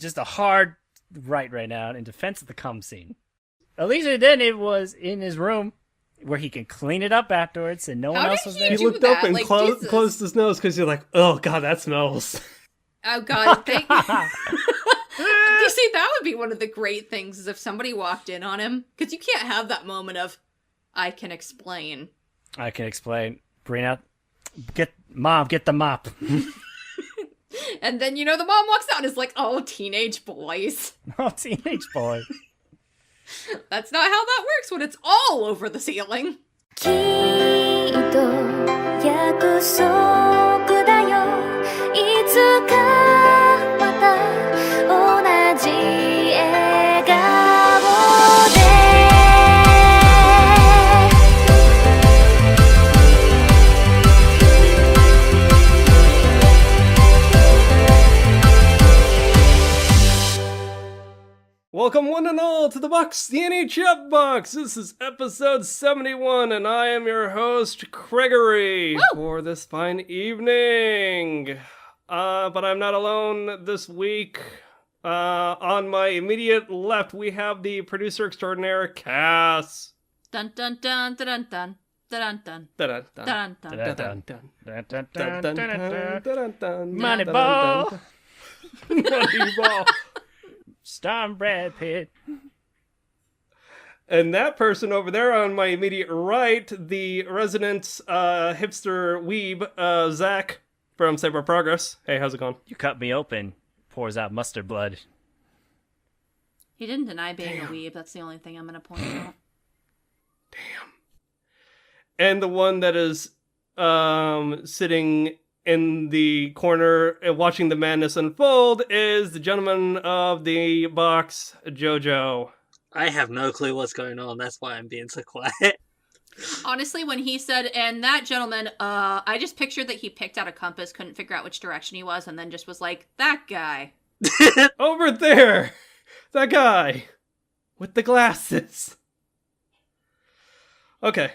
just a hard right now in defense of the cum scene. At least then it was in his room where he can clean it up afterwards and no one else was there. He looked up and closed his nose because you're like, oh god, that smells. Oh god, you see, that would be one of the great things is if somebody walked in on him, because you can't have that moment of, I can explain. Bring out, get the mop. And then, the mom walks out and is like, oh, teenage boys. Oh, teenage boy. That's not how that works when it's all over the ceiling. きっと約束だよいつかまた同じ笑顔で Welcome one and all to the box, the NHL box. This is episode 71, and I am your host, Gregory, for this fine evening. But I'm not alone this week. On my immediate left, we have the producer extraordinaire, Cass. Dun dun dun dun dun dun dun dun dun dun dun. Moneyball. Moneyball. Starring Brad Pitt. And that person over there on my immediate right, the resident hipster weeb, Zach from Saber Progress. Hey, how's it going? You cut me open. Pours out mustard blood. He didn't deny being a weeb. That's the only thing I'm going to point out. Damn. And the one that is sitting in the corner watching the madness unfold is the gentleman of the box, Jojo. I have no clue what's going on. That's why I'm being so quiet. Honestly, when he said, and that gentleman, I just pictured that he picked out a compass, couldn't figure out which direction he was, and then just was like, that guy. Over there! That guy! With the glasses. Okay,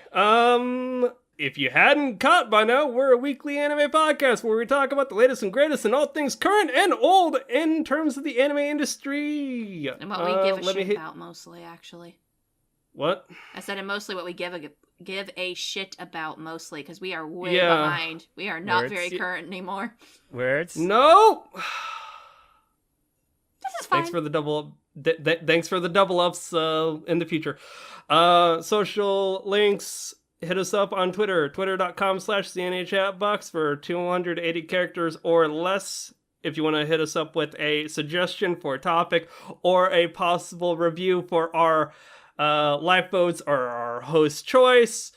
if you hadn't caught by now, we're a weekly anime podcast where we talk about the latest and greatest and all things current and old in terms of the anime industry. And what we give a shit about mostly, actually. What? I said, and mostly what we give a shit about mostly, because we are way behind. We are not very current anymore. Words? No! This is fine. Thanks for the double ups in the future. Social links. Hit us up on Twitter, twitter.com/CNAchatbox for 280 characters or less. If you want to hit us up with a suggestion for a topic or a possible review for our live votes or our host choice,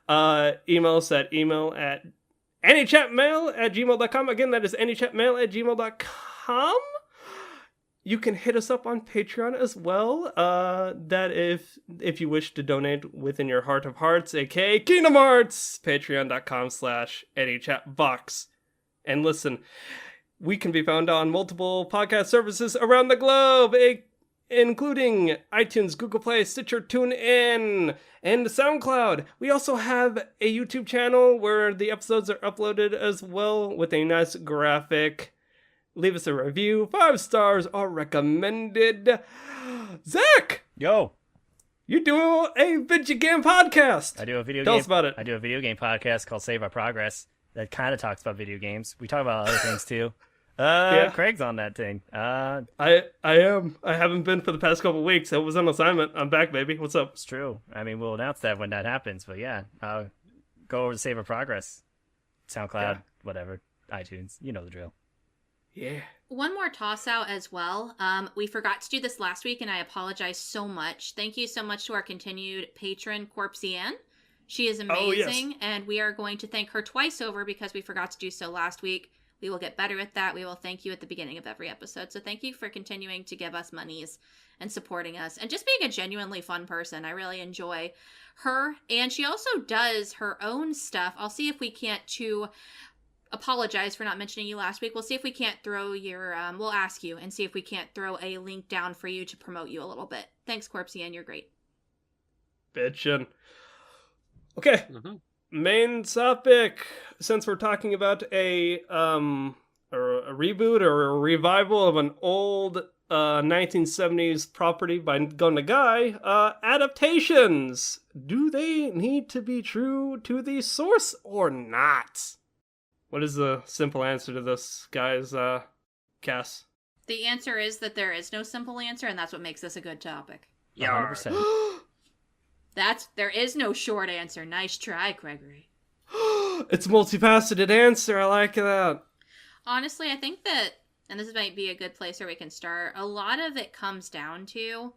email us at anychatmail@gmail.com. Again, that is anychatmail@gmail.com. You can hit us up on Patreon as well. That if you wish to donate within your heart of hearts, aka Kingdom Hearts, patreon.com/anychatbox. And listen, we can be found on multiple podcast services around the globe, including iTunes, Google Play, Stitcher, TuneIn, and SoundCloud. We also have a YouTube channel where the episodes are uploaded as well with a nice graphic. Leave us a review. 5 stars are recommended. Zach! Yo! You do a video game podcast. I do a video game. Tell us about it. I do a video game podcast called Save Our Progress that kind of talks about video games. We talk about other things too. Yeah. Craig's on that thing. I am. I haven't been for the past couple weeks. I was on assignment. I'm back, baby. What's up? It's true. I mean, we'll announce that when that happens. But yeah, go over to Save Our Progress. SoundCloud, whatever. iTunes. You know the drill. Yeah. One more toss out as well. We forgot to do this last week, and I apologize so much. Thank you so much to our continued patron, Corpsian. She is amazing, and we are going to thank her twice over because we forgot to do so last week. We will get better at that. We will thank you at the beginning of every episode. So thank you for continuing to give us monies and supporting us and just being a genuinely fun person. I really enjoy her. And she also does her own stuff. I'll see if we can't apologize for not mentioning you last week. We'll see if we can't throw your, we'll ask you and see if we can't throw a link down for you to promote you a little bit. Thanks, Corpsian. You're great. Bitchin'. Okay. Main topic. Since we're talking about a a reboot or a revival of an old 1970s property by Gon Nagai, adaptations. Do they need to be true to the source or not? What is the simple answer to this, guys? Cass? The answer is that there is no simple answer, and that's what makes this a good topic. Yeah, 100%. There is no short answer. Nice try, Gregory. It's a multifaceted answer. I like that. Honestly, I think that, and this might be a good place where we can start, a lot of it comes down to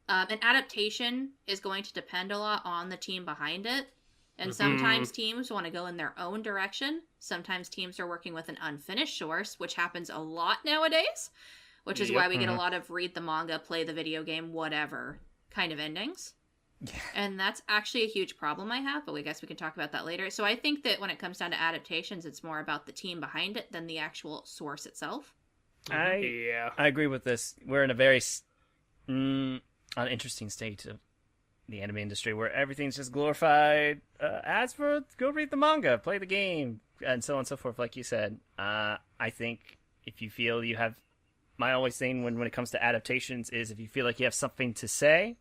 an adaptation is going to depend a lot on the team behind it. And sometimes teams want to go in their own direction. Sometimes teams are working with an unfinished source, which happens a lot nowadays, which is why we get a lot of read the manga, play the video game, whatever kind of endings. Yeah. And that's actually a huge problem I have, but I guess we can talk about that later. So I think that when it comes down to adaptations, it's more about the team behind it than the actual source itself. I agree with this. We're in a very uninteresting state of the anime industry where everything's just glorified ads for go read the manga, play the game, and so on and so forth, like you said. I think if you feel you have... My always thing when it comes to adaptations is if you feel like you have something to say,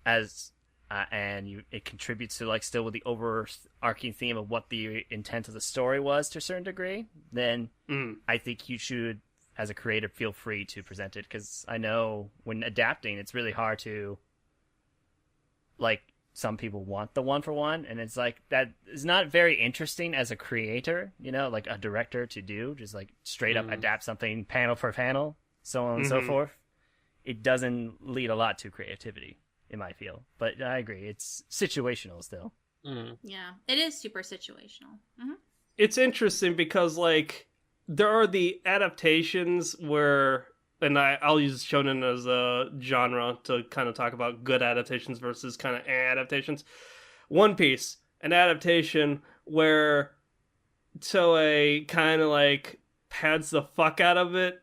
it contributes to still with the overarching theme of what the intent of the story was to a certain degree, then I think you should, as a creator, feel free to present it, because I know when adapting, it's really hard to, some people want the one for one, and it's that is not very interesting as a creator, a director to do, just straight up adapt something panel for panel, so on and so forth. It doesn't lead a lot to creativity, in my feel. But I agree, it's situational still. Yeah, it is super situational. It's interesting because there are the adaptations where, and I'll use shonen as a genre to kind of talk about good adaptations versus kind of adaptations. One Piece, an adaptation where Toei kind of pads the fuck out of it,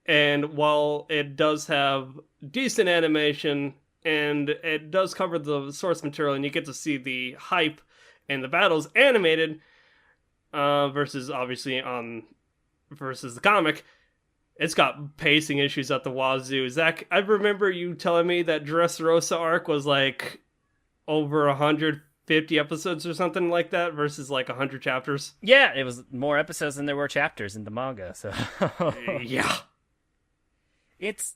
and while it does have decent animation and it does cover the source material and you get to see the hype and the battles animated, versus the comic, it's got pacing issues at the wazoo. Zach, I remember you telling me that Dressrosa arc was over 150 episodes or something like that versus 100 chapters. Yeah, it was more episodes than there were chapters in the manga, so... Yeah. It's,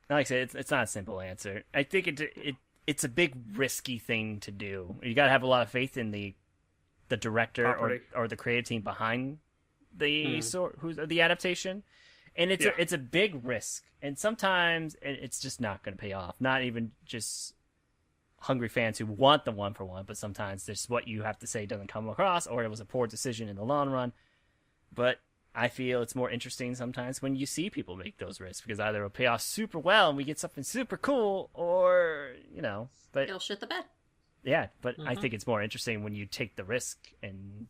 like I said, it's not a simple answer. I think it's a big risky thing to do. You gotta have a lot of faith in the director or the creative team behind the the adaptation. And it's a big risk, and sometimes it's just not going to pay off. Not even just hungry fans who want the one for one, but sometimes there's what you have to say doesn't come across, or it was a poor decision in the long run. But I feel it's more interesting sometimes when you see people make those risks, because either it'll pay off super well and we get something super cool, or but it'll shit the bed. Yeah, but I think it's more interesting when you take the risk and.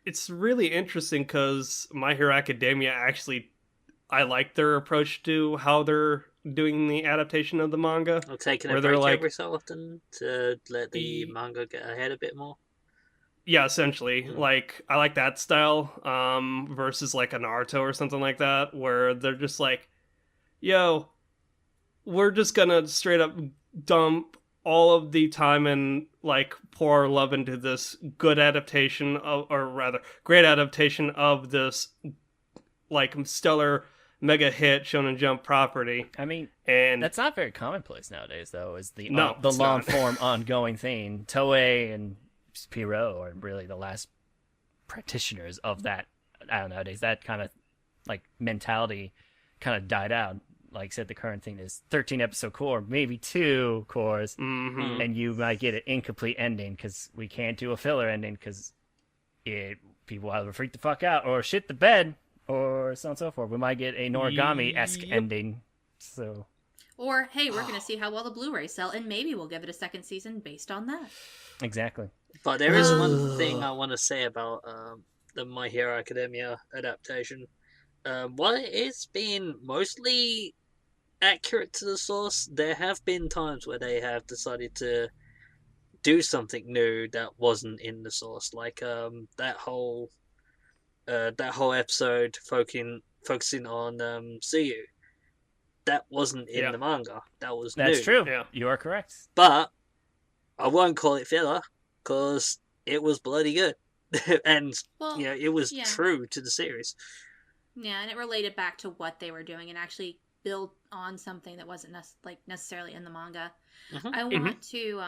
It's really interesting because My Hero Academia I like their approach to how they're doing the adaptation of the manga. Or taking a break every so often to let the manga get ahead a bit more. Yeah, essentially. I like that style versus a Naruto or something like that, where they're just yo, we're just gonna straight up dump all of the time and pour our love into this good adaptation of, or rather great adaptation of this stellar mega hit Shonen Jump property. I mean, and that's not very commonplace nowadays, though, is the long form ongoing thing. Toei and Pierrot are really the last practitioners of that. I don't know, nowadays that kind of mentality kind of died out. Like I said, the current thing is 13 episode core, maybe 2 cores, and you might get an incomplete ending because we can't do a filler ending because people either freak the fuck out or shit the bed or so on and so forth. We might get a Noragami-esque ending. So, or hey, we're gonna see how well the Blu-rays sell, and maybe we'll give it a second season based on that. Exactly. But there is one thing I want to say about the My Hero Academia adaptation. While it's been mostly accurate to the source, there have been times where they have decided to do something new that wasn't in the source, that whole that whole episode focusing on Suyu. That wasn't in the manga. That was That's new. true. Yeah. You are correct. But I won't call it filler because it was bloody good, and it was true to the series. Yeah, and it related back to what they were doing and actually built on something that wasn't necessarily in the manga. Mm-hmm. I want to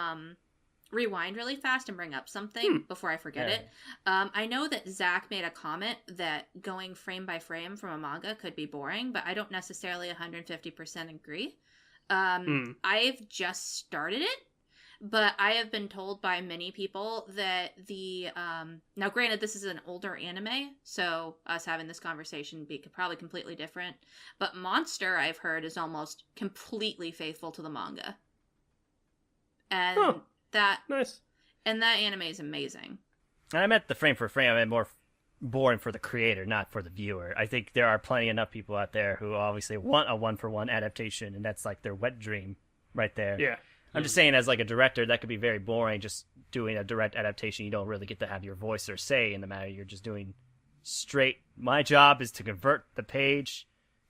rewind really fast and bring up something before I forget it. I know that Zach made a comment that going frame by frame from a manga could be boring, but I don't necessarily 150% agree. I've just started it, but I have been told by many people that the now granted this is an older anime, so us having this conversation would be probably completely different, but Monster, I've heard, is almost completely faithful to the manga. And nice. And that anime is amazing. And I meant the frame for frame. I meant more boring for the creator, not for the viewer. I think there are plenty enough people out there who obviously want a one-for-one adaptation, and that's like their wet dream right there. Yeah. I'm just saying, as like a director, that could be very boring. Just doing a direct adaptation, you don't really get to have your voice or say in the matter. You're just doing straight. My job is to convert the page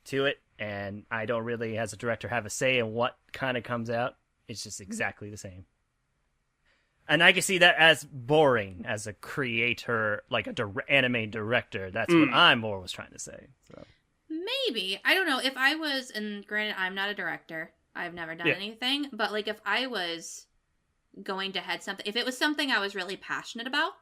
to it, and I don't really, as a director, have a say in what kind of comes out. It's just exactly the same. And I can see that as boring as a creator, like a anime director. That's what I more was trying to say. So. Maybe. I don't know. If I was, and granted, I'm not a director. I've never done anything. But, like, if I was going to head something, if it was something I was really passionate about,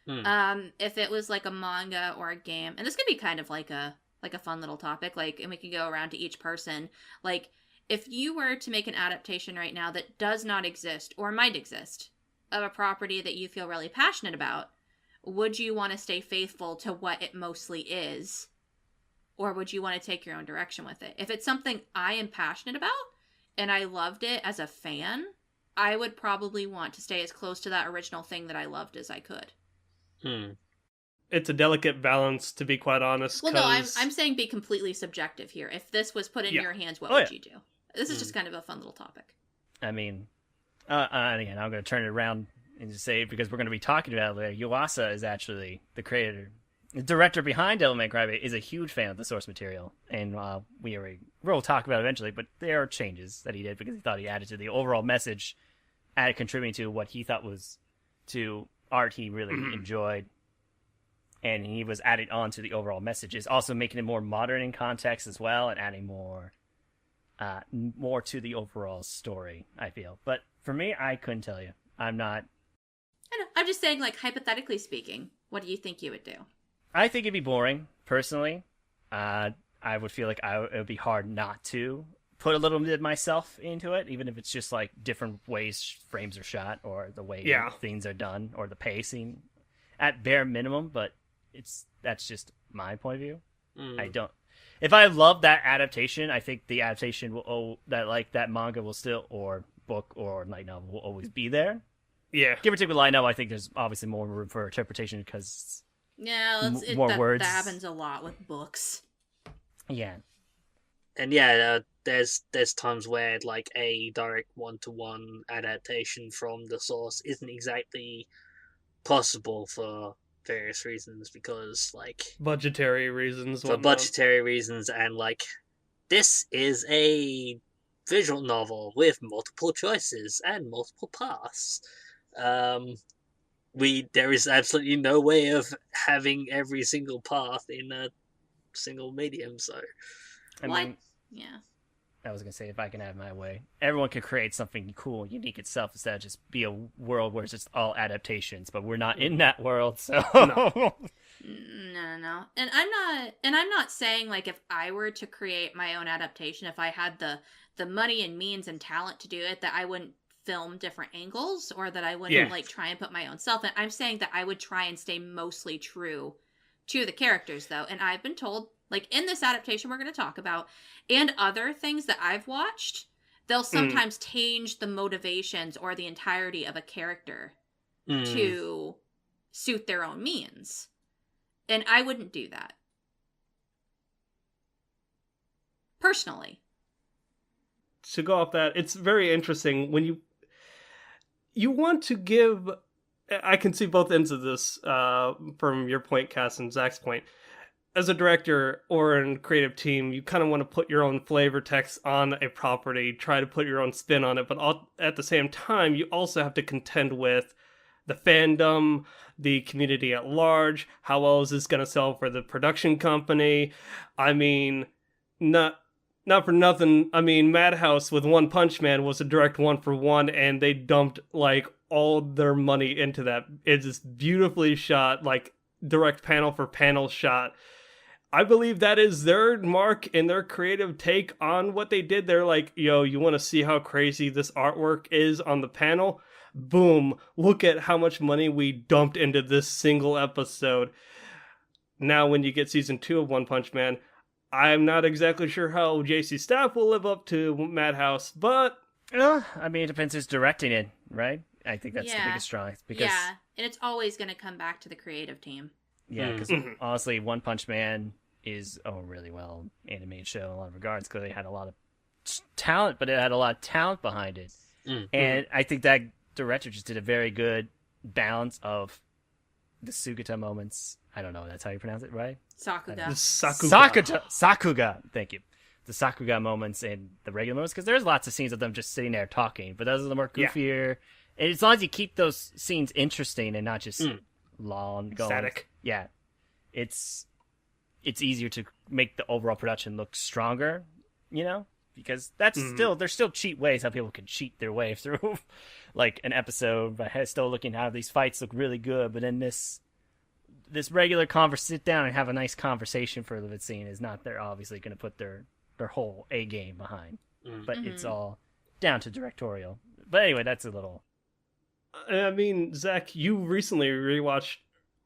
if it was, like, a manga or a game, and this could be kind of like a fun little topic, like, and we can go around to each person, like, if you were to make an adaptation right now that does not exist or might exist of a property that you feel really passionate about, would you want to stay faithful to what it mostly is, or would you want to take your own direction with it? If it's something I am passionate about and I loved it as a fan, I would probably want to stay as close to that original thing that I loved as I could. It's a delicate balance, to be quite honest. Well, no, I'm saying be completely subjective here. If this was put in your hands, what would you do? This is just kind of a fun little topic. I mean, again, I'm going to turn it around and just say, because we're going to be talking about it later, Yuasa is actually the creator. The director behind Devilman Crybaby is a huge fan of the source material, and we'll talk about it eventually, but there are changes that he did because he thought he added to the overall message, contributing to what he thought was to art he really enjoyed, and he was adding on to the overall messages, also making it more modern in context as well, and adding more to the overall story, I feel. But for me, I couldn't tell you. I'm not... I know. I'm just saying, like, hypothetically speaking, what do you think you would do? I think it'd be boring, personally. I would feel like it would be hard not to put a little bit of myself into it, even if it's just, like, different ways frames are shot, or the way things are done, or the pacing, at bare minimum, but that's just my point of view. I don't... If I love that adaptation, I think the adaptation that manga will still, or book or light novel, will always be there. Yeah. Give or take with light novel, I think there's obviously more room for interpretation because more words. That happens a lot with books. Yeah. And there's times where like a direct one-to-one adaptation from the source isn't exactly possible for various reasons, because like budgetary reasons, and like this is a visual novel with multiple choices and multiple paths. There is absolutely no way of having every single path in a single medium, so I was gonna say, if I can have my way, everyone could create something cool, unique itself, instead of just be a world where it's just all adaptations. But we're not in that world, so no. And I'm not saying like if I were to create my own adaptation, if I had the money and means and talent to do it, that I wouldn't film different angles, or that I wouldn't like try and put my own self in. I'm saying that I would try and stay mostly true to the characters, though. And I've been told, like in this adaptation we're going to talk about, and other things that I've watched, they'll sometimes change the motivations or the entirety of a character to suit their own means. And I wouldn't do that. Personally. To go off that, it's very interesting when you want to give I can see both ends of this from your point, Cass, and Zach's point. As a director or in a creative team, you kind of want to put your own flavor text on a property, try to put your own spin on it, but at the same time, you also have to contend with the fandom, the community at large. How well is this going to sell for the production company? I mean, not for nothing. I mean, Madhouse with One Punch Man was a direct 1-for-1, and they dumped like all their money into that. It's just beautifully shot, like direct panel for panel shot. I believe that is their mark and their creative take on what they did. They're like, yo, you want to see how crazy this artwork is on the panel? Boom. Look at how much money we dumped into this single episode. Now, when you get season 2 of One Punch Man, I'm not exactly sure how JC Staff will live up to Madhouse, but... I mean, it depends who's directing it, right? I think that's the biggest strong. Because, yeah, and it's always going to come back to the creative team. Yeah, because honestly, One Punch Man is a really well animated show in a lot of regards because it had a lot of talent, but it had a lot of talent behind it. And I think that director just did a very good balance of the Sugata moments. I don't know, that's how you pronounce it, right? Sakuga. Sakuga. Thank you. The Sakuga moments and the regular moments, because there's lots of scenes of them just sitting there talking, but those are the more goofier. And as long as you keep those scenes interesting and not just long going, static. Yeah, it's easier to make the overall production look stronger, you know, because that's there's still cheat ways how people can cheat their way through like an episode, but still looking how these fights look really good. But then this regular sit down and have a nice conversation for the scene is not. They're obviously going to put their whole A game behind, but it's all down to directorial. But anyway, that's a little. I mean, Zach, you recently rewatched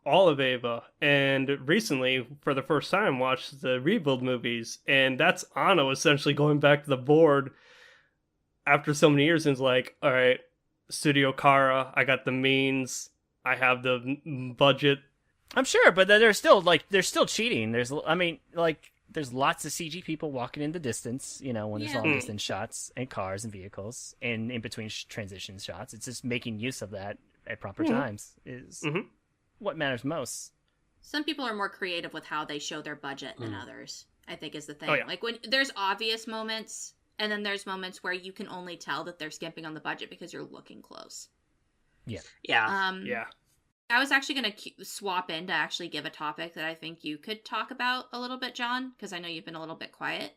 all of Eva, and recently, for the first time, watched the Rebuild movies, and that's Anno essentially going back to the board after so many years, and it's like, all right, Studio Kara, I got the means, I have the budget. I'm sure, but they're still cheating. There's lots of CG people walking in the distance, you know, when there's long distance shots and cars and vehicles, and in between transition shots. It's just making use of that at proper times is what matters most. Some people are more creative with how they show their budget than others, I think is the thing. Oh, yeah. Like when there's obvious moments, and then there's moments where you can only tell that they're skimping on the budget because you're looking close. Yeah. Yeah. I was actually going to swap in to actually give a topic that I think you could talk about a little bit, John, because I know you've been a little bit quiet.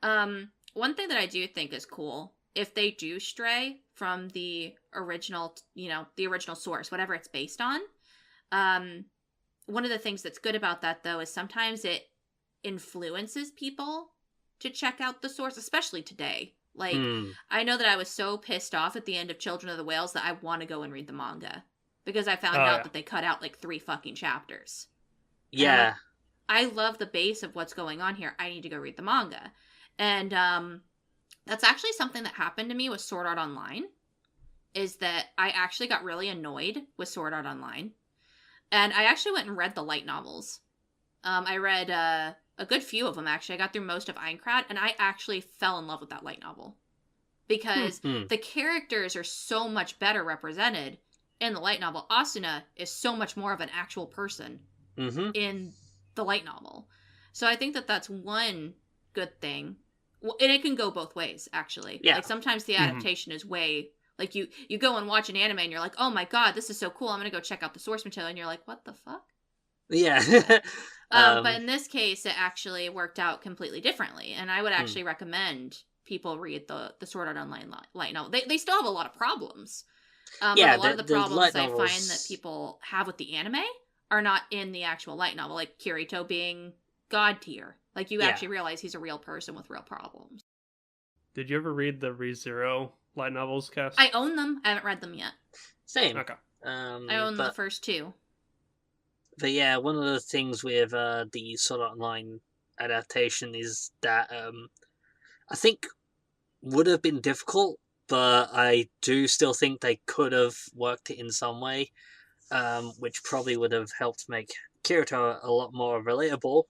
One thing that I do think is cool, if they do stray from the original, the original source, whatever it's based on, one of the things that's good about that, though, is sometimes it influences people to check out the source, especially today. Like, I know that I was so pissed off at the end of Children of the Whales that I want to go and read the manga. Because I found out that they cut out like 3 fucking chapters. Yeah. I love the base of what's going on here. I need to go read the manga. And that's actually something that happened to me with Sword Art Online. Is that I actually got really annoyed with Sword Art Online. And I actually went and read the light novels. I read a good few of them, actually. I got through most of Aincrad, and I actually fell in love with that light novel. Because the characters are so much better represented in the light novel. Asuna is so much more of an actual person in the light novel. So I think that that's one good thing. Well, and it can go both ways, actually. Yeah. Like, sometimes the adaptation is way... Like, you go and watch an anime and you're like, oh my god, this is so cool, I'm gonna go check out the source material, and you're like, what the fuck? Yeah. But in this case, it actually worked out completely differently, and I would actually recommend people read the Sword Art Online light novel. They still have a lot of problems. But a lot of the problems I find that people have with the anime are not in the actual light novel, like Kirito being god tier. Like, you actually realize he's a real person with real problems. Did you ever read the ReZero light novels, Cass? I own them. I haven't read them yet. Same. Okay. I own the first 2. But yeah, one of the things with the Sword Art Online adaptation is that I think would have been difficult, but I do still think they could have worked it in some way, which probably would have helped make Kirito a lot more relatable,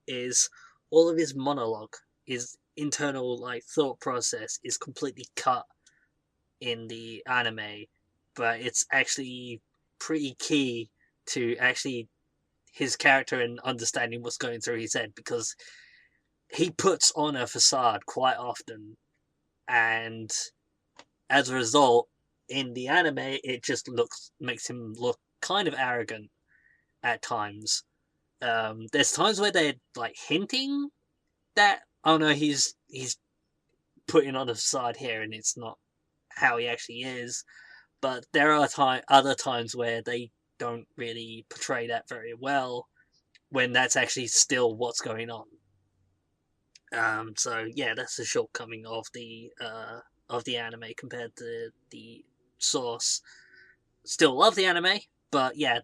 is all of his monologue, his internal thought process is completely cut in the anime, but it's actually pretty key to actually his character and understanding what's going through his head, because he puts on a facade quite often, and as a result, in the anime, it just makes him look kind of arrogant at times. There's times where they're like hinting that, oh no, he's putting on a facade here, and it's not how he actually is. But there are other times where they don't really portray that very well, when that's actually still what's going on. So yeah, that's the shortcoming of the anime compared to the source. Still love the anime, but yeah,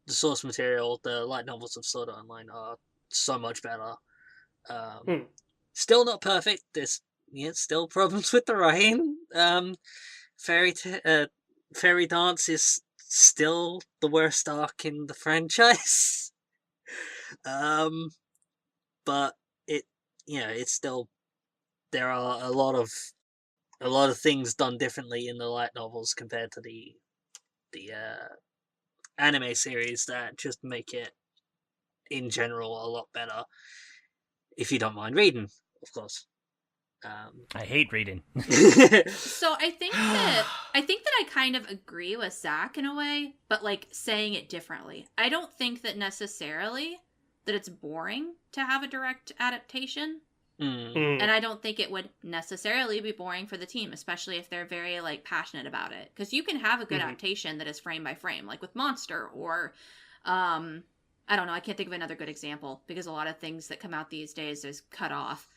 the source material, the light novels of Sword Art Online are so much better. Still not perfect. There's still problems with the writing. Fairy Dance is still the worst arc in the franchise. But it's still, there are a lot of things done differently in the light novels compared to the anime series that just make it in general a lot better, if you don't mind reading, of course. I hate reading. So I think that I kind of agree with Zach in a way, but like saying it differently. I don't think that necessarily that it's boring to have a direct adaptation. And I don't think it would necessarily be boring for the team, especially if they're very like passionate about it. Because you can have a good adaptation that is frame by frame, like with Monster, or I don't know, I can't think of another good example, because a lot of things that come out these days is cut off.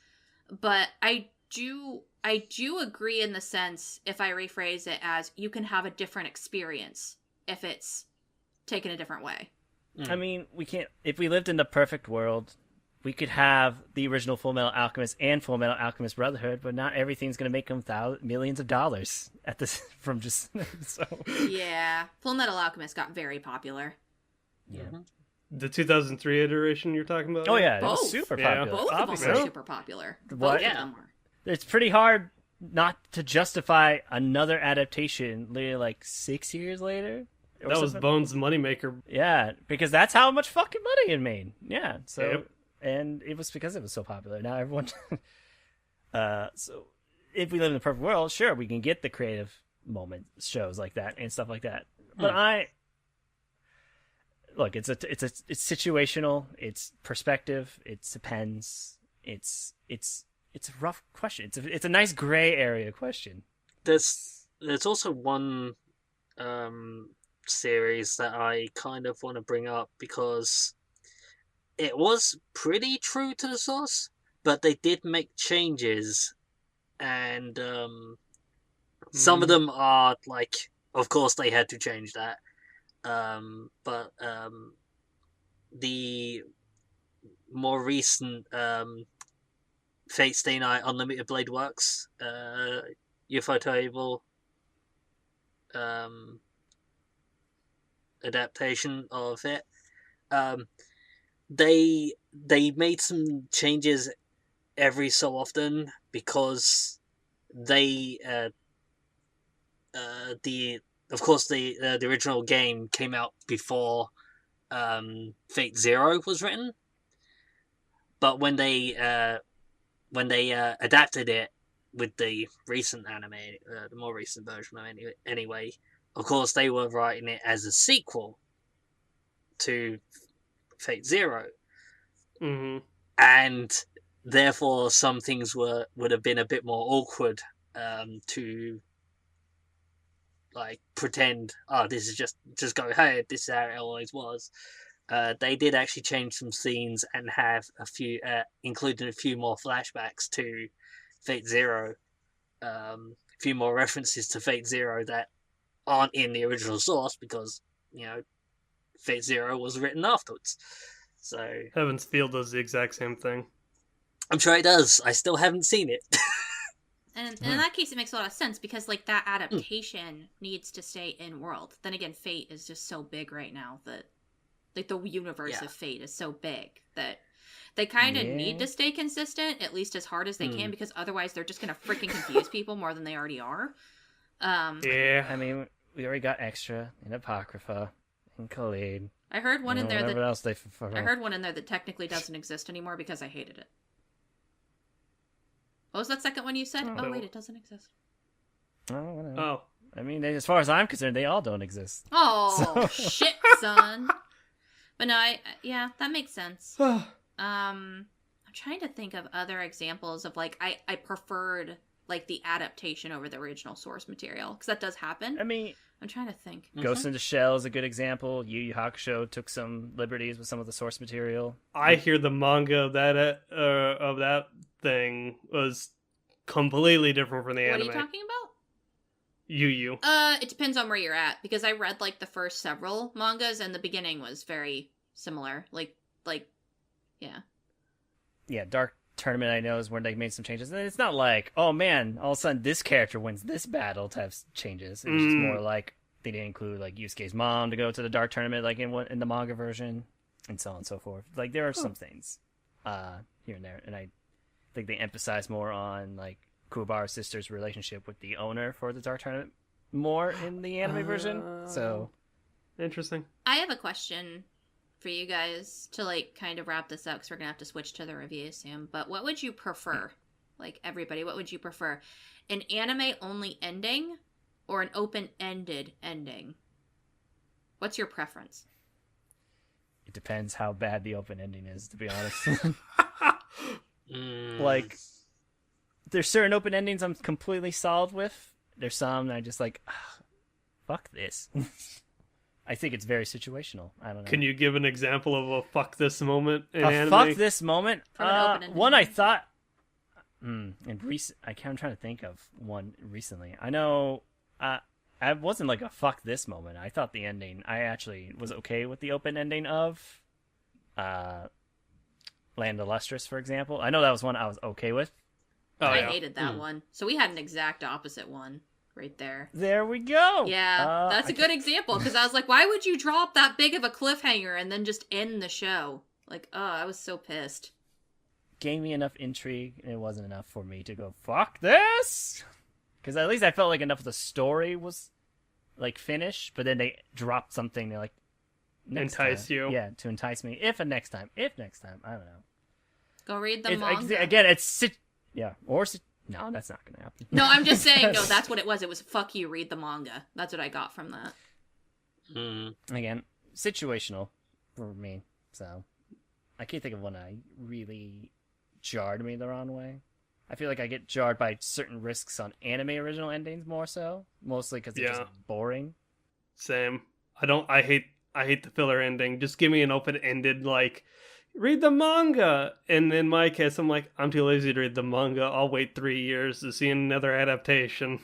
But I do agree in the sense, if I rephrase it as, you can have a different experience if it's taken a different way. I mean, if we lived in the perfect world, we could have the original Full Metal Alchemist and Full Metal Alchemist Brotherhood, but not everything's going to make them millions of dollars at this from just so. Yeah, Full Metal Alchemist got very popular. Yeah. The 2003 iteration you're talking about? Oh yeah, it Both. was super popular. Both of them were super popular. Both of them were. It's pretty hard not to justify another adaptation literally like 6 years later. That was Bones' moneymaker. Yeah, because that's how much fucking money it made. Yeah, so and it was because it was so popular. Now everyone. So if we live in the perfect world, sure, we can get the creative moment shows like that and stuff like that. But look, it's situational. It's perspective. It depends. It's a rough question. It's a nice gray area question. There's also one series that I kind of want to bring up, because it was pretty true to the source, but they did make changes, and some of them are like, of course they had to change that. But the more recent Fate Stay Night Unlimited Blade Works Ufotable adaptation of it, they made some changes every so often, because they the original game came out before Fate Zero was written, but when they adapted it with the recent anime, the more recent version anyway, of course they were writing it as a sequel to Fate Zero, and therefore some things would have been a bit more awkward to like pretend, this is just go, hey, this is how it always was. They did actually change some scenes and have a few, including a few more flashbacks to Fate Zero, a few more references to Fate Zero that aren't in the original source, because Fate Zero was written afterwards. So Heaven's Feel does the exact same thing. I'm sure it does. I still haven't seen it. And in that case, it makes a lot of sense, because like that adaptation needs to stay in world. Then again, Fate is just so big right now that like the universe of Fate is so big that they kind of need to stay consistent, at least as hard as they can, because otherwise they're just going to freaking confuse people more than they already are. I mean, we already got Extra and Apocrypha and Khalid. I heard one in there that else they I heard one in there that technically doesn't exist anymore because I hated it. What was that second one you said? Oh wait, it doesn't exist. Oh. I mean, as far as I'm concerned, they all don't exist. Oh, shit, son. But no, yeah, that makes sense. I'm trying to think of other examples of, like, I preferred, like, the adaptation over the original source material, because that does happen. I mean, I'm trying to think. Ghost in the Shell is a good example. Yu Yu Hakusho took some liberties with some of the source material. I hear the manga of that thing was completely different from the anime. What are you talking about? Yu Yu. It depends on where you're at, because I read, like, the first several mangas, and the beginning was very similar. Like, yeah. Yeah, Dark Tournament, I know, is where they made some changes. And it's not like, oh man, all of a sudden this character wins this battle type changes. It was just more like they didn't include, like, Yusuke's mom to go to the Dark Tournament, like, in the manga version, and so on and so forth. Like, there are some things here and there, and I think they emphasize more on, like, Kuwabara's sister's relationship with the owner for the Dark Tournament more in the anime version. So interesting. I have a question for you guys to, like, kind of wrap this up, because we're gonna have to switch to the review soon. But what would you prefer? Like, everybody, what would you prefer? An anime only ending or an open-ended ending? What's your preference? it depends how bad the open ending is, to be honest. Like, there's certain open endings I'm completely solid with. There's some that I just like, fuck this. I think it's very situational. I don't know. Can you give an example of a fuck this moment in anime? Fuck this moment? One I thought... I'm trying to think of one recently. I know... I wasn't like a fuck this moment. I thought the ending... I actually was okay with the open ending of... Land of Lustrous, for example. I know that was one I was okay with. I hated that one. So we had an exact opposite one right there. There we go. Yeah, that's a good example, because I was like, why would you drop that big of a cliffhanger and then just end the show? Like, I was so pissed. Gave me enough intrigue, and it wasn't enough for me to go, fuck this! Because at least I felt like enough of the story was, like, finished, but then they dropped something, they're like, entice time. you. Yeah, to entice me. If next time, I don't know. Go read the manga. Again, no, that's not going to happen. No, I'm just saying, no, that's what it was. It was, fuck you, read the manga. That's what I got from that. Again, situational for me, so I can't think of one that really jarred me the wrong way. I feel like I get jarred by certain risks on anime original endings more so, mostly because they're just boring. Same. I hate the filler ending. Just give me an open-ended, like, read the manga. And in my case, I'm like, I'm too lazy to read the manga. I'll wait 3 years to see another adaptation.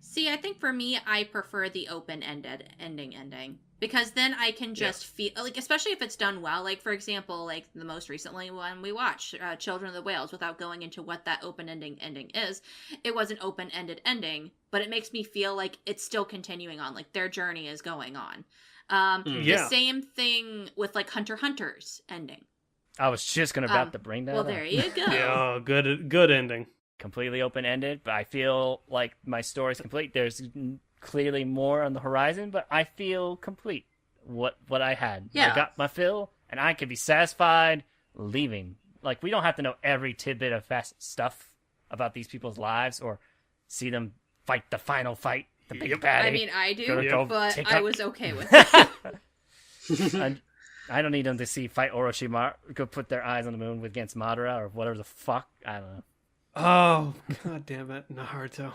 See, I think for me, I prefer the open-ended ending. Because then I can just feel, like, especially if it's done well. Like, for example, like, the most recently one we watched, Children of the Whales, without going into what that open-ending ending is. It was an open-ended ending, but it makes me feel like it's still continuing on. Like, their journey is going on. The same thing with, like, Hunter x Hunter's ending. I was just about to bring that up. Well, there you go. Yeah, good ending. Completely open-ended, but I feel like my story's complete. There's clearly more on the horizon, but I feel complete. What I had. Yeah. I got my fill, and I can be satisfied leaving. Like, we don't have to know every tidbit of fast stuff about these people's lives or see them fight the final fight. The big baddie. I mean, I do, but I was okay with it. I don't need them to see fight Orochimaru, go put their eyes on the moon against Madara or whatever the fuck. I don't know. Oh, god damn it, Naruto.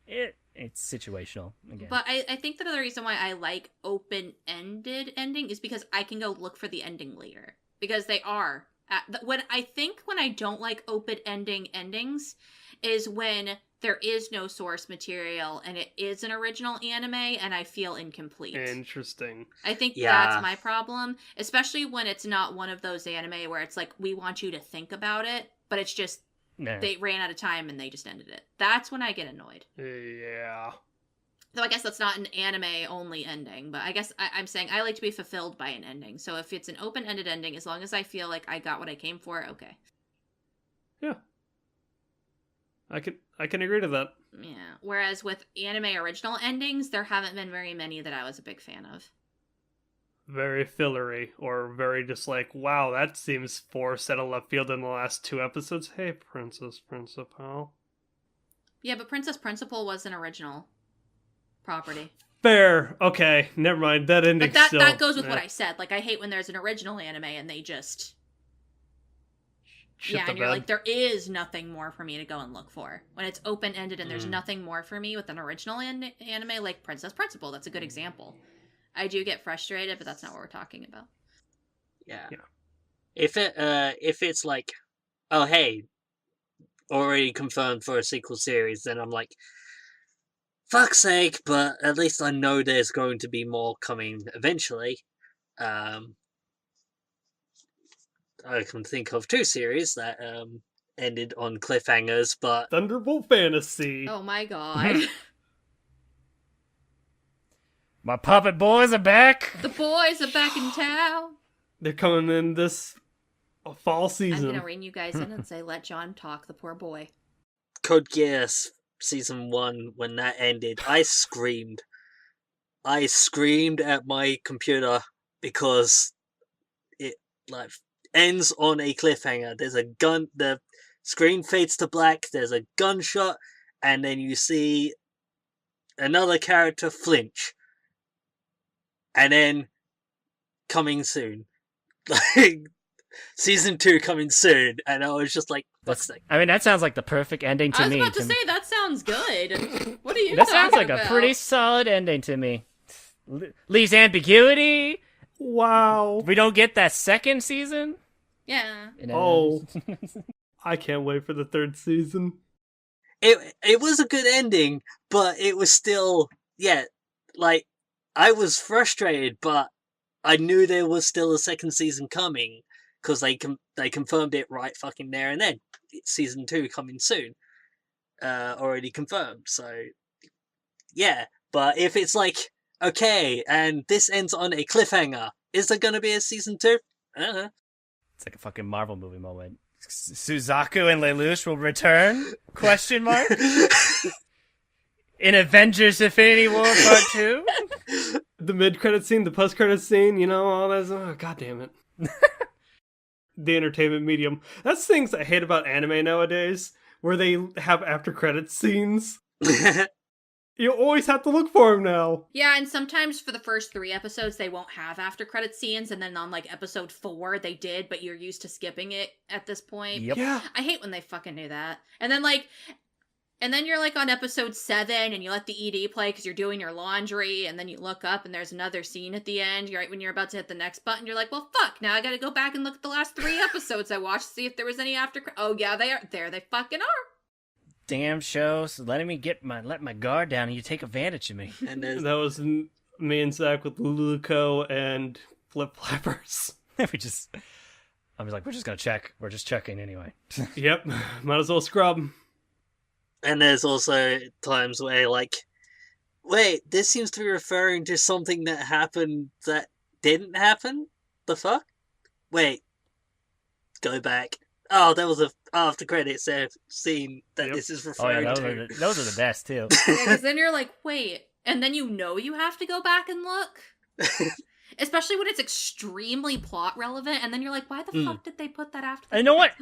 It's situational again. But I think that the other reason why I like open-ended ending is because I can go look for the ending later. Because they are. When I don't like open-ending endings is when there is no source material and it is an original anime and I feel incomplete. Interesting. I think that's my problem, especially when it's not one of those anime where it's like, we want you to think about it, but it's just, they ran out of time and they just ended it. That's when I get annoyed. Yeah. So I guess that's not an anime-only ending, but I guess I'm saying I like to be fulfilled by an ending. So if it's an open-ended ending, as long as I feel like I got what I came for, okay. Yeah. I can agree to that. Yeah. Whereas with anime original endings, there haven't been very many that I was a big fan of. Very fillery, or very just like, wow, that seems forced out of left field in the last 2 episodes. Hey, Princess Principal. Yeah, but Princess Principal was an original property. Fair. Okay, never mind. That ending. But that goes with what I said. Like, I hate when there's an original anime and they just... Shit and you're like, there is nothing more for me to go and look for. When it's open-ended and there's nothing more for me with an original anime like Princess Principal, that's a good example. I do get frustrated, but that's not what we're talking about. Yeah. If it's like, oh hey, already confirmed for a sequel series, then I'm like, fuck's sake, but at least I know there's going to be more coming eventually. I can think of 2 series that ended on cliffhangers, but Thunderbolt Fantasy. Oh my god. My puppet boys are back. The boys are back in town. They're coming in this fall season. I'm gonna ring you guys in and say, let John talk, the poor boy. Code Geass Season 1, when that ended, I screamed. I screamed at my computer because it like ends on a cliffhanger. There's a gun, the screen fades to black, there's a gunshot, and then you see another character flinch. And then coming soon. Like Season 2 coming soon, and I was just like, what's that? I mean, that sounds like the perfect ending to me. I was about to say, that sounds good. What are you That sounds like about? a pretty solid ending to me. Leaves ambiguity. Wow. We don't get that second season. Yeah. Oh. I can't wait for the 3rd season. It was a good ending, but it was still, like, I was frustrated, but I knew there was still a 2nd season coming, because they confirmed it right fucking there and then. Season 2 coming soon. Already confirmed, so, yeah. But if it's like, okay, and this ends on a cliffhanger, is there gonna be a Season 2? I don't know. It's like a fucking Marvel movie moment. Suzaku and Lelouch will return? Question mark? In Avengers Infinity War Part 2? The mid-credit scene, the post-credit scene, you know, all that. Oh, God damn it. The entertainment medium. That's things I hate about anime nowadays, where they have after-credit scenes. You always have to look for them now. Yeah, and sometimes for the first 3 episodes, they won't have after-credit scenes, and then on, like, episode 4, they did, but you're used to skipping it at this point. Yep. Yeah. I hate when they fucking do that. And then, like... And then you're, like, on episode 7, and you let the ED play because you're doing your laundry, and then you look up, and there's another scene at the end. Right when you're about to hit the next button, you're like, well, fuck, now I gotta go back and look at the last 3 episodes I watched to see if there was any after... Oh, yeah, they are. There they fucking are. Damn show, so letting me let my guard down and you take advantage of me. And That was me and Zach with Luluco and Flip Flappers. I was like, we're just gonna check. We're just checking anyway. Yep, might as well scrub. And there's also times where, like, wait, this seems to be referring to something that happened that didn't happen? The fuck? Wait. Go back. Oh, there was a after credits scene that this is referring to. Those are the best, too. Yeah, because then you're like, wait, and then you know you have to go back and look? Especially when it's extremely plot relevant, and then you're like, why the fuck did they put that after? I know what?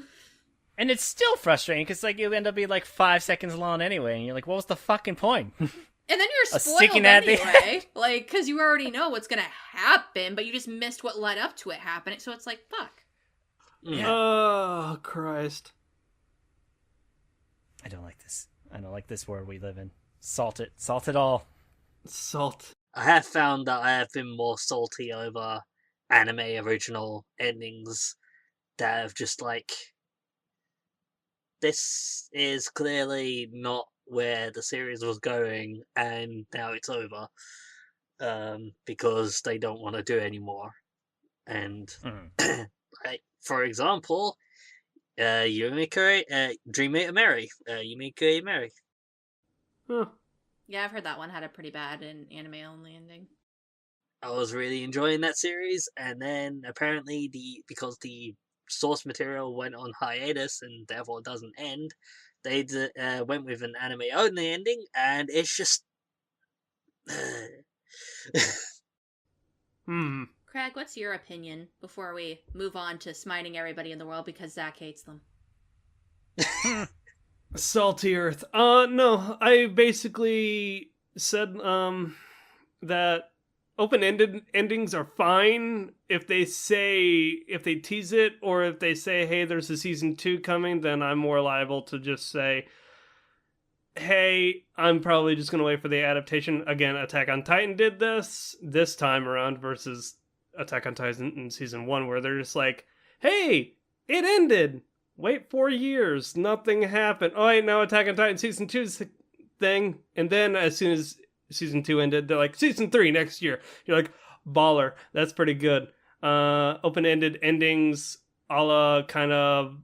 And it's still frustrating, because like you end up being like 5 seconds long anyway, and you're like, what was the fucking point? And then you're spoiled sticking at the anyway, like, because you already know what's gonna happen, but you just missed what led up to it happening, so it's like, fuck. Yeah. Oh, Christ. I don't like this. I don't like this world we live in. Salt it. Salt it all. Salt. I have found that I have been more salty over anime original endings that have just like, this is clearly not where the series was going, and now it's over because they don't want to do it anymore. And like, for example, Yumiko, Dreammate Mary, Yumiko Mary. Huh. Yeah, I've heard that one had a pretty bad and anime-only ending. I was really enjoying that series, and then apparently because the source material went on hiatus and therefore doesn't end. They went with an anime only ending, and it's just. Craig, what's your opinion before we move on to smiting everybody in the world because Zach hates them? Salty Earth. No, I basically said that open-ended endings are fine if they tease it, or if they say, hey, there's a season 2 coming, then I'm more liable to just say, hey, I'm probably just going to wait for the adaptation. Again, Attack on Titan did this time around versus Attack on Titan in season 1, where they're just like, hey, it ended. Wait 4 years. Nothing happened. Oh, wait, now Attack on Titan season 2's thing. And then as soon as season 2 ended, they're like, season 3 next year. You're like, baller. That's pretty good. Open-ended endings a la kind of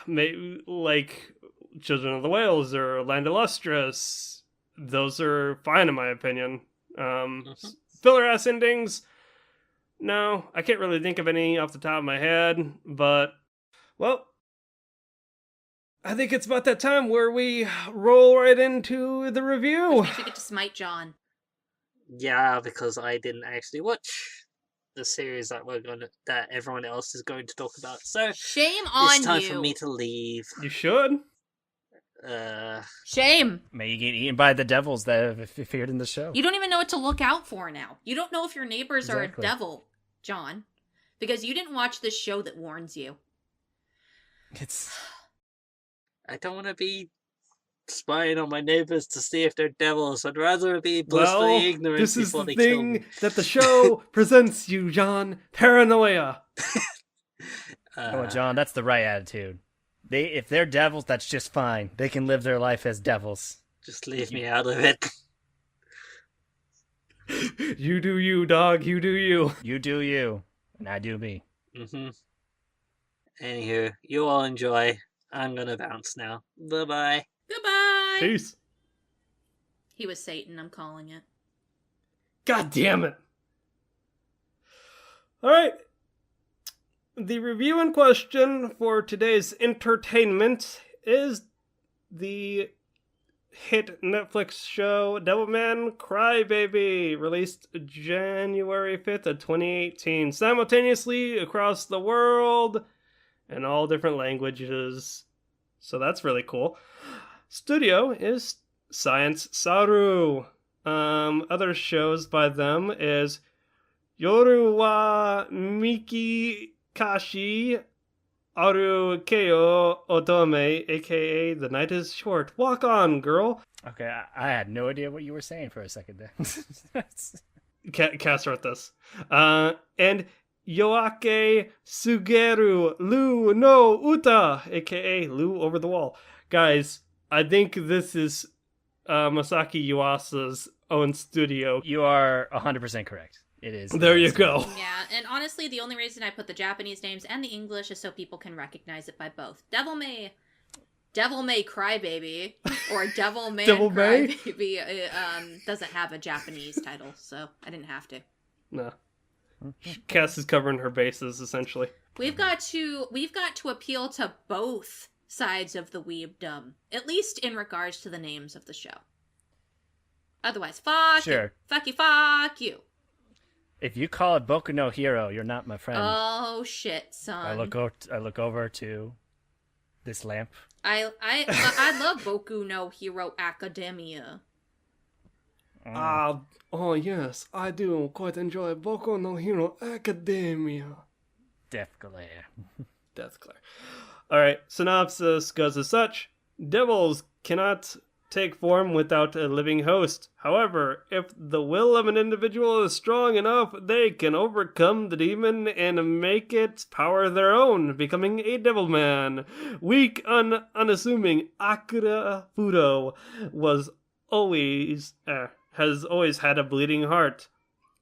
like Children of the Whales or Land Illustrious. Those are fine in my opinion. Filler-ass endings, no, I can't really think of any off the top of my head, but, well, I think it's about that time where we roll right into the review. Which means we get to smite John. Yeah, because I didn't actually watch the series that everyone else is going to talk about. So shame on you. It's time for me to leave. You should. Shame. May you get eaten by the devils that have appeared in the show. You don't even know what to look out for now. You don't know if your neighbors are a devil, John, because you didn't watch this show that warns you. I don't want to be spying on my neighbors to see if they're devils. I'd rather be blissfully ignorant this is before the they kill me. thing that the show presents you, John. Paranoia. Oh, John, that's the right attitude. If they're devils, that's just fine. They can live their life as devils. Just leave me out of it. You do you, dog. You do you. You do you, and I do me. Anywho, you all enjoy. I'm gonna bounce now. Bye-bye. Goodbye. Peace. He was Satan, I'm calling it. God damn it. Alright. The review in question for today's entertainment is the hit Netflix show Devilman Crybaby, released January 5th of 2018, simultaneously across the world in all different languages. So that's really cool. Studio is Science Saru. Other shows by them is Yoru wa Miki Kashi Aru Keo Otome, aka The Night is Short. Walk on, girl. Okay, I had no idea what you were saying for a second there. Cass wrote this. And Yoake Sugeru Lu no Uta, aka Lu Over the Wall. Guys, I think this is Masaki Yuasa's own studio. You are 100% correct. It is. There you go. Yeah, and honestly, the only reason I put the Japanese names and the English is so people can recognize it by both. Devil May Crybaby, or Devilman Crybaby doesn't have a Japanese title, so I didn't have to. No. Cass is covering her bases, essentially. We've got to appeal to both sides of the weebdom, at least in regards to the names of the show. Otherwise, fuck you. If you call it Boku no Hero, you're not my friend. Oh shit, son. I look over to this lamp. I love Boku no Hero Academia. Oh yes, I do quite enjoy Boku no Hero Academia. Death glare. Alright, synopsis goes as such. Devils cannot take form without a living host. However, if the will of an individual is strong enough, they can overcome the demon and make its power their own, becoming a devilman. Weak, unassuming Akira Fudo has always had a bleeding heart.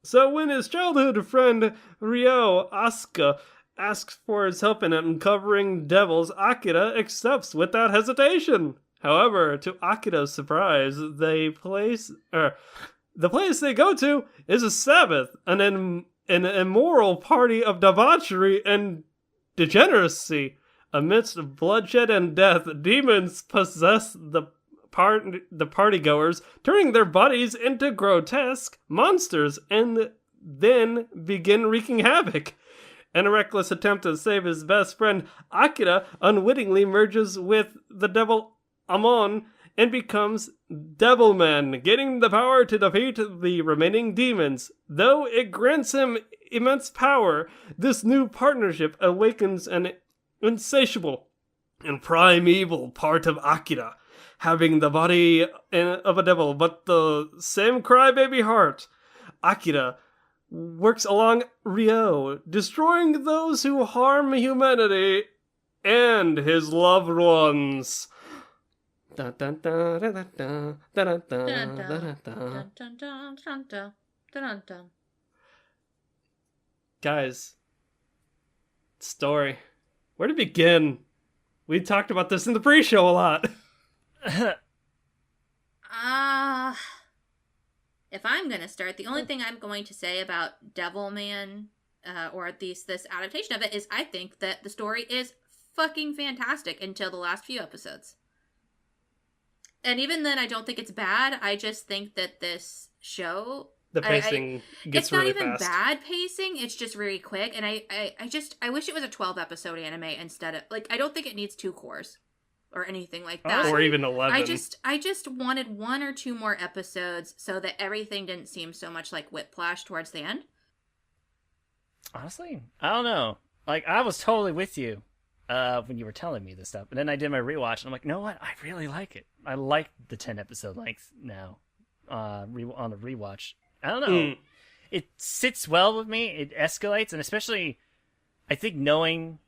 So when his childhood friend Ryo Asuka asks for his help in uncovering devils, Akira accepts without hesitation. However, to Akira's surprise, the place they go to is a Sabbath, an immoral party of debauchery and degeneracy. Amidst bloodshed and death, demons possess the partygoers, turning their bodies into grotesque monsters, and then begin wreaking havoc. In a reckless attempt to save his best friend, Akira unwittingly merges with the devil Amon and becomes Devilman, getting the power to defeat the remaining demons. Though it grants him immense power, this new partnership awakens an insatiable and primeval part of Akira, having the body of a devil, but the same crybaby heart. Akira works along Ryo, destroying those who harm humanity and his loved ones. Dun, dun, dun, dun, dun, dun, dun, dun, dun, dun. Guys, story. Where to begin? We talked about this in the pre-show a lot. If I'm going to start, the only thing I'm going to say about Devilman, or at least this adaptation of it, is I think that the story is fucking fantastic until the last few episodes. And even then, I don't think it's bad. I just think that this show... The pacing gets really fast. It's not even bad pacing. It's just very quick. And I wish it was a 12-episode anime instead of... Like, I don't think it needs 2 cores or anything like that. Or even 11. I just wanted 1 or 2 more episodes so that everything didn't seem so much like whiplash towards the end. Honestly, I don't know. Like, I was totally with you when you were telling me this stuff. And then I did my rewatch, and I'm like, you know what? I really like it. I like the 10-episode length now on the rewatch. I don't know. It sits well with me. It escalates, and especially, I think knowing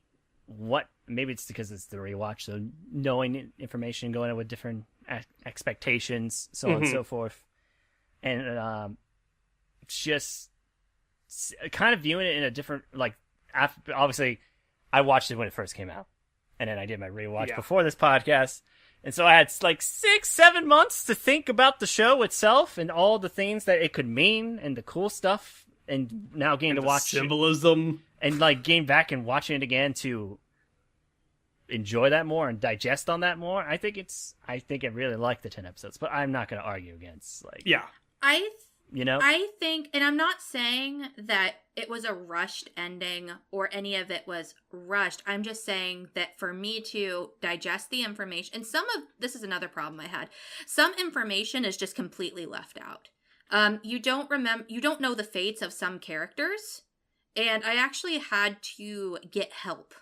what... Maybe it's because it's the rewatch, so knowing information, going in with different expectations, so on and so forth. And just kind of viewing it in a different... Like, obviously, I watched it when it first came out, and then I did my rewatch before this podcast. And so I had like 6-7 months to think about the show itself and all the things that it could mean and the cool stuff. And now getting to watch symbolism and like getting back and watching it again to enjoy that more and digest on that more. I think I really like the 10 episodes, but I'm not going to argue against I think, and I'm not saying that it was a rushed ending or any of it was rushed. I'm just saying that for me to digest the information, and this is another problem I had. Some information is just completely left out. You don't know the fates of some characters, and I actually had to get help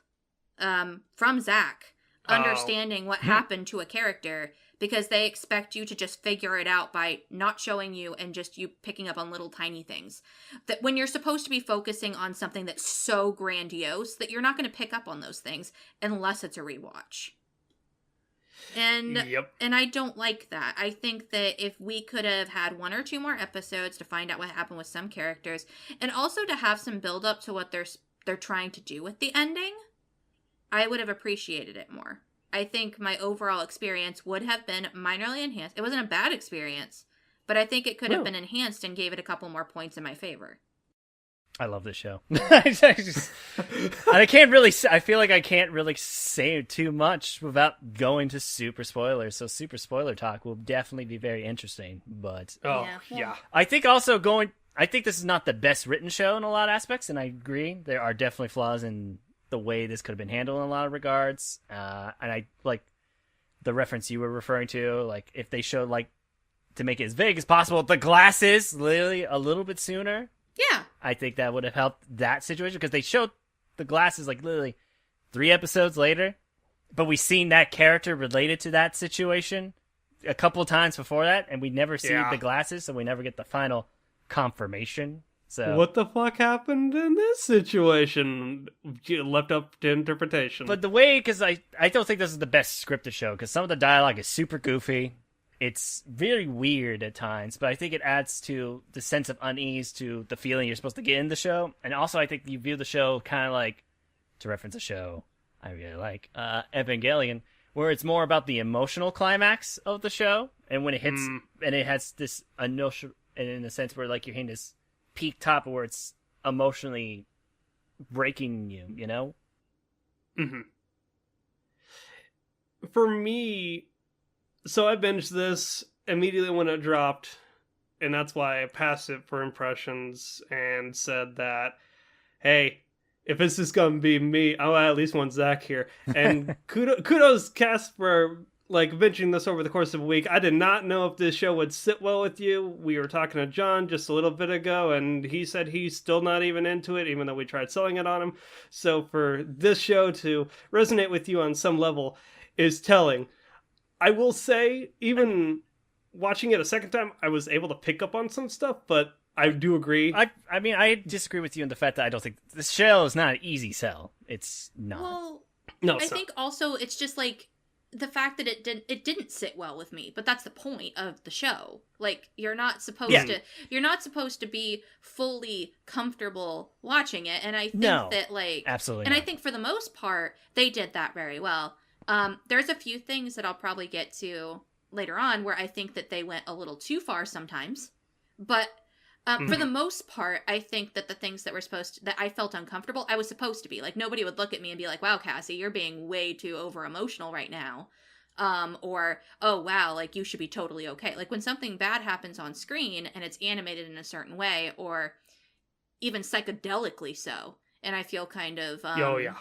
from Zach understanding what happened to a character, because they expect you to just figure it out by not showing you and just you picking up on little tiny things. That when you're supposed to be focusing on something that's so grandiose that you're not going to pick up on those things unless it's a rewatch. And I don't like that. I think that if we could have had 1 or 2 more episodes to find out what happened with some characters, and also to have some build up to what they're trying to do with the ending, I would have appreciated it more. I think my overall experience would have been minorly enhanced. It wasn't a bad experience, but I think it could have been enhanced and gave it a couple more points in my favor. I love this show. I feel like I can't really say too much without going to super spoilers. So super spoiler talk will definitely be very interesting. But I think I think this is not the best written show in a lot of aspects, and I agree. There are definitely flaws in the way this could have been handled in a lot of regards. And I like the reference you were referring to, like if they showed, like, to make it as vague as possible, the glasses literally a little bit sooner. Yeah. I think that would have helped that situation, because they showed the glasses like literally 3 episodes later, but we seen that character related to that situation a couple of times before that, and we never see the glasses, so we never get the final confirmation. So what the fuck happened in this situation? Left up to interpretation. But the way, because I don't think this is the best scripted show, because some of the dialogue is super goofy. It's very weird at times, but I think it adds to the sense of unease, to the feeling you're supposed to get in the show. And also I think you view the show kind of like, to reference a show I really like, Evangelion, where it's more about the emotional climax of the show. And when it hits, and it has this initial, in a sense where like you're hitting this peak top where it's emotionally breaking you, you know? Mm-hmm. For me, so I binged this immediately when it dropped, and that's why I passed it for impressions and said that, hey, if this is gonna be me, I'll at least want Zach here. And kudos, Cass, for like binging this over the course of a week. I did not know if this show would sit well with you. We were talking to John just a little bit ago, and he said he's still not even into it, even though we tried selling it on him. So for this show to resonate with you on some level is telling. I will say, even watching it a second time, I was able to pick up on some stuff, but I do agree. I mean, I disagree with you in the fact that I don't think this show is not an easy sell. It's not. Well, No, I think also it's just like the fact that it didn't sit well with me, but that's the point of the show. Like, you're not supposed to be fully comfortable watching it, and I think that, like, absolutely and not. I think for the most part they did that very well. There's a few things that I'll probably get to later on where I think that they went a little too far sometimes, but for the most part, I think that the things that that I felt uncomfortable, I was supposed to be. Like, nobody would look at me and be like, wow, Cassie, you're being way too over emotional right now. Or, oh, wow, like, you should be totally okay. Like, when something bad happens on screen and it's animated in a certain way, or even psychedelically so, and I feel kind of... oh, yeah.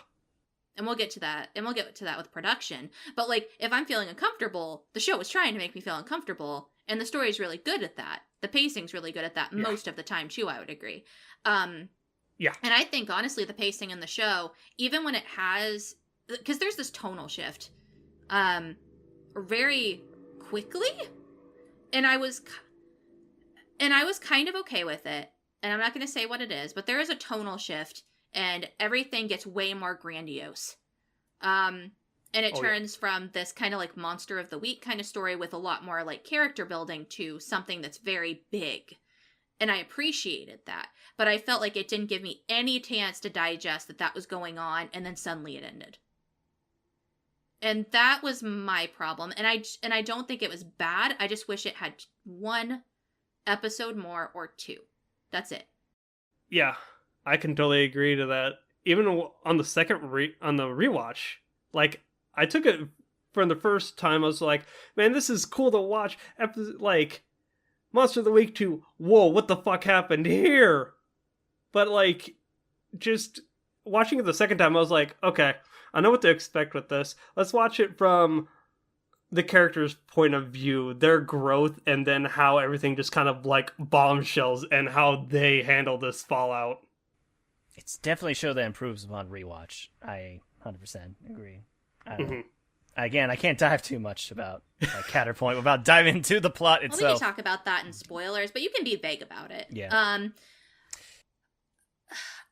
And we'll get to that. And we'll get to that with production. But, like, if I'm feeling uncomfortable, the show was trying to make me feel uncomfortable. And the story is really good at that. The pacing's really good at that most of the time, too, I would agree. Yeah. And I think, honestly, the pacing in the show, even when it has... Because there's this tonal shift very quickly. And I was kind of okay with it. And I'm not going to say what it is, but there is a tonal shift. And everything gets way more grandiose. And it turns from this kind of like Monster of the Week kind of story with a lot more like character building to something that's very big. And I appreciated that. But I felt like it didn't give me any chance to digest that was going on, and then suddenly it ended. And that was my problem. And I don't think it was bad. I just wish it had one episode more or two. That's it. Yeah. I can totally agree to that. Even on the on the rewatch, like, I took it from the first time. I was like, man, this is cool to watch. Like, Monster of the Week to, whoa, what the fuck happened here? But, like, just watching it the second time, I was like, okay, I know what to expect with this. Let's watch it from the character's point of view, their growth, and then how everything just kind of, like, bombshells and how they handle this fallout. It's definitely a show that improves upon rewatch. I 100% agree. Again, I can't dive too much about Counterpoint without diving into the plot itself. Well, we can talk about that in spoilers, but you can be vague about it. Yeah.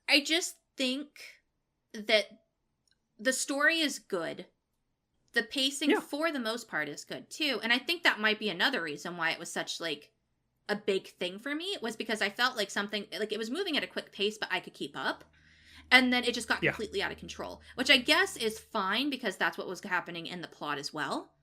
I just think that the story is good. The pacing, for the most part, is good, too. And I think that might be another reason why it was such, like, a big thing for me, was because I felt like something, like, it was moving at a quick pace, but I could keep up. And then it just got completely out of control, which I guess is fine because that's what was happening in the plot as well.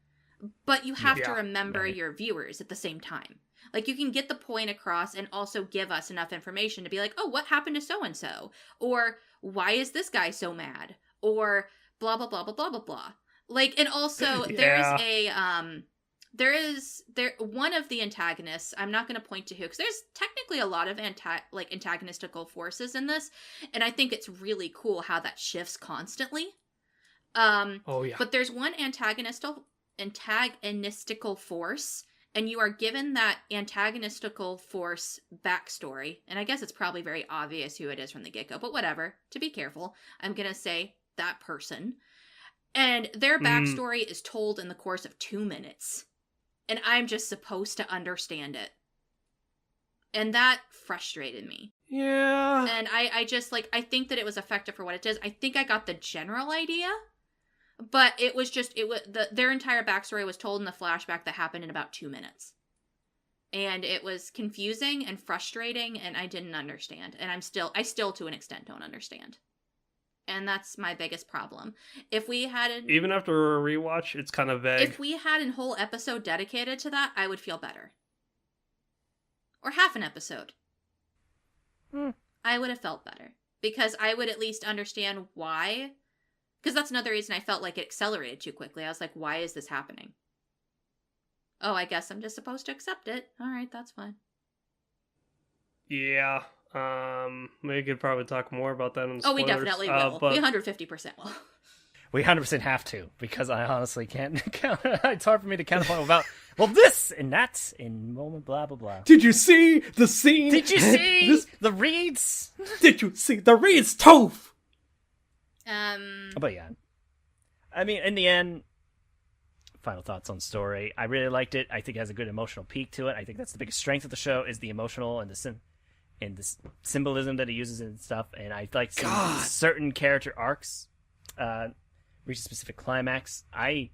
But you have to remember your viewers at the same time. Like, you can get the point across and also give us enough information to be like, oh, what happened to so-and-so? Or, why is this guy so mad? Or, blah, blah, blah, blah, blah, blah, blah. Like, and also, there is one of the antagonists, I'm not going to point to who, because there's technically a lot of antagonistical forces in this, and I think it's really cool how that shifts constantly. But there's one antagonistical force, and you are given that antagonistical force backstory, and I guess it's probably very obvious who it is from the get-go, but whatever, to be careful, I'm going to say that person. And their backstory is told in the course of 2 minutes. And I'm just supposed to understand it. And that frustrated me. Yeah. And I just, like, I think that it was effective for what it is. I think I got the general idea. But it was just, their entire backstory was told in the flashback that happened in about 2 minutes. And it was confusing and frustrating, and I didn't understand. And I still to an extent don't understand. And that's my biggest problem. If we had even after a rewatch, it's kind of vague. If we had a whole episode dedicated to that, I would feel better. Or half an episode. I would have felt better. Because I would at least understand why Because that's another reason I felt like it accelerated too quickly. I was like, why is this happening? Oh, I guess I'm just supposed to accept it. All right, that's fine. Yeah. We could probably talk more about that in the spoilers. Oh, we definitely will. But... We 150% will. We 100% have to, because I honestly can't count. It's hard for me to counterpoint about, well, this and that and moment, blah, blah, blah. Did you see the scene? Did you see the reeds? Did you see the reeds, Toph? But yeah. I mean, in the end, final thoughts on story. I really liked it. I think it has a good emotional peak to it. I think that's the biggest strength of the show, is the emotional and the symbolism that it uses and stuff. And I like seeing certain character arcs reach a specific climax. I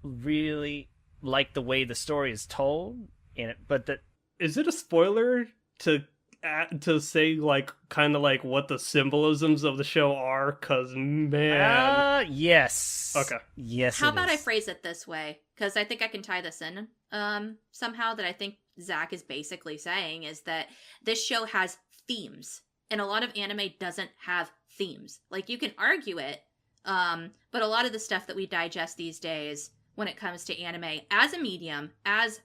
really like the way the story is told in it, but is it a spoiler to say like kind of like what the symbolisms of the show are? Because man, yes, okay, yes. How about I phrase it this way? Because I think I can tie this in somehow. That I think Zach is basically saying is that this show has themes, and a lot of anime doesn't have themes. Like, you can argue it. But a lot of the stuff that we digest these days when it comes to anime as a medium, as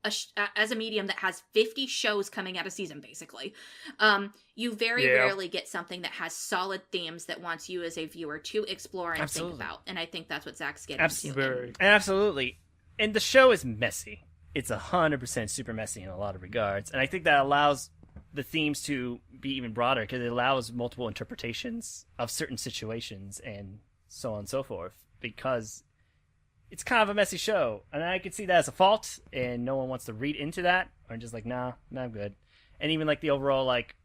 a medium that has 50 shows coming out a season, basically, you very rarely get something that has solid themes that wants you as a viewer to explore and think about. And I think that's what Zach's getting to. Absolutely. And the show is messy. It's 100% super messy in a lot of regards. And I think that allows the themes to be even broader, because it allows multiple interpretations of certain situations and so on and so forth, because it's kind of a messy show, and I could see that as a fault, and no one wants to read into that, or just like, nah, I'm good. And even like the overall, like,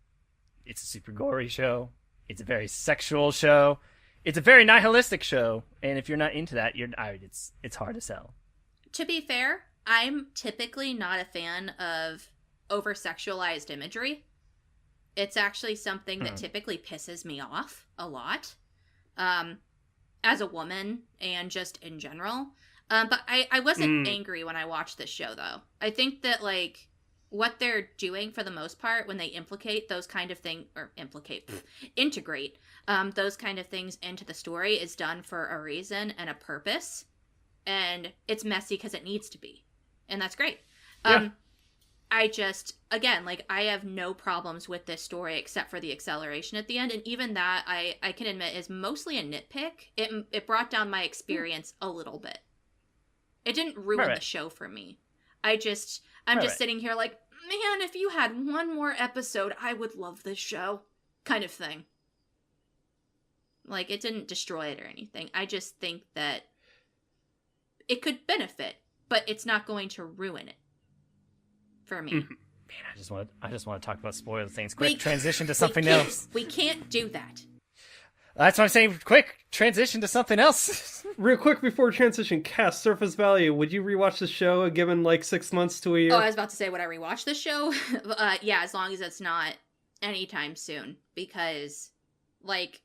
it's a super gory show, it's a very sexual show, it's a very nihilistic show, and if you're not into that, it's hard to sell. To be fair, I'm typically not a fan of over-sexualized imagery. It's actually something that typically pisses me off a lot, as a woman and just in general. But I wasn't angry when I watched this show, though. I think that, like, what they're doing for the most part when they integrate those kind of things into the story is done for a reason and a purpose. And it's messy because it needs to be. And that's great. I just, again, like, I have no problems with this story except for the acceleration at the end. And even that, I can admit, is mostly a nitpick. It brought down my experience a little bit. It didn't ruin the show for me. I'm just sitting here like, man, if you had one more episode, I would love this show. Kind of thing. Like, it didn't destroy it or anything. I just think that it could benefit, but it's not going to ruin it. For me. Man, I just want to talk about spoiler things. Quick, transition to something else. We can't do that. That's what I'm saying. Quick, transition to something else. Real quick before transition, Cass, Surface Value, would you rewatch the show given like 6 months to a year? Oh, I was about to say, would I rewatch the show? Yeah, as long as it's not anytime soon. Because, like,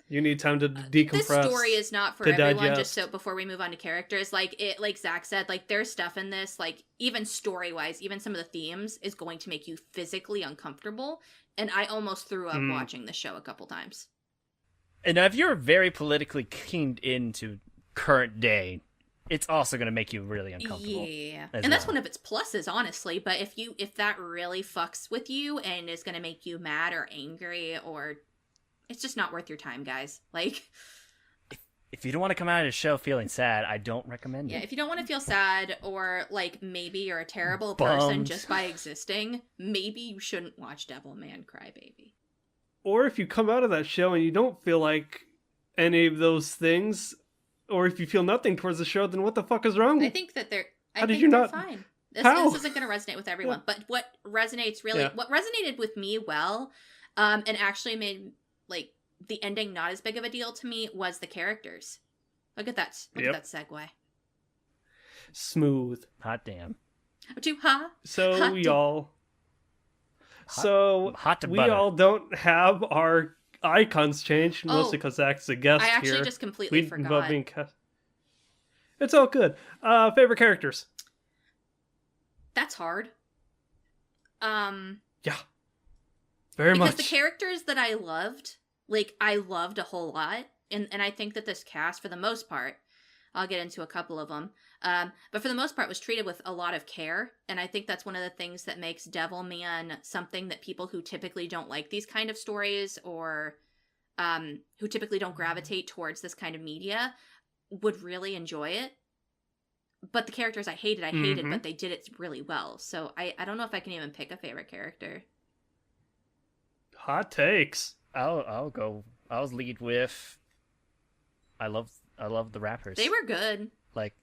you need time to decompress. This story is not for everyone. Digest. Just so before we move on to characters, like Zach said, like, there's stuff in this, like, even story wise, even some of the themes is going to make you physically uncomfortable. And I almost threw up watching the show a couple times. And if you're very politically keyed into current day, it's also going to make you really uncomfortable. Yeah, and that's one of its pluses, honestly. But if that really fucks with you and is going to make you mad or angry or it's just not worth your time, guys. Like, if you don't want to come out of the show feeling sad, I don't recommend it. Yeah, if you don't want to feel sad or, like, maybe you're a terrible person just by existing, maybe you shouldn't watch Devilman Crybaby. Or if you come out of that show and you don't feel like any of those things, or if you feel nothing towards the show, then what the fuck is wrong? I think that they're fine. This isn't going to resonate with everyone. Yeah. But what resonates what resonated with me well, and actually made, like, the ending not as big of a deal to me was the characters. Look at that. Look at that segue. Smooth. Hot damn. Too hot. So we all don't have our icons changed, mostly because Zach's a guest here. I actually just completely forgot. It's all good. Favorite characters? That's hard. Yeah. Very much. Because the characters that I loved, like, I loved a whole lot. And I think that this cast, for the most part, I'll get into a couple of them, but for the most part was treated with a lot of care. And I think that's one of the things that makes Devilman something that people who typically don't like these kind of stories, or who typically don't gravitate towards this kind of media, would really enjoy it. But the characters I hated, but they did it really well. So I don't know if I can even pick a favorite character. Hot takes. I'll lead with, I love the rappers. They were good. Like,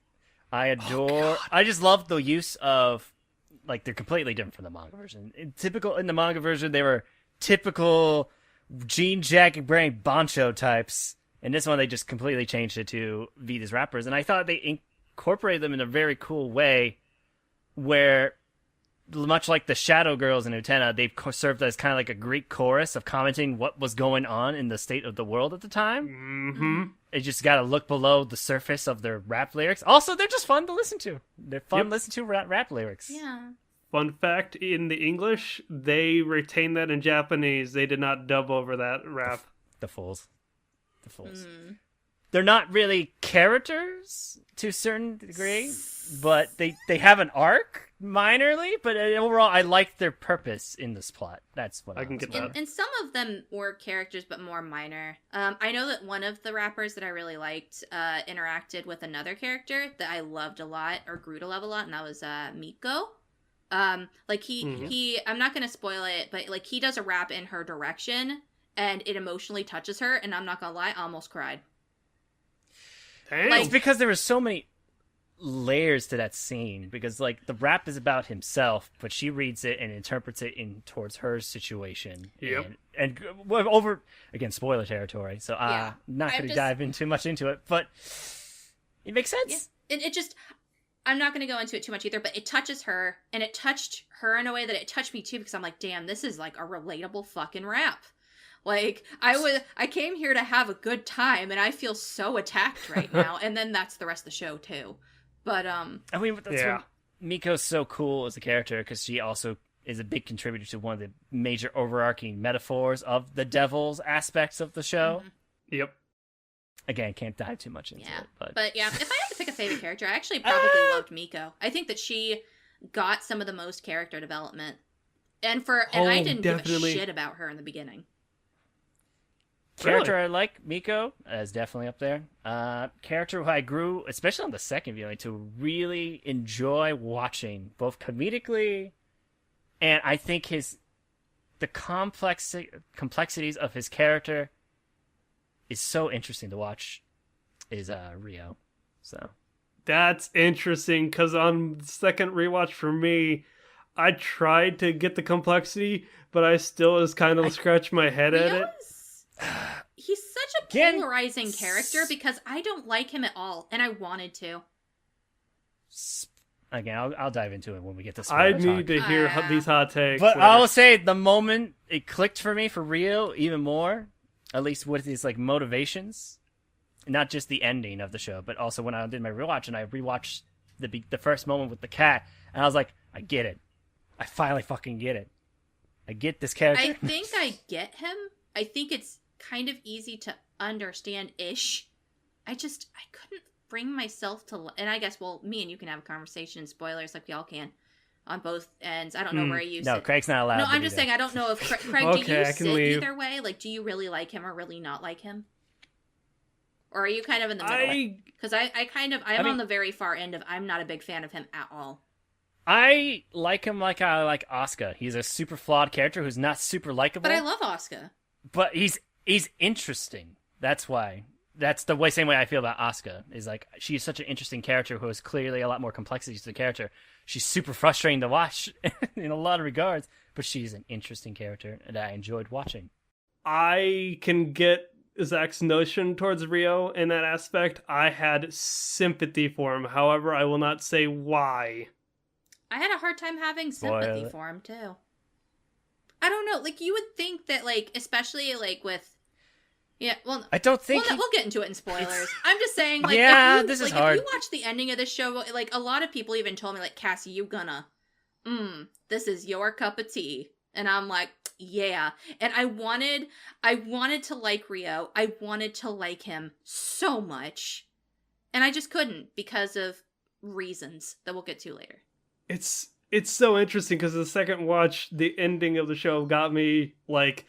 I adore. I just love the use of, like, they're completely different from the manga version. In the manga version, they were typical jean jacket wearing bancho types. In this one, they just completely changed it to be these rappers, and I thought they incorporated them in a very cool way, where, much like the Shadow Girls in Utena, they served as kind of like a Greek chorus of commenting what was going on in the state of the world at the time. Mm-hmm. You just gotta look below the surface of their rap lyrics. Also, they're just fun to listen to. They're fun to listen to rap lyrics. Yeah. Fun fact, in the English, they retained that in Japanese. They did not dub over that rap. The fools. They're not really characters to a certain degree, but they have an arc minorly, but overall I like their purpose in this plot. That's what I can get that. And some of them were characters, but more minor. I know that one of the rappers that I really liked interacted with another character that I loved a lot, or grew to love a lot, and that was Miko. Like he I'm not gonna spoil it, but like he does a rap in her direction, and it emotionally touches her, and I'm not gonna lie, I almost cried. Damn. Like, it's because there were so many layers to that scene, because like the rap is about himself, but she reads it and interprets it in towards her situation. Yep. And over again, spoiler territory, so not going to dive in too much into it, but it makes sense. Yeah. It just, I'm not going to go into it too much either, but it touches her, and it touched her in a way that it touched me too, because I'm like, damn, this is like a relatable fucking rap. Like, I came here to have a good time, and I feel so attacked right now. And then that's the rest of the show too. But I mean, that's what Miko's so cool as a character, because she also is a big contributor to one of the major overarching metaphors of the devil's aspects of the show. Mm-hmm. Yep. Again, can't dive too much into it. But yeah, if I had to pick a favorite character, I actually probably loved Miko. I think that she got some of the most character development, and I didn't give a shit about her in the beginning. Character I like, Miko, is definitely up there. Character who I grew, especially on the second viewing, to really enjoy watching, both comedically, and I think the complexities of his character is so interesting to watch, is Rio. So that's interesting, because on the second rewatch for me, I tried to get the complexity, but I still just kind of scratch my head at it. He's such a polarizing character, because I don't like him at all, and I wanted to. Again, I'll dive into it when we get to I need to hear these hot takes. But I will say, the moment it clicked for me for Rio even more, at least with his like motivations, not just the ending of the show, but also when I did my rewatch and I rewatched the first moment with the cat, and I was like, I get it. I finally fucking get it. I get this character. I think I get him. I think it's kind of easy to understand-ish. I couldn't bring myself to... And I guess, well, me and you can have a conversation, spoilers, like we all can, on both ends. I don't know where you sit. No, Craig's not allowed. No, I'm just saying, I don't know if... Craig, do you sit leave. either way? Like, do you really like him or really not like him? Or are you kind of in the middle? Because I'm on the very far end of I'm not a big fan of him at all. I like him like I like Asuka. He's a super flawed character who's not super likable. But I love Asuka. But he's interesting. That's why. That's the same way I feel about Asuka. Is like, she's such an interesting character who has clearly a lot more complexities to the character. She's super frustrating to watch in a lot of regards, but she's an interesting character that I enjoyed watching. I can get Zach's notion towards Rio in that aspect. I had sympathy for him. However, I will not say why. I had a hard time having sympathy for him, too. I don't know. Like, you would think that, like, especially, like, with... Yeah, well... I don't think... We'll get into it in spoilers. I'm just saying, like... Yeah, this is hard. If you watch the ending of this show, like, a lot of people even told me, like, Cassie, you gonna... this is your cup of tea. And I'm like, yeah. And I wanted to like Ryo. I wanted to like him so much. And I just couldn't because of reasons that we'll get to later. It's so interesting because the second watch, the ending of the show got me like,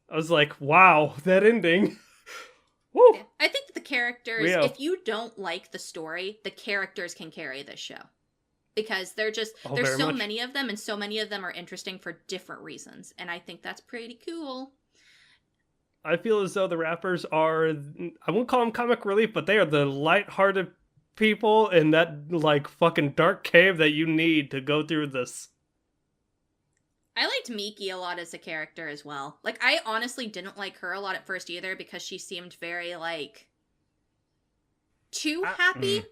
I was like, wow, that ending. Woo. Yeah. I think that the characters, if you don't like the story, the characters can carry this show. Because there's so many of them, and so many of them are interesting for different reasons. And I think that's pretty cool. I feel as though the rappers are, I won't call them comic relief, but they are the lighthearted people in that, like, fucking dark cave that you need to go through this. I liked Miki a lot as a character as well. Like, I honestly didn't like her a lot at first either, because she seemed very, like, too happy.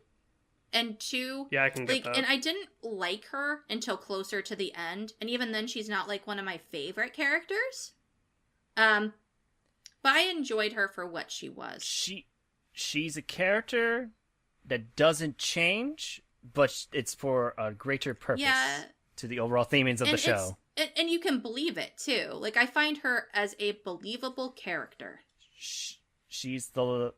And too, yeah, I can get that. And I didn't like her until closer to the end, and even then, she's not like one of my favorite characters. But I enjoyed her for what she was. She's a character that doesn't change, but it's for a greater purpose to the overall themings of the show. And you can believe it too. Like, I find her as a believable character. She's the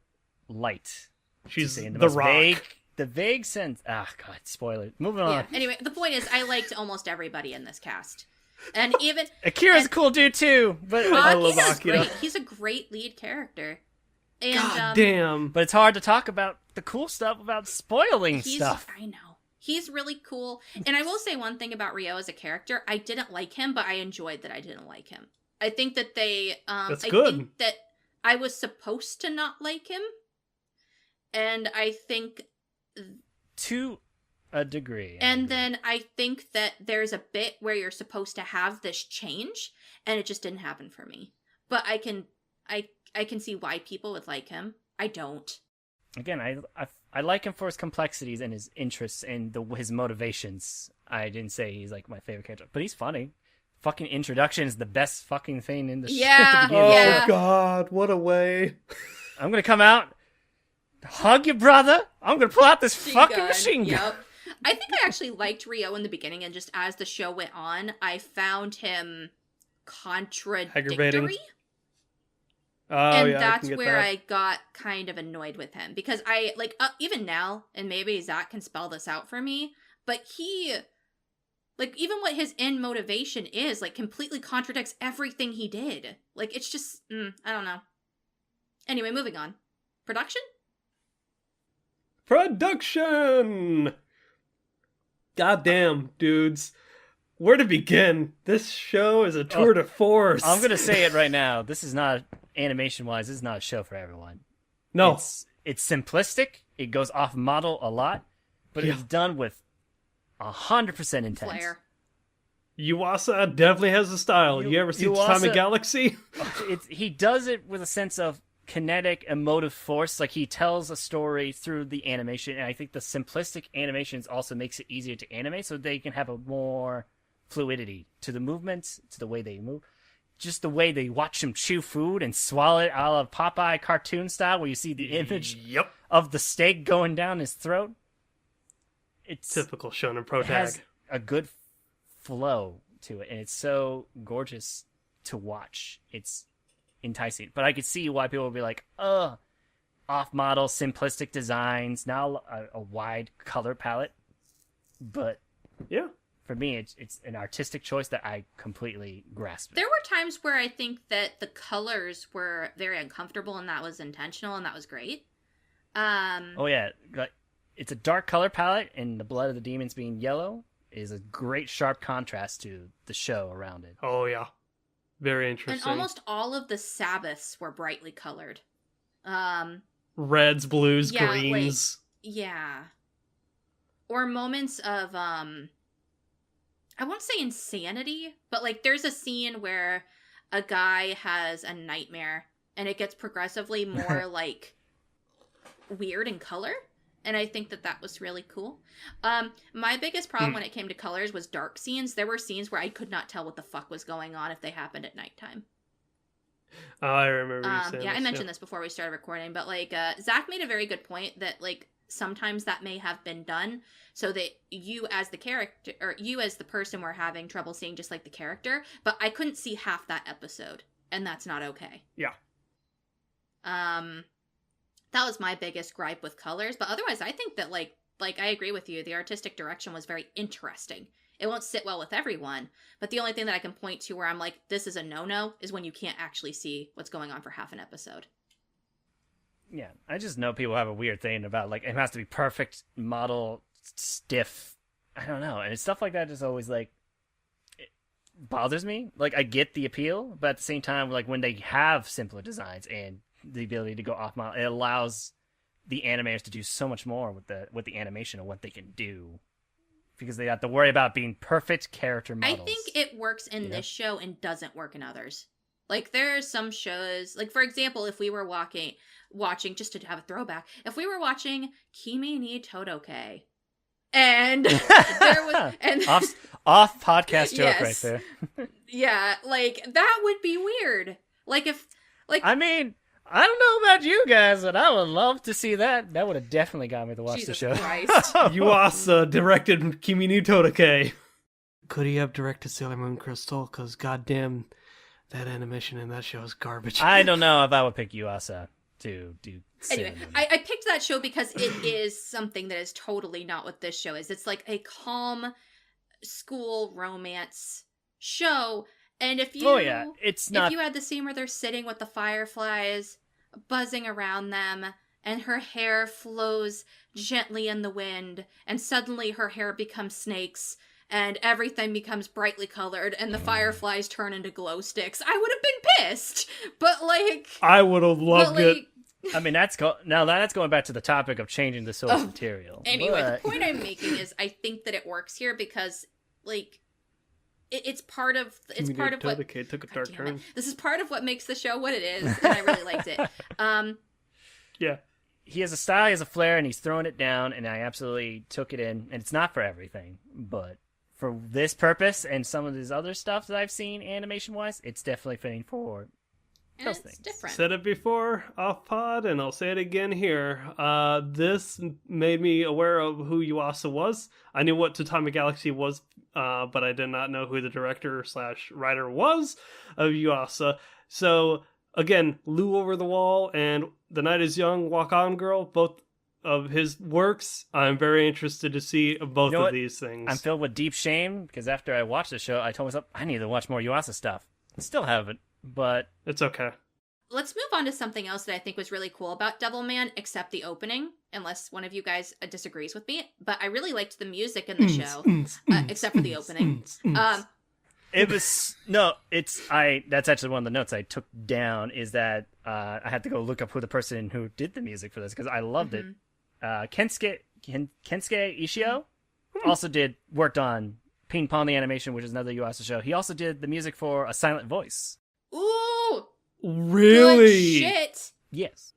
light. She's the rock. The vague sense. Ah, God, spoiler. Moving on. Anyway, the point is, I liked almost everybody in this cast, and even Akira's a cool dude too. But I love Akira. He's a great lead character. And, God damn! But it's hard to talk about the cool stuff without spoiling stuff. I know. He's really cool. And I will say one thing about Ryo as a character: I didn't like him, but I enjoyed that I didn't like him. I think that they. That's good. I think that I was supposed to not like him, and I think. To a degree. And then I think that there's a bit where you're supposed to have this change, and it just didn't happen for me. But I can see why people would like him. I don't. Again, I like him for his complexities and his interests and his motivations. I didn't say he's like my favorite character, but he's funny. Fucking introduction is the best fucking thing in the show. Oh God, what a way. I'm gonna come out, hug your brother. I'm gonna pull out this fucking machine gun. Yep. I think I actually liked Ryo in the beginning, and just as the show went on, I found him contradictory. Aggravating. And that's where I got kind of annoyed with him, because I like even now, and maybe Zach can spell this out for me, but he, like, even what his end motivation is, like, completely contradicts everything he did. Like, it's just I don't know. Anyway, moving on. Production. Goddamn, dudes. Where to begin? This show is a tour de force. I'm going to say it right now. This is not, animation-wise, this is not a show for everyone. No. It's simplistic. It goes off model a lot, but it's done with 100% intent. Flair. Yuasa definitely has a style. You ever see Time of Galaxy? He does it with a sense of kinetic, emotive force. Like, he tells a story through the animation, and I think the simplistic animations also makes it easier to animate, so they can have a more fluidity to the movements, to the way they move. Just the way they watch him chew food and swallow it, a la Popeye cartoon style, where you see the image of the steak going down his throat. It's typical Shonen Pro Tag. It has a good flow to it, and it's so gorgeous to watch. It's enticing, but I could see why people would be like, off-model, simplistic designs, now a wide color palette. But yeah, for me, it's an artistic choice that I completely grasped. There were times where I think that the colors were very uncomfortable, and that was intentional, and that was great. Oh yeah, it's a dark color palette, and the blood of the demons being yellow is a great sharp contrast to the show around it. Oh yeah. Very interesting. And almost all of the Sabbaths were brightly colored. Reds, blues, greens. Or moments of, I won't say insanity, but, like, there's a scene where a guy has a nightmare, and it gets progressively more, like, weird in color. And I think that was really cool. My biggest problem when it came to colors was dark scenes. There were scenes where I could not tell what the fuck was going on if they happened at nighttime. Oh, I remember you saying I mentioned this before we started recording, but, like, Zach made a very good point that, like, sometimes that may have been done so that you as the character, or you as the person, were having trouble seeing just like the character, but I couldn't see half that episode, and that's not okay. Yeah. That was my biggest gripe with colors, but otherwise I think that like I agree with you, the artistic direction was very interesting. It won't sit well with everyone, but the only thing that I can point to where I'm like, this is a no-no, is when you can't actually see what's going on for half an episode. Yeah, I just know people have a weird thing about, like, it has to be perfect, model, stiff. I don't know. And it's stuff like that just always, like, it bothers me. Like, I get the appeal, but at the same time, like, when they have simpler designs and the ability to go off-model, it allows the animators to do so much more with the animation and what they can do. Because they have to worry about being perfect character models. I think it works in this show and doesn't work in others. Like, there are some shows, like, for example, if we were watching, just to have a throwback, if we were watching Kimi ni Todoke, and there was... and off podcast joke yes. right there. Yeah, like, that would be weird. Like, if... like, I mean... I don't know about you guys, but I would love to see that. That would have definitely got me to watch Jesus the show. Christ. Yuasa directed Kimi ni Todoke. Could he have directed Sailor Moon Crystal? Because goddamn, that animation in that show is garbage. I don't know if I would pick Yuasa to do. Anyway, I picked that show because it is something that is totally not what this show is. It's like a calm school romance show. And if you, it's not. If you had the scene where they're sitting with the fireflies buzzing around them, and her hair flows gently in the wind, and suddenly her hair becomes snakes, and everything becomes brightly colored, and the fireflies turn into glow sticks, I would have been pissed. But like, I would have loved it. I mean, that's going back to the topic of changing the source material. Anyway, the point I'm making is I think that it works here because like. It's part of what took a dark turn. This is part of what makes the show what it is, and I really liked it. Yeah, he has a style, he has a flair, and he's throwing it down, and I absolutely took it in. And it's not for everything, but for this purpose and some of this other stuff that I've seen animation wise, it's definitely fitting for those things. Different. Said it before off pod, and I'll say it again here. This made me aware of who Yuasa was. I knew what Tatami Galaxy was, but I did not know who the director / writer was of Yuasa. So again, Lou Over the Wall and The Night Is Young, Walk On Girl, both of his works. I'm very interested to see both of these things. I'm filled with deep shame because after I watched the show, I told myself I need to watch more Yuasa stuff. I still haven't. But it's okay. Let's move on to something else that I think was really cool about Devilman, except the opening, unless one of you guys disagrees with me. But I really liked the music in the show, except for the opening. It was that's actually one of the notes I took down is that I had to go look up who the person who did the music for this because I loved it. Kensuke Ishio also worked on Ping Pong the Animation, which is another Yuasa show. He also did the music for A Silent Voice. Ooh! Really? Good shit! Yes.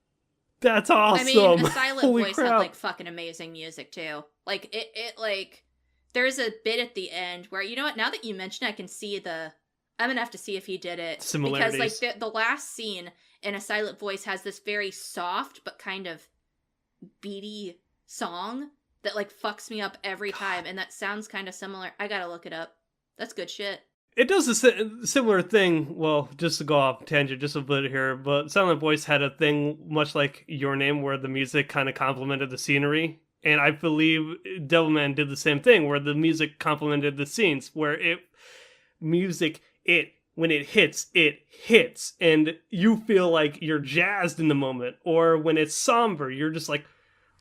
That's awesome! I mean, A Silent Holy Voice crap. had, like, fucking amazing music, too. Like, it like, there's a bit at the end where, you know what, now that you mention it, I can see I'm gonna have to see if he did it. Similarities. Because, like, the last scene in A Silent Voice has this very soft, but kind of beady song that, like, fucks me up every time, and that sounds kind of similar. I gotta look it up. That's good shit. It does a similar thing, well, just to go off tangent just a bit here, but Silent Voice had a thing much like Your Name where the music kind of complemented the scenery, and I believe Devilman did the same thing where the music complemented the scenes, where when it hits, and you feel like you're jazzed in the moment, or when it's somber, you're just like,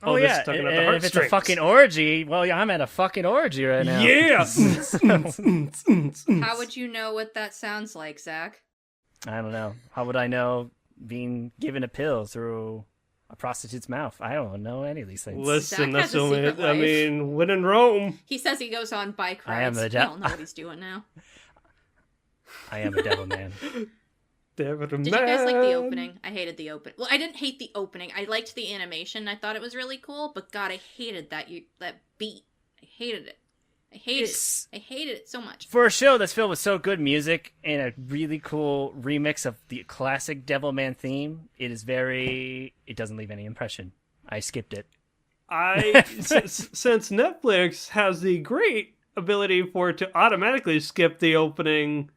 oh yeah, this is talking about the and if it's a heartstrings. fucking orgy, well, yeah, I'm at a fucking orgy right now. Yeah! How would you know what that sounds like, Zach? I don't know. How would I know being given a pill through a prostitute's mouth? I don't know any of these things. Listen, Zach that's has a the only, secret I life. mean, when in Rome. He says he goes on bike I am rides. the We devil. all know what he's doing now. I am a devil man. Did you guys like the opening? I hated the opening. Well, I didn't hate the opening. I liked the animation. I thought it was really cool, but God, I hated that beat. I hated it. I hated it so much. For a show that's filled with so good music and a really cool remix of the classic Devilman theme, it doesn't leave any impression. I skipped it. Since Netflix has the great ability for it to automatically skip the opening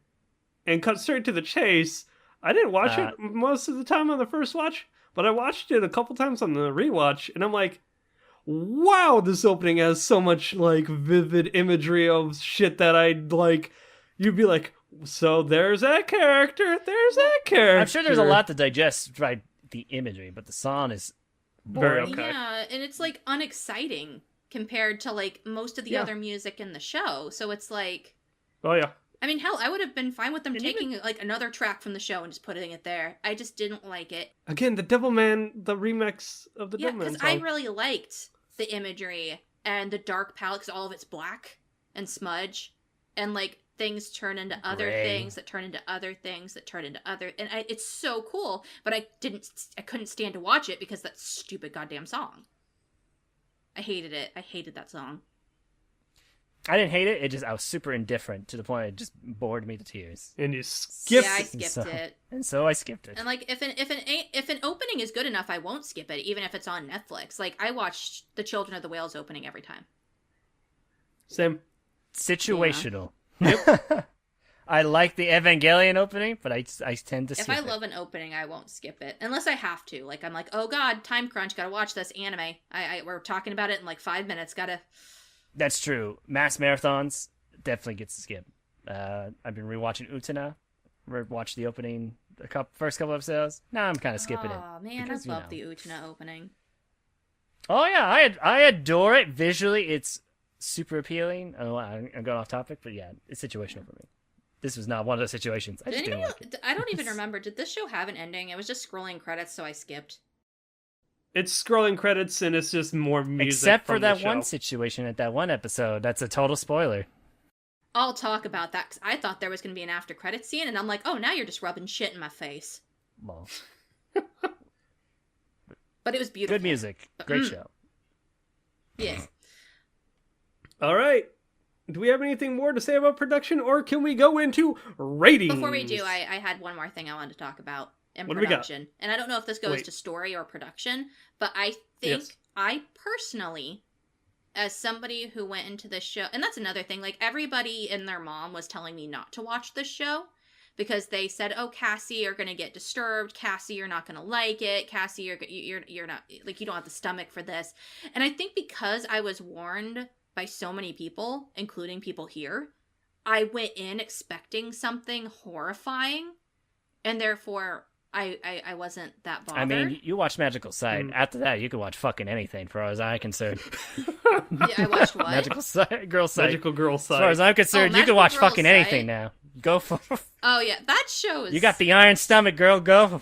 and cut straight to the chase, I didn't watch it most of the time on the first watch, but I watched it a couple times on the rewatch, and I'm like, wow, this opening has so much like vivid imagery of shit that I'd like. You'd be like, so there's that character, there's that character. I'm sure there's a lot to digest by the imagery, but the song is very okay. Yeah, and it's like unexciting compared to like most of the other music in the show. So it's like, oh yeah. I mean, hell, I would have been fine with them taking like another track from the show and just putting it there. I just didn't like it. Again, the remix of the Devilman song. Yeah, because I really liked the imagery and the dark palette, because all of it's black and smudge, and like things turn into other things that turn into other things that turn into other, and it's so cool. But I couldn't stand to watch it because that stupid goddamn song. I hated it. I hated that song. I didn't hate it. I was super indifferent to the point it just bored me to tears. And you skipped. Yeah, I skipped it. And so I skipped it. And like, if an opening is good enough, I won't skip it, even if it's on Netflix. Like, I watched the Children of the Whales opening every time. Same. Situational. Yep. I like the Evangelion opening, but I tend to skip it. If I love an opening, I won't skip it. Unless I have to. Like, I'm like, oh god, time crunch, gotta watch this anime. We're talking about it in like 5 minutes, gotta... That's true. Mass marathons definitely gets to skip. I've been rewatching Utena. Watched the opening, first couple episodes. Now I'm kind of skipping it. Oh man, because, I love the Utena opening. Oh yeah, I adore it. Visually, it's super appealing. Oh, I'm going off topic, but yeah, it's situational for me. This was not one of those situations. I just didn't like it. I don't even remember. Did this show have an ending? It was just scrolling credits, so I skipped. It's scrolling credits, and it's just more music. Except for that one situation at that one episode. That's a total spoiler. I'll talk about that, because I thought there was going to be an after credits scene, and I'm like, oh, now you're just rubbing shit in my face. Well. But it was beautiful. Good music. Great show. Yes. All right. Do we have anything more to say about production, or can we go into ratings? Before we do, I had one more thing I wanted to talk about in production. And I don't know if this goes to story or production, but I think I personally, as somebody who went into this show, and that's another thing, like everybody and their mom was telling me not to watch this show because they said, oh, Cassie, you're going to get disturbed. Cassie, you're not going to like it. Cassie, you're not, like, you don't have the stomach for this. And I think because I was warned by so many people, including people here, I went in expecting something horrifying, and therefore I wasn't that bothered. I mean, you watched Magical Side. After that, you could watch fucking anything, for as I'm concerned. Yeah, I watched what? Magical Girl Side. Magical Girl Side. As far as I'm concerned, you can watch fucking anything now. Go for. Oh yeah, that show is. You got the iron stomach, girl. Go.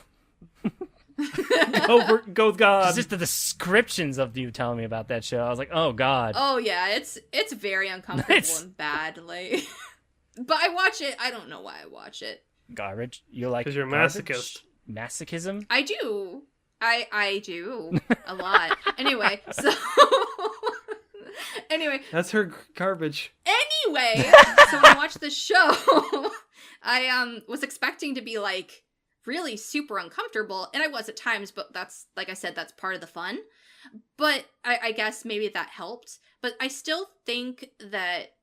Go God. Just the descriptions of you telling me about that show. I was like, oh God. Oh yeah, it's very uncomfortable and bad. Like, but I watch it. I don't know why I watch it. Garbage. You like? Because you're a garbage? masochist. Masochism. I do. I do a lot. Anyway, so. Anyway. That's her garbage. Anyway, so when I watched this show, I was expecting to be like really super uncomfortable, and I was at times, but that's, like I said, that's part of the fun. But I guess maybe that helped. But I still think that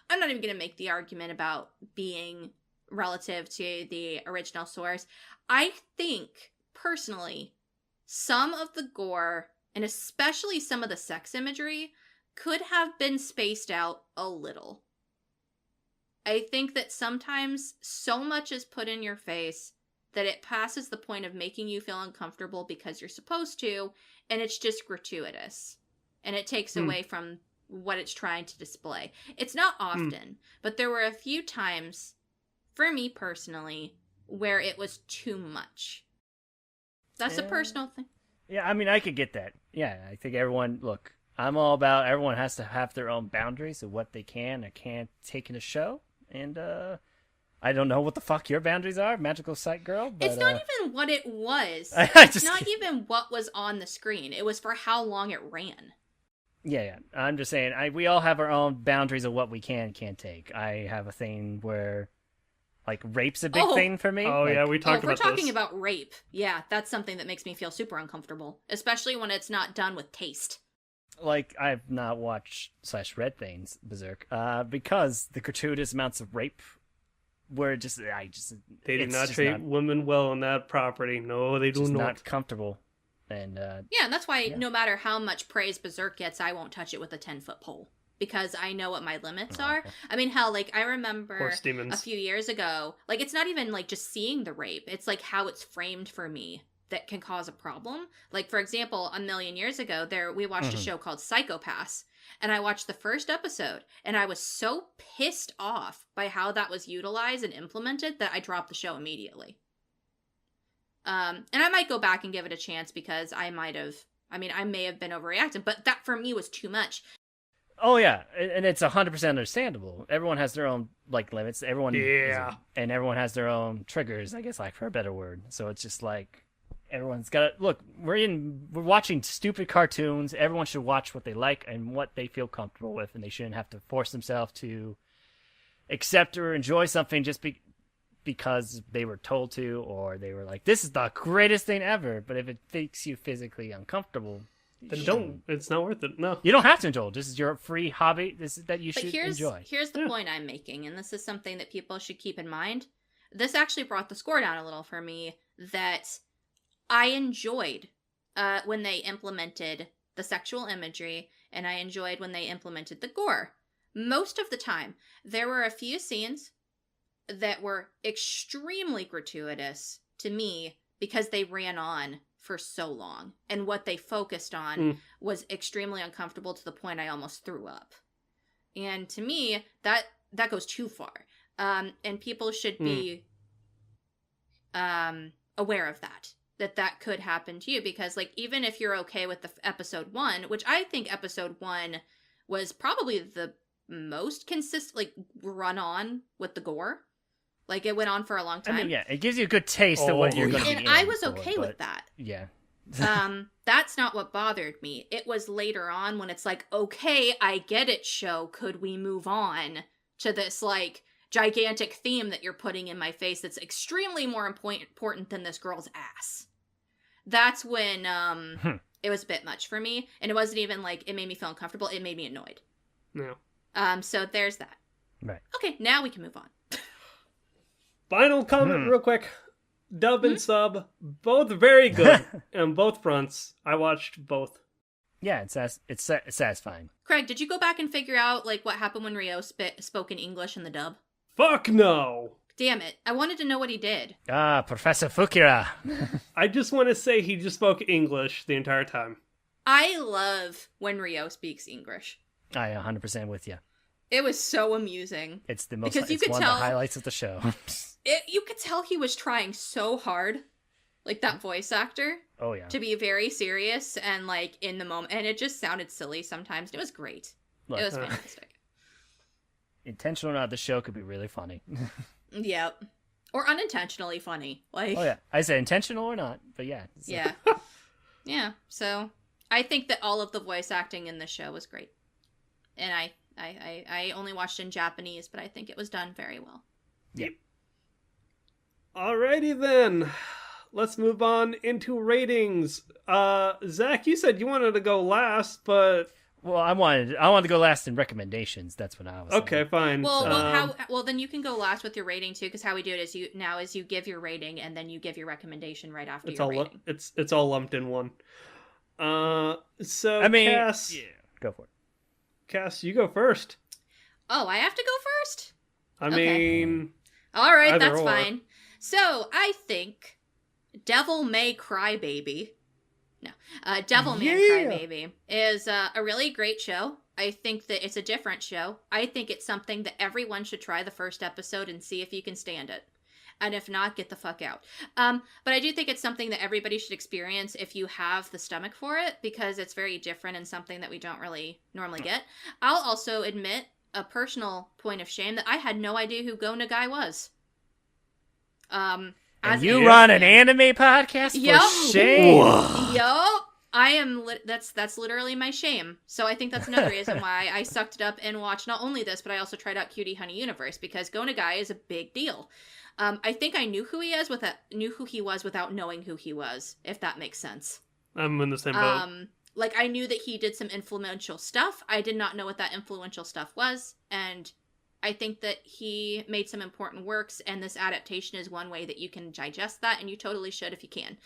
I'm not even going to make the argument about being relative to the original source. I think, personally, some of the gore, and especially some of the sex imagery, could have been spaced out a little. I think that sometimes so much is put in your face that it passes the point of making you feel uncomfortable because you're supposed to, and it's just gratuitous. And it takes away from what it's trying to display. It's not often, but there were a few times, for me personally, where it was too much. That's a personal thing. Yeah, I mean, I could get that. Yeah, I think I'm all about everyone has to have their own boundaries of what they can or can't take in a show. And I don't know what the fuck your boundaries are, Magical Sight Girl. But, it's not even what it was. It's not even what was on the screen. It was for how long it ran. Yeah. I'm just saying, we all have our own boundaries of what we can't take. I have a thing where Like, rape's a big thing for me. Oh, like, yeah, we talked about this. We're talking about rape. Yeah, that's something that makes me feel super uncomfortable, especially when it's not done with taste. Like, I've not watched / read things, Berserk, because the gratuitous amounts of rape were just, They do not treat women well on that property. No, they do not. Not comfortable. And, and that's why no matter how much praise Berserk gets, I won't touch it with a 10-foot pole. Because I know what my limits are. Okay. I mean, hell, like, I remember a few years ago, like, it's not even, like, just seeing the rape. It's, like, how it's framed for me that can cause a problem. Like, for example, a million years ago, we watched a show called Psychopaths, and I watched the first episode, and I was so pissed off by how that was utilized and implemented that I dropped the show immediately. And I might go back and give it a chance because I may have been overreacting, but that for me was too much. Oh yeah, and it's 100% understandable. Everyone has their own like limits. Everyone, and everyone has their own triggers. I guess, like, for a better word. So it's just like everyone's got to look. We're watching stupid cartoons. Everyone should watch what they like and what they feel comfortable with, and they shouldn't have to force themselves to accept or enjoy something just because they were told to, or they were like, "This is the greatest thing ever." But if it makes you physically uncomfortable, then don't. It's not worth it. No, you don't have to indulge. This is your free hobby. This is that you should enjoy. Here's the point I'm making, and this is something that people should keep in mind. This actually brought the score down a little for me. That I enjoyed when they implemented the sexual imagery, and I enjoyed when they implemented the gore. Most of the time, there were a few scenes that were extremely gratuitous to me because they ran on for so long, and what they focused on was extremely uncomfortable to the point I almost threw up. And to me, that goes too far. And people should be aware of that could happen to you, because, like, even if you're okay with the episode 1, which I think episode 1 was probably the most consistent, like, run on with the gore. Like, it went on for a long time. I mean, yeah, it gives you a good taste of what you're going to be in. And I was okay with that. Yeah. That's not what bothered me. It was later on when it's like, okay, I get it, show. Could we move on to this, like, gigantic theme that you're putting in my face that's extremely more important than this girl's ass? That's when it was a bit much for me. And it wasn't even like it made me feel uncomfortable. It made me annoyed. No. So there's that. Right. Okay, now we can move on. Final comment real quick. Dub and sub, both very good on both fronts. I watched both. Yeah, it's satisfying. Craig, did you go back and figure out, like, what happened when Ryo spoke in English in the dub? Fuck no! Damn it. I wanted to know what he did. Professor Fukira. I just want to say he just spoke English the entire time. I love when Ryo speaks English. I 100% with you. It was so amusing. It's the most. It's one of the highlights of the show. You could tell he was trying so hard, like that voice actor. Oh yeah. To be very serious and, like, in the moment, and it just sounded silly sometimes. It was great. Look, it was fantastic. Intentional or not, the show could be really funny. Yep. Or unintentionally funny. Like. Oh yeah, I said intentional or not, but yeah. Yeah. Yeah. So I think that all of the voice acting in the show was great, and I only watched in Japanese, but I think it was done very well. Yep. Alrighty then. Let's move on into ratings. Zach, you said you wanted to go last, but well, I wanted to go last in recommendations. That's what I was. Okay, saying. fine. Well, then you can go last with your rating too, because how we do it is you give your rating and then you give your recommendation right after your rating. It's all lumped in one. So I mean, Cass, yeah, go for it. Cass, you go first. Oh, I have to go first? I mean, all right, that's fine. So I think Devilman Crybaby. No, Devilman Crybaby is a really great show. I think that it's a different show. I think it's something that everyone should try the first episode and see if you can stand it. And if not, get the fuck out. But I do think it's something that everybody should experience if you have the stomach for it, because it's very different and something that we don't really normally get. I'll also admit a personal point of shame that I had no idea who Go Nagai was. And you run an anime podcast? Yep. For shame. Yup. That's literally my shame. So I think that's another reason why I sucked it up and watched not only this, but I also tried out Cutie Honey Universe, because Go Nagai is a big deal. I think I knew who he was without knowing who he was, if that makes sense. I'm in the same boat. Like, I knew that he did some influential stuff. I did not know what that influential stuff was, and I think that he made some important works, and this adaptation is one way that you can digest that, and you totally should if you can.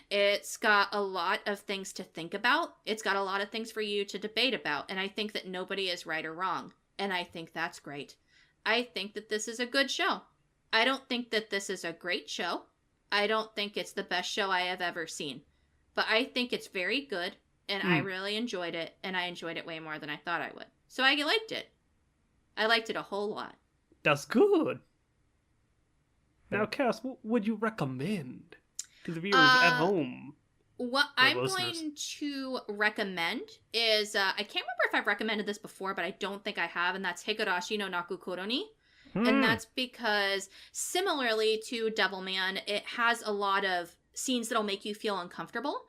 It's got a lot of things to think about. It's got a lot of things for you to debate about, and I think that nobody is right or wrong, and I think that's great. I think that this is a good show. I don't think that this is a great show. I don't think it's the best show I have ever seen, but I think it's very good, and I really enjoyed it, and I enjoyed it way more than I thought I would. So I liked it. I liked it a whole lot. That's good. Now, Cass, what would you recommend to the viewers at home? What I'm going to recommend is, I can't remember if I've recommended this before, but I don't think I have, and that's Higurashi no Naku Koro ni. And that's because, similarly to Devilman, it has a lot of scenes that'll make you feel uncomfortable.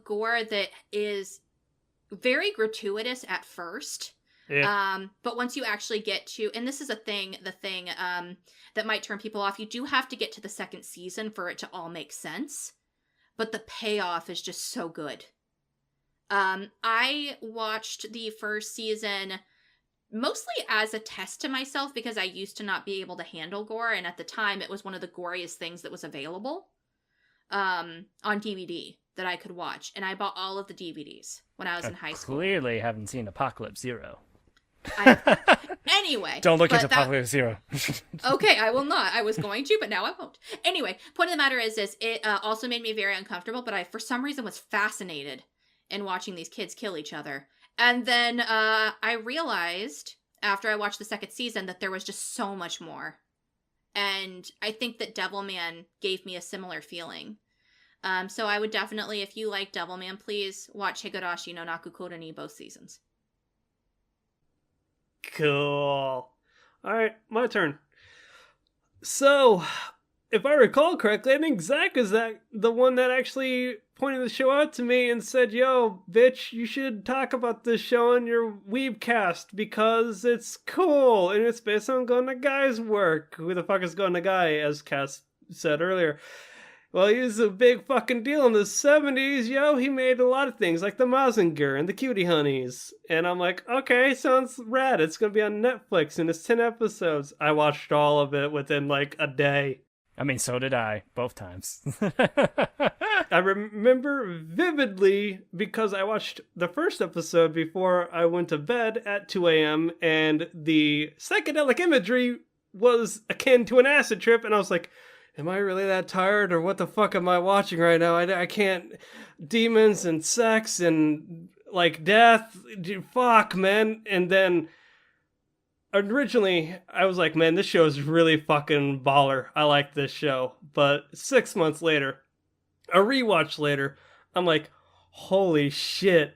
Gore that is very gratuitous at first. Yeah. But once you actually get to, and this is the thing that might turn people off, you do have to get to the second season for it to all make sense. But the payoff is just so good. I watched the first season mostly as a test to myself, because I used to not be able to handle gore, and at the time it was one of the goriest things that was available on DVD that I could watch, and I bought all of the DVDs when I was in high school. Clearly haven't seen Apocalypse Zero. Anyway. Don't look into Apocalypse Zero. Okay, I will not. I was going to, but now I won't. Anyway, point of the matter is it also made me very uncomfortable, but I, for some reason, was fascinated in watching these kids kill each other. And then I realized, after I watched the second season, that there was just so much more. And I think that Devilman gave me a similar feeling. So I would definitely, if you like Devilman, please watch Higurashi no Naku Koro ni both seasons. Cool. Alright, my turn. So, if I recall correctly, I think Zach is the one that actually pointed the show out to me and said, yo, bitch, you should talk about this show in your Weebcast because it's cool and it's based on Go Nagai's work. Who the fuck is Go Nagai, as Cass said earlier? Well, he was a big fucking deal in the 70s, yo. He made a lot of things like the Mazinger and the Cutie Honeys. And I'm like, okay, sounds rad. It's going to be on Netflix and it's 10 episodes. I watched all of it within like a day. I mean, so did I, both times. I remember vividly because I watched the first episode before I went to bed at 2 a.m. and the psychedelic imagery was akin to an acid trip. And I was like, am I really that tired, or what the fuck am I watching right now? I can't. Demons and sex and like death. Fuck, man. And then originally I was like, man, this show is really fucking baller. I like this show. But 6 months later, a rewatch later, I'm like, holy shit,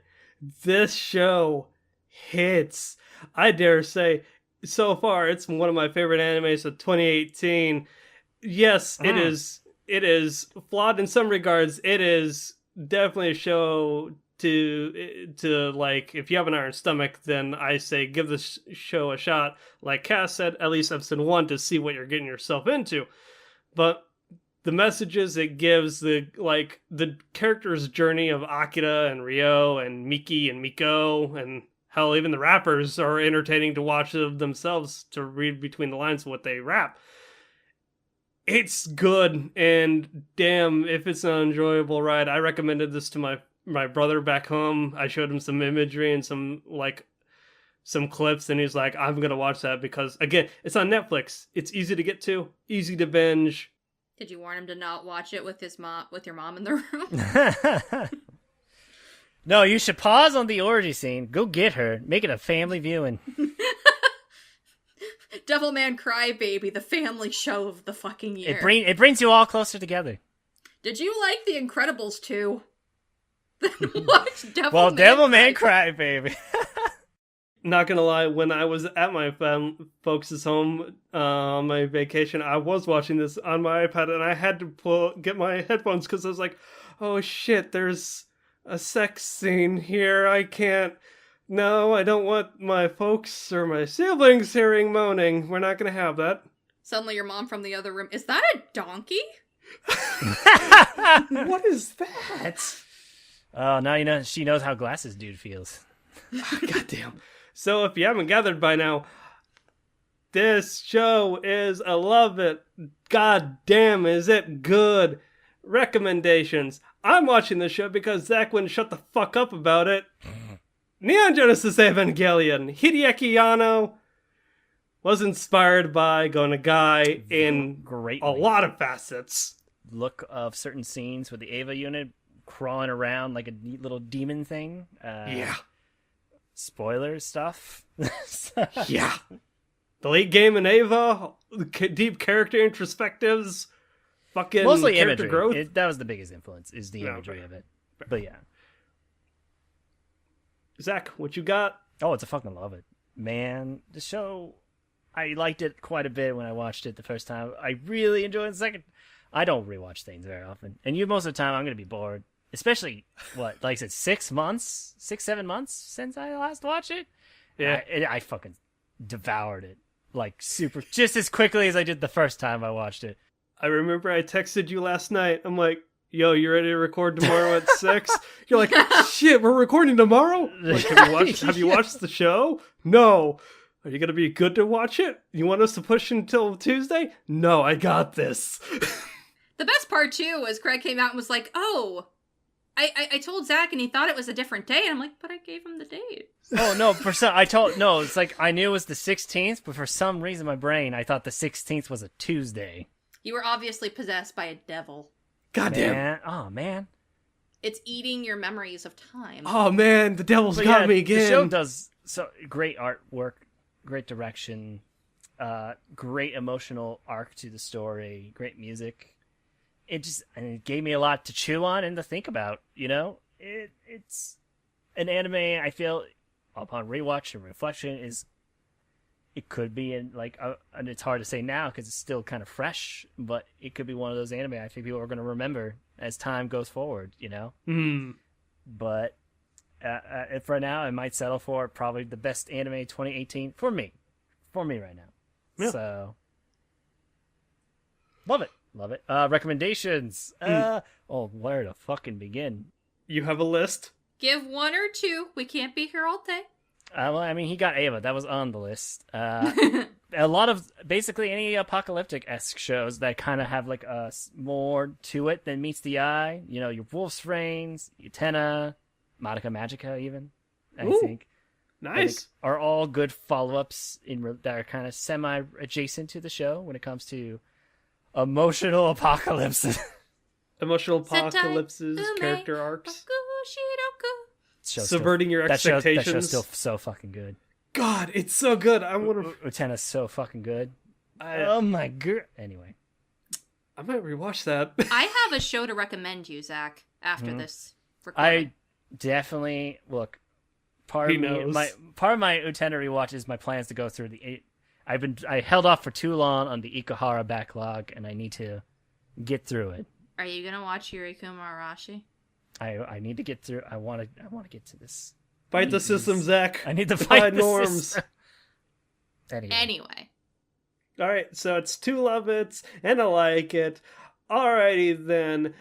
this show hits. I dare say, so far, it's one of my favorite animes of 2018. Yes, it is. It is flawed in some regards. It is definitely a show to like, if you have an iron stomach, then I say give this show a shot. Like Cass said, at least episode 1 to see what you're getting yourself into. But the messages it gives, the character's journey of Akira and Ryo and Miki and Miko, and hell, even the rappers are entertaining to watch themselves, to read between the lines of what they rap. It's good, and damn, if it's an enjoyable ride. I recommended this to my brother back home. I showed him some imagery and some clips, and he's like, I'm gonna watch that because, again, it's on Netflix. It's easy to get to, easy to binge. Did you warn him to not watch it with your mom in the room? No, you should pause on the orgy scene. Go get her. Make it a family viewing. Devilman Crybaby, the family show of the fucking year. It brings you all closer together. Did you like The Incredibles 2? Watch Devilman Crybaby. Not gonna lie, when I was at my folks' home on my vacation, I was watching this on my iPad, and I had to get my headphones because I was like, oh shit, there's a sex scene here. I can't. No, I don't want my folks or my siblings hearing moaning. We're not going to have that. Suddenly your mom from the other room, is that a donkey? What is that? Oh, now you know she knows how Glasses Dude feels. Goddamn. So if you haven't gathered by now, this show is a love it. God damn, is it good? Recommendations. I'm watching this show because Zach wouldn't shut the fuck up about it. Neon Genesis Evangelion. Hideaki Anno was inspired by Gonagai in Greatly. a lot of facets. Look of certain scenes with the Ava unit crawling around like a neat little demon thing. Yeah. Spoiler stuff. Yeah. The late game in Ava, deep character introspectives, fucking Mostly character imagery. growth. That was the biggest influence, is the imagery of it. But yeah. Zach, what you got? Oh, it's a fucking love it. Man, the show, I liked it quite a bit when I watched it the first time. I really enjoyed it the second. I don't rewatch things very often. And most of the time, I'm going to be bored. Especially, like I said, 7 months since I last watched it? Yeah. I fucking devoured it. Like, just as quickly as I did the first time I watched it. I remember I texted you last night. I'm like, yo, you ready to record tomorrow at 6? You're like, shit, we're recording tomorrow? Like, have you watched the show? No. Are you going to be good to watch it? You want us to push until Tuesday? No, I got this. The best part, too, was Craig came out and was like, oh, I told Zach and he thought it was a different day. And I'm like, but I gave him the date. Oh, no, it's like I knew it was the 16th, but for some reason my brain, I thought the 16th was a Tuesday. You were obviously possessed by a devil. Goddamn. Oh, man. It's eating your memories of time. Oh, man, the devil's got me again. The show does great artwork, great direction, great emotional arc to the story, great music. It gave me a lot to chew on and to think about, you know? It's an anime I feel, upon rewatch and reflection, it could be and it's hard to say now because it's still kind of fresh, but it could be one of those anime I think people are going to remember as time goes forward, you know? But for now, I might settle for probably the best anime 2018 for me right now. Yeah. So, love it. Recommendations. Where to fucking begin? You have a list? Give 1 or 2. We can't be here all day. Well, I mean, he got Ava. That was on the list. A lot of, basically, any apocalyptic-esque shows that kind of have, like, more to it than meets the eye. You know, your Wolf's Reigns, Utena, Madoka Magica, even, I think. Nice. Are all good follow-ups that are kind of semi-adjacent to the show when it comes to emotional apocalypse. Emotional apocalypses, character arcs. Subverting your expectations. That show's still so fucking good. God, it's so good. Utena's so fucking good. Oh my god. Anyway. I might rewatch that. I have a show to recommend you, Zach, after this recording. I definitely, look, part of my Utena rewatch is my plans to go through I held off for too long on the Ikuhara backlog, and I need to get through it. Are you gonna watch Yuriko Marashi? I need to get through. I want to get to this. Fight the system, Zach. I need to fight the norms. system. Anyway. All right, so it's 2 love it's and I like it. Alrighty then.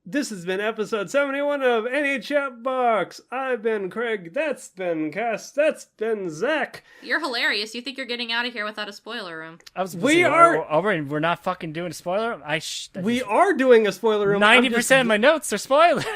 This has been episode 71 of Any Chat Box. I've been Craig. That's been Cass. That's been Zach. You're hilarious. You think you're getting out of here without a spoiler room? We're not fucking doing a spoiler room. We are doing a spoiler room. 90% of my notes are spoilers.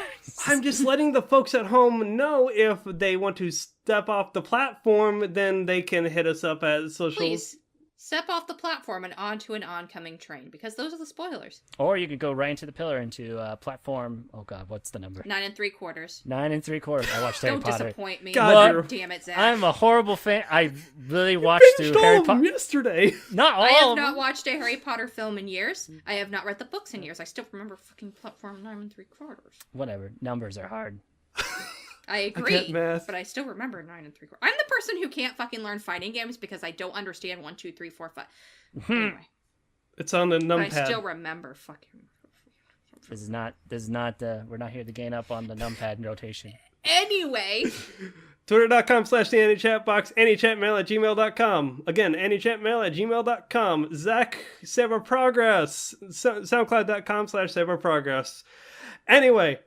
I'm just letting the folks at home know if they want to step off the platform, then they can hit us up at socials. Please. Step off the platform and onto an oncoming train, because those are the spoilers. Or you could go right into the pillar into platform. Oh god, what's the number? 9 3/4. 9 3/4. I watched Harry Potter. Don't disappoint me. God, damn it, Zach. I'm a horrible fan. I really watched through Harry Potter yesterday. Not all. I have not watched a Harry Potter film in years. I have not read the books in years. I still remember fucking platform 9 3/4. Whatever. Numbers are hard. I agree, math. but I still remember 9 3/4. I'm the person who can't fucking learn fighting games because I don't understand 1 2 3 4 5. Anyway, it's on the numpad. but I still remember fucking. This is not. We're not here to gain up on the numpad rotation. Anyway. Twitter.com/theanychatbox, anychatmail@gmail.com. Again, anychatmail@gmail.com. Zach, save our progress. Soundcloud.com/save our progress. Anyway,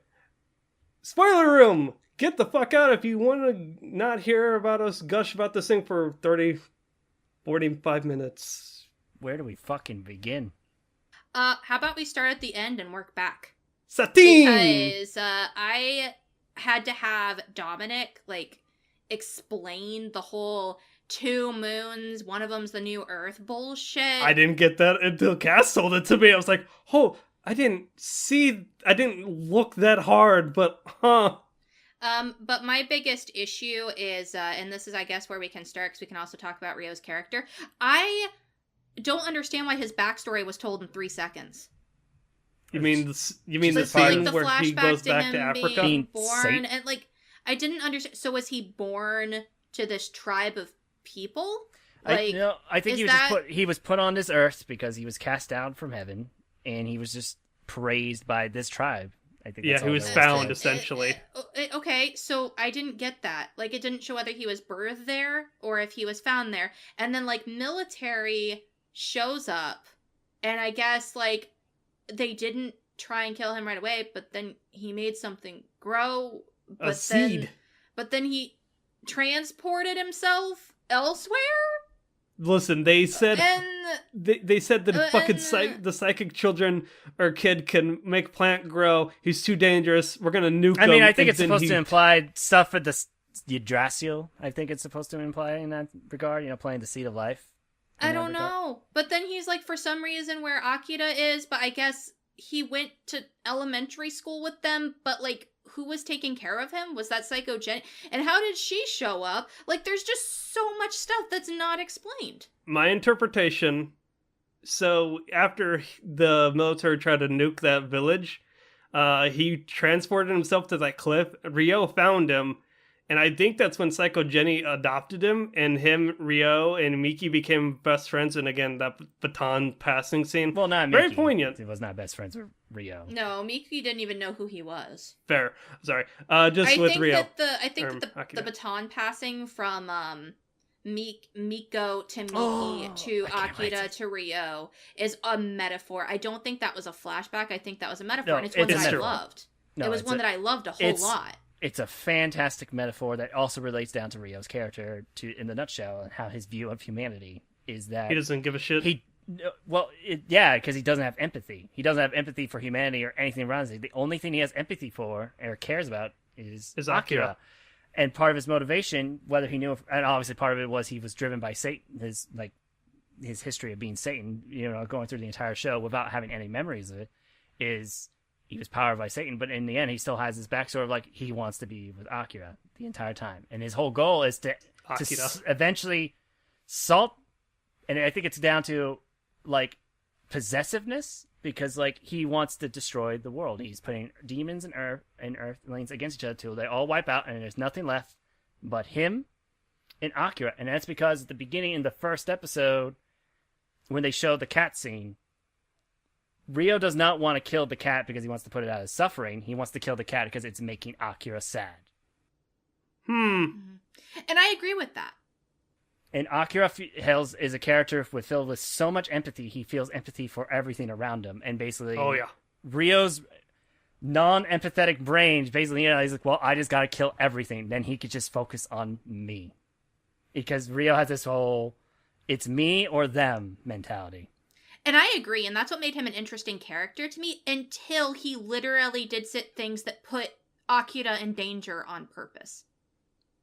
spoiler room. Get the fuck out if you want to not hear about us gush about this thing for 30, 45 minutes. Where do we fucking begin? How about we start at the end and work back? Satine! Because I had to have Dominic, explain the whole 2 moons, one of them's the new Earth bullshit. I didn't get that until Cass told it to me. I was like, oh, I didn't look that hard, but But my biggest issue is, and this is, I guess, where we can start, because we can also talk about Ryo's character. I don't understand why his backstory was told in 3 seconds. You mean the Just scene the where he flashback goes to back him to Africa? being born, and I didn't understand. So was he born to this tribe of people? I think he was put on this earth because he was cast down from heaven, and he was just praised by this tribe. I think. Yeah, he was found essentially. Okay, so I didn't get that. It didn't show whether he was birthed there or if he was found there. And then military shows up, and I guess they didn't try and kill him right away, but then he made something grow. A seed. But then he transported himself elsewhere. Listen, they said they said that the psychic children or kid can make plant grow. He's too dangerous. We're gonna nuke him. I mean, I think it's supposed to imply stuff with the Yggdrasil. I think it's supposed to imply in that regard. Playing the seed of life. I don't know. But then he's for some reason where Akira is, but I guess he went to elementary school with them, but who was taking care of him? Was that Psycho Jenny? And how did she show up? There's just so much stuff that's not explained. My interpretation, so after the military tried to nuke that village, he transported himself to that cliff. Ryo found him, and I think that's when Psycho Jenny adopted him, and him, Ryo, and Miki became best friends, and again, that baton passing scene. Well, not Miki. Very poignant. He was not best friends with Ryo. No, Miki didn't even know who he was. Fair. Sorry. With Ryo. I think that the baton passing from Miko to Miki to Akira to Ryo is a metaphor. I don't think that was a flashback. I think that was a metaphor, No, and it's one it's that I true. loved. No, it was one that I loved a whole lot. It's a fantastic metaphor that also relates down to Ryo's character, in the nutshell, and how his view of humanity is that he doesn't give a shit. Because he doesn't have empathy. He doesn't have empathy for humanity or anything around him. The only thing he has empathy for or cares about is Akira. And part of his motivation, whether he knew, and obviously part of it was he was driven by Satan, his history of being Satan, going through the entire show without having any memories of it, is he was powered by Satan. But in the end, he still has this backstory of he wants to be with Akira the entire time. And his whole goal is to eventually salt, and I think it's down to possessiveness, because he wants to destroy the world. He's putting demons and earthlings against each other till they all wipe out and there's nothing left but him and Akira. And that's because at the beginning in the first episode, when they show the cat scene, Ryo does not want to kill the cat because he wants to put it out of suffering. He wants to kill the cat because it's making Akira sad. And I agree with that. And Akira is a character filled with so much empathy. He feels empathy for everything around him. And basically, Ryo's non-empathetic brain, basically, he's like, well, I just got to kill everything. Then he could just focus on me. Because Ryo has this whole, it's me or them mentality. And I agree. And that's what made him an interesting character to me until he literally did things that put Akira in danger on purpose.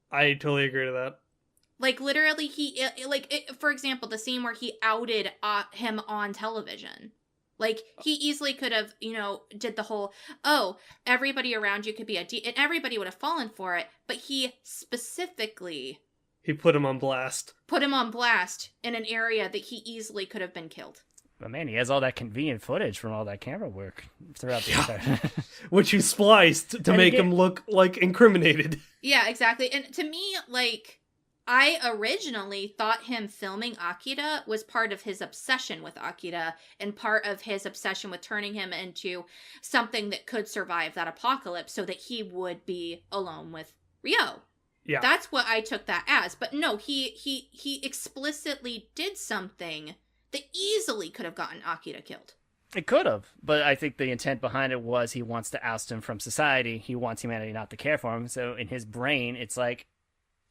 I totally agree to that. Literally, for example, the scene where he outed him on television. He easily could have, did the whole, everybody around you could be and everybody would have fallen for it. But he specifically... He put him on blast. Put him on blast in an area that he easily could have been killed. But man, he has all that convenient footage from all that camera work throughout the entire... Which he spliced to make him look, incriminated. Yeah, exactly. And to me, I originally thought him filming Akira was part of his obsession with Akira and part of his obsession with turning him into something that could survive that apocalypse so that he would be alone with Ryo. Yeah. That's what I took that as. But no, he explicitly did something that easily could have gotten Akira killed. It could have, but I think the intent behind it was he wants to oust him from society. He wants humanity not to care for him. So in his brain, it's like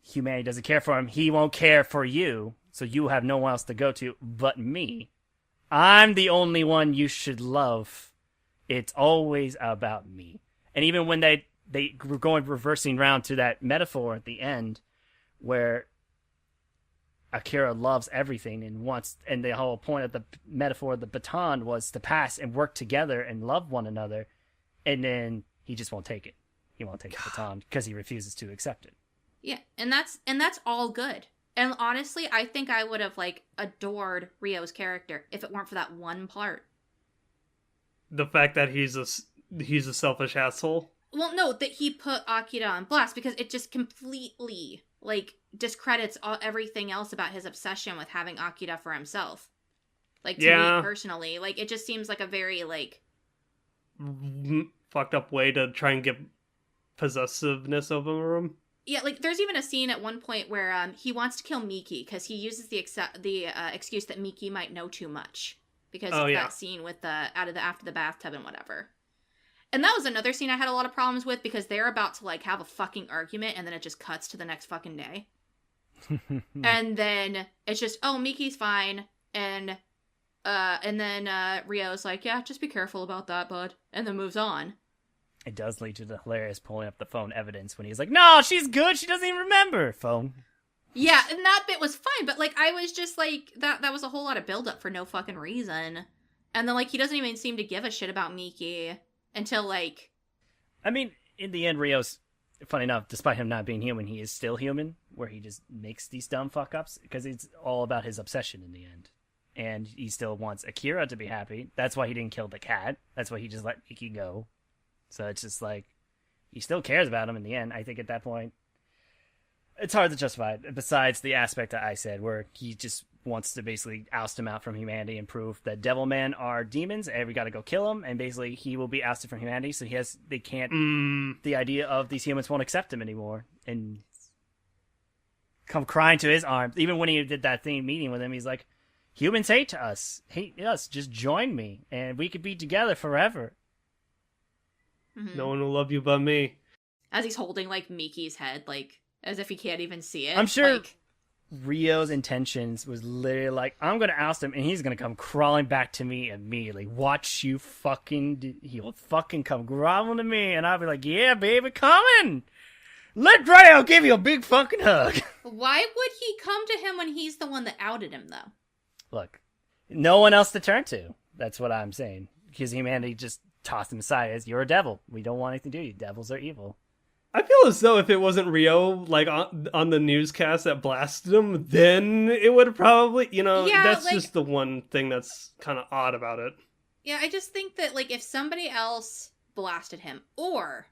humanity doesn't care for him. He won't care for you, so you have no one else to go to but me. I'm the only one you should love. It's always about me. And even when they were reversing round to that metaphor at the end, where Akira loves everything and the whole point of the metaphor of the baton was to pass and work together and love one another, and then he just won't take it. He won't take the baton because he refuses to accept it. Yeah, and that's all good. And honestly, I think I would have adored Ryo's character if it weren't for that one part. The fact that he's a selfish asshole. Well, no, that he put Akira on blast because it just completely discredits everything else about his obsession with having Akira for himself. To me personally, it just seems like a very fucked up way to try and get possessiveness over him. Yeah, there's even a scene at one point where he wants to kill Miki because he uses the excuse that Miki might know too much because that scene with after the bathtub and whatever. And that was another scene I had a lot of problems with because they're about to have a fucking argument and then it just cuts to the next fucking day. And then it's just, oh, Miki's fine. And then Ryo's like, yeah, just be careful about that, bud. And then moves on. It does lead to the hilarious pulling up the phone evidence when he's like, no, she's good. She doesn't even remember. Phone. Yeah, and that bit was fine. But I was just that was a whole lot of buildup for no fucking reason. And then he doesn't even seem to give a shit about Miki. Until, I mean, in the end, Ryo's, funny enough, despite him not being human, he is still human, where he just makes these dumb fuck-ups, because it's all about his obsession in the end. And he still wants Akira to be happy. That's why he didn't kill the cat. That's why he just let Miki go. So it's just he still cares about him in the end. I think at that point, it's hard to justify it, besides the aspect that I said, where he just wants to basically oust him out from humanity and prove that Devilman are demons and we gotta go kill them, and basically he will be ousted from humanity, so the idea of these humans won't accept him anymore and come crying to his arms. Even when he did that thing meeting with him, he's like, humans hate us, just join me and we could be together forever. Mm-hmm. No one will love you but me. As he's holding Miki's head, as if he can't even see it. I'm sure Ryo's intentions was literally I'm gonna oust him and he's gonna come crawling back to me immediately. Watch you he'll fucking come groveling to me and I'll be like, yeah, baby, coming! Let Ryo give you a big fucking hug. Why would he come to him when he's the one that outed him, though? Look, no one else to turn to. That's what I'm saying. Because humanity just tossed him aside as, you're a devil. We don't want anything to do with you. Devils are evil. I feel as though if it wasn't Ryo, on the newscast that blasted him, then it would have probably, that's just the one thing that's kind of odd about it. Yeah, I just think that, if somebody else blasted him, or...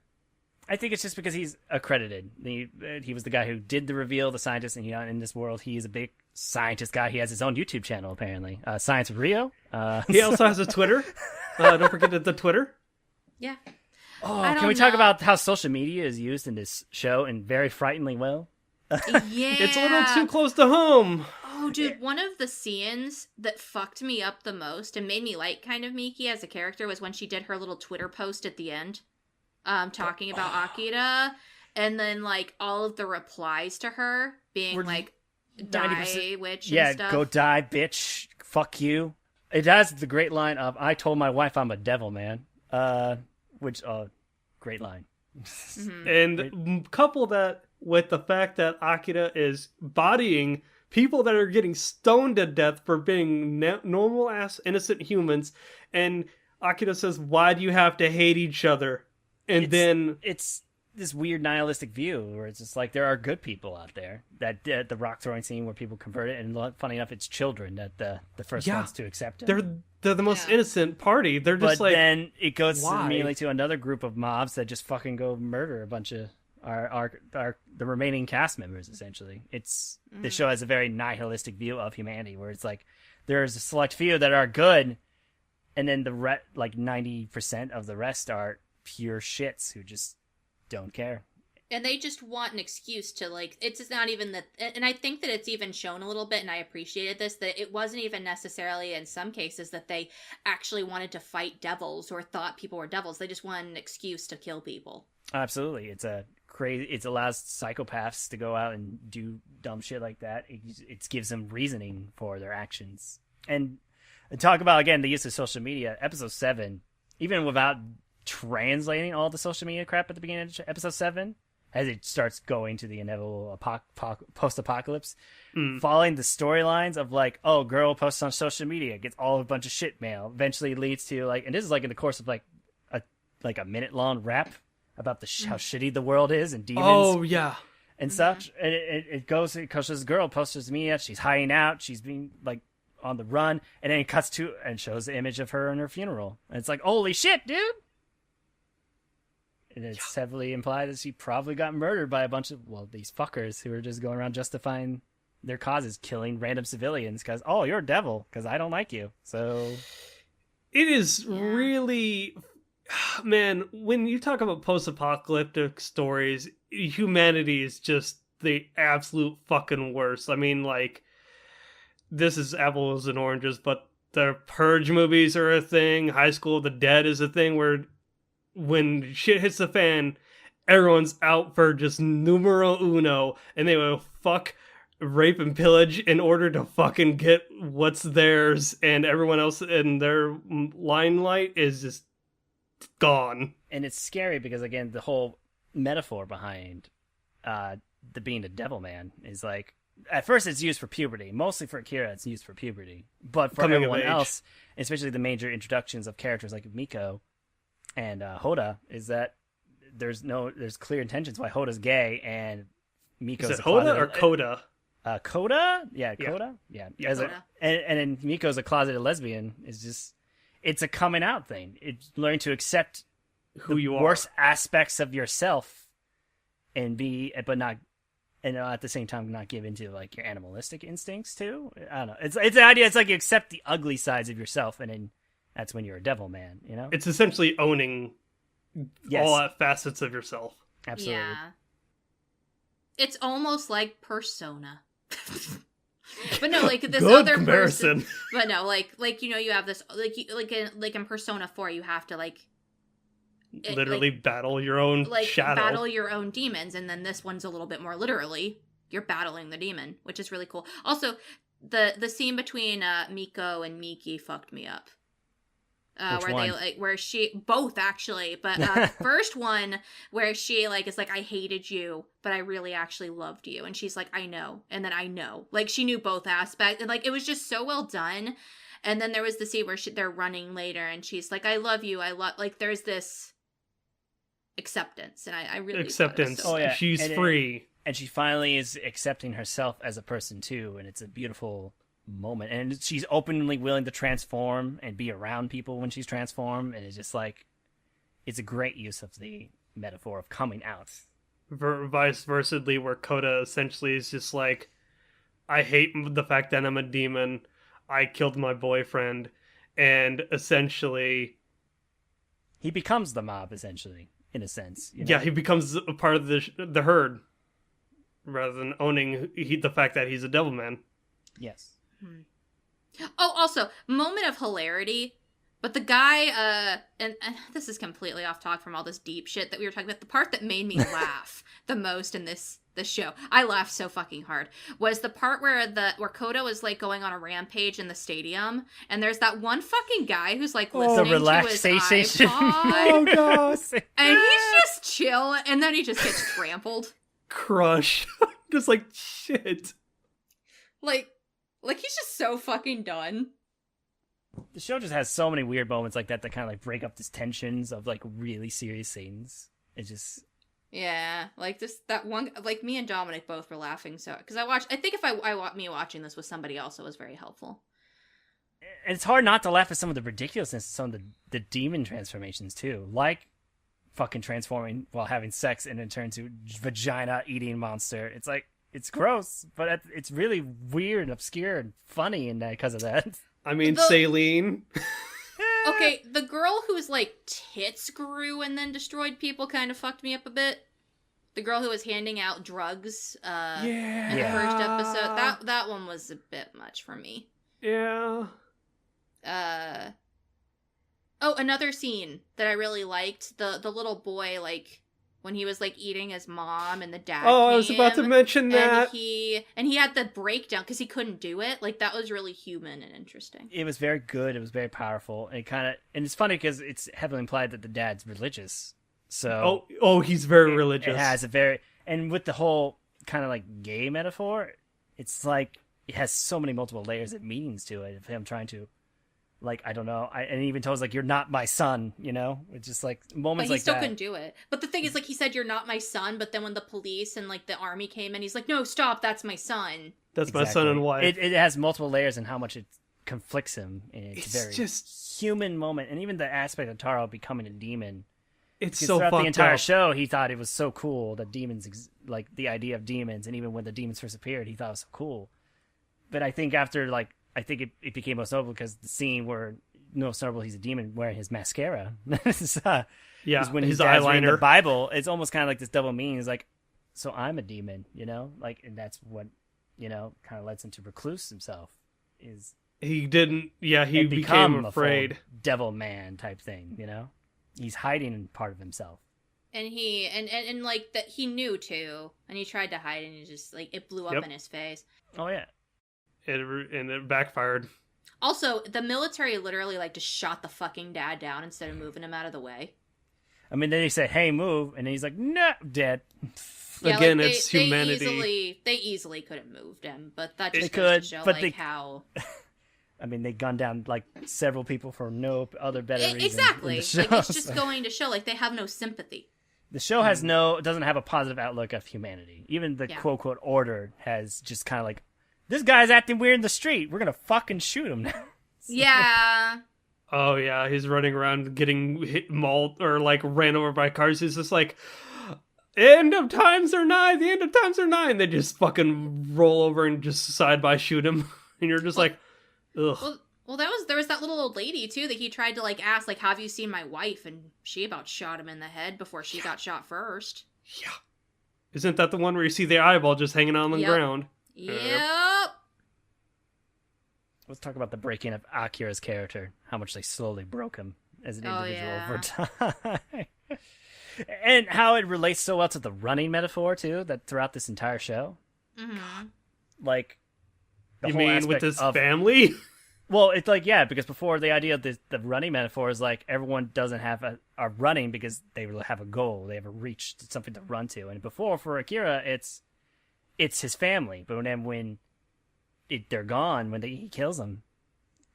I think it's just because he's accredited. He was the guy who did the reveal, the scientist, and in this world, he is a big scientist guy. He has his own YouTube channel, apparently. Science with Ryo. He also has a Twitter. Don't forget the Twitter. Yeah. Oh, can we talk about how social media is used in this show and very frighteningly well? Yeah. It's a little too close to home. Oh, dude, one of the scenes that fucked me up the most and made me like kind of Miki as a character was when she did her little Twitter post at the end, talking about Akira, and then all of the replies to her being die, witch, and stuff. Yeah, go die, bitch, fuck you. It has the great line of, I told my wife I'm a devil, man. Which, great line. Mm-hmm. And couple that with the fact that Akira is bodying people that are getting stoned to death for being normal-ass innocent humans, and Akira says, why do you have to hate each other? And it's this weird nihilistic view where it's just there are good people out there. That the rock throwing scene where people convert it, and funny enough, it's children that the first ones to accept it. They're the most innocent party. They're just then it goes why? immediately to another group of mobs that just fucking go murder a bunch of are the remaining cast members. Essentially, the show has a very nihilistic view of humanity, where it's like there's a select few that are good, and then the like 90% of the rest are pure shits who just don't care. And they just want an excuse to, like, it's just not even that, and I think that it's even shown a little bit, and I appreciated this, that it wasn't even necessarily, in some cases, that they actually wanted to fight devils or thought people were devils. They just wanted an excuse to kill people. Absolutely. It allows psychopaths to go out and do dumb shit like that. It gives them reasoning for their actions. And talk about, again, the use of social media. Episode 7, even without translating all the social media crap at the beginning of episode 7, as it starts going to the inevitable post-apocalypse, following the storylines of, like, oh, girl posts on social media, gets all a bunch of shit mail, eventually leads to, like, and this is, like, in the course of, like a minute-long rap about how shitty the world is and demons and such. And it goes because this girl posts to media, she's hiding out, she's being, like, on the run, and then it cuts to and shows the image of her in her funeral. And it's like, holy shit, dude! And it's heavily implied that she probably got murdered by a bunch of, these fuckers who are just going around justifying their causes, killing random civilians because, oh, you're a devil because I don't like you. So it is really, man, when you talk about post-apocalyptic stories, humanity is just the absolute fucking worst. I mean, like, this is apples and oranges, but the Purge movies are a thing. High School of the Dead is a thing where when shit hits the fan, everyone's out for just numero uno, and they will fuck, rape, and pillage in order to fucking get what's theirs, and everyone else in their limelight is just gone. And it's scary because, again, the whole metaphor behind the being a devil man is like, at first it's used for puberty. Mostly for Akira, it's used for puberty. But for everyone else, especially the major introductions of characters like Miko and Hoda, is that there's clear intentions why Hoda's gay and Miko's is it Hoda or Coda? Coda? Yeah, Coda? Yeah. Coda. And then Miko's a closeted lesbian. It's a coming out thing. It's learning to accept who you are, worst aspects of yourself, and at the same time not give into, like, your animalistic instincts too. I don't know. It's the idea. It's like you accept the ugly sides of yourself, and then that's when you're a devil man, you know? It's essentially owning all facets of yourself. Absolutely. Yeah. It's almost like Persona. But no, like this Good other comparison. person. But no, like you know, you have this like in Persona 4, you have to literally battle your own shadow. Battle your own demons, and then this one's a little bit more literally. You're battling the demon, which is really cool. Also, the scene between Miko and Miki fucked me up. Where she both actually, but first one where she is like, I hated you, but I really actually loved you, and she's like, I know, and then I know, like, she knew both aspects, and it was just so well done. And then there was the scene where they're running later, and she's like, I love you, there's this acceptance, and I really acceptance. So she's free, and she finally is accepting herself as a person too, and it's a beautiful moment, and she's openly willing to transform and be around people when she's transformed, and it's just like, it's a great use of the metaphor of coming out. Vice versa, where Coda essentially is just like, I hate the fact that I'm a demon, I killed my boyfriend, and essentially he becomes the mob, essentially, in a sense, you know? Yeah, he becomes a part of the herd rather than owning the fact that he's a devil man. Yes. Oh, also, moment of hilarity, but the guy, and this is completely off talk from all this deep shit that we were talking about, the part that made me laugh the most in this show, I laughed so fucking hard, was the part where Kodo was, like, going on a rampage in the stadium, and there's that one fucking guy who's, like, listening the relaxation. to his iPod, oh, God. and he's just chill, and then he just gets trampled. Crush. Just like, shit. Like, he's just so fucking done. The show just has so many weird moments like that kind of, like, break up these tensions of, like, really serious scenes. It's just... Yeah, like, that one... Like, me and Dominic both were laughing, so... Because I think if me watching this with somebody else, it was very helpful. And it's hard not to laugh at some of the ridiculousness of some of the demon transformations, too. Like, fucking transforming while having sex and then turn to vagina eating monster. It's like, it's gross, but it's really weird, obscure, and funny in that because of that. I mean, Saline. Okay, the girl whose like tits grew and then destroyed people kind of fucked me up a bit. The girl who was handing out drugs in the first episode. That one was a bit much for me. Yeah. Oh, another scene that I really liked. The little boy, like, when he was, like, eating his mom and the dad came, I was about to mention that. And he had the breakdown because he couldn't do it. Like, that was really human and interesting. It was very good. It was very powerful. And it's funny because it's heavily implied that the dad's religious. So he's very religious. It has and with the whole kind of like gay metaphor, it's like it has so many multiple layers of meanings to it of him trying to, like, I don't know, and he even told us, like, you're not my son, you know? It's just like moments like that. But he still couldn't do it. But the thing is, like, he said, you're not my son, but then when the police and, like, the army came in, he's like, no, stop, that's my son. That's my son and wife. It has multiple layers and how much it conflicts him. And it's a very just human moment. And even the aspect of Taro becoming a demon. It's so throughout fucked the entire up. show, he thought it was so cool that demons, like the idea of demons, and even when the demons first appeared, he thought it was so cool. But I think after, like, it became most notable because the scene where most notable he's a demon wearing his mascara. When his his eyeliner. reading the Bible, it's almost kind of like this double meaning. It's like, so I'm a demon, you know, like, and that's what, you know, kind of lets him to recluse himself. He became afraid. A full devil man type thing, you know. He's hiding part of himself. And he and like that he knew too, and he tried to hide, and he just like it blew up in his face. Oh yeah, it backfired. Also, the military literally like just shot the fucking dad down instead of moving him out of the way. I mean, then he said, "Hey, move," and then he's like, "No, dead." Yeah, again, like it's humanity. They easily could have moved him, but that just they goes could, to show but like how. I mean, they gunned down like several people for no other better reason. Exactly. In the show, like it's just going to show like they have no sympathy. The show doesn't have a positive outlook of humanity. Even the quote unquote order has just kind of like, this guy's acting weird in the street. We're gonna fucking shoot him now. Yeah. Oh yeah, he's running around getting hit, mauled, or like ran over by cars. He's just like, end of times are nigh. The end of times are nigh. And they just fucking roll over and just side by shoot him. And you're just like, ugh. Well, there was that little old lady too that he tried to like ask, like, have you seen my wife? And she about shot him in the head before she got shot first. Yeah. Isn't that the one where you see the eyeball just hanging on the ground? Yep. Let's talk about the breaking of Akira's character. How much they slowly broke him as an individual over time. And how it relates so well to the running metaphor too, that throughout this entire show. Mm-hmm. Like, you mean with his family? Well, it's like, yeah, because before the idea of the running metaphor is like everyone doesn't have are running because they have a goal, they have a reach, something to run to. And before, for Akira, it's his family. But then when they're gone, when he kills them,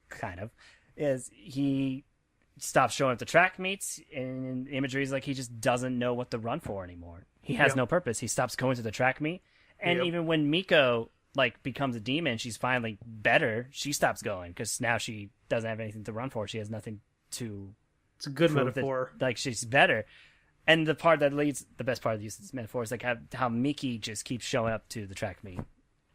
kind of, is he stops showing up to track meets, and imagery is like he just doesn't know what to run for anymore. He has no purpose. He stops going to the track meet. And even when Miko like becomes a demon, she's finally better, she stops going because now she doesn't have anything to run for. She has nothing to it's a good metaphor that, like, she's better. And the part that leads, the best part of the use of this metaphor is like how Miki just keeps showing up to the track meet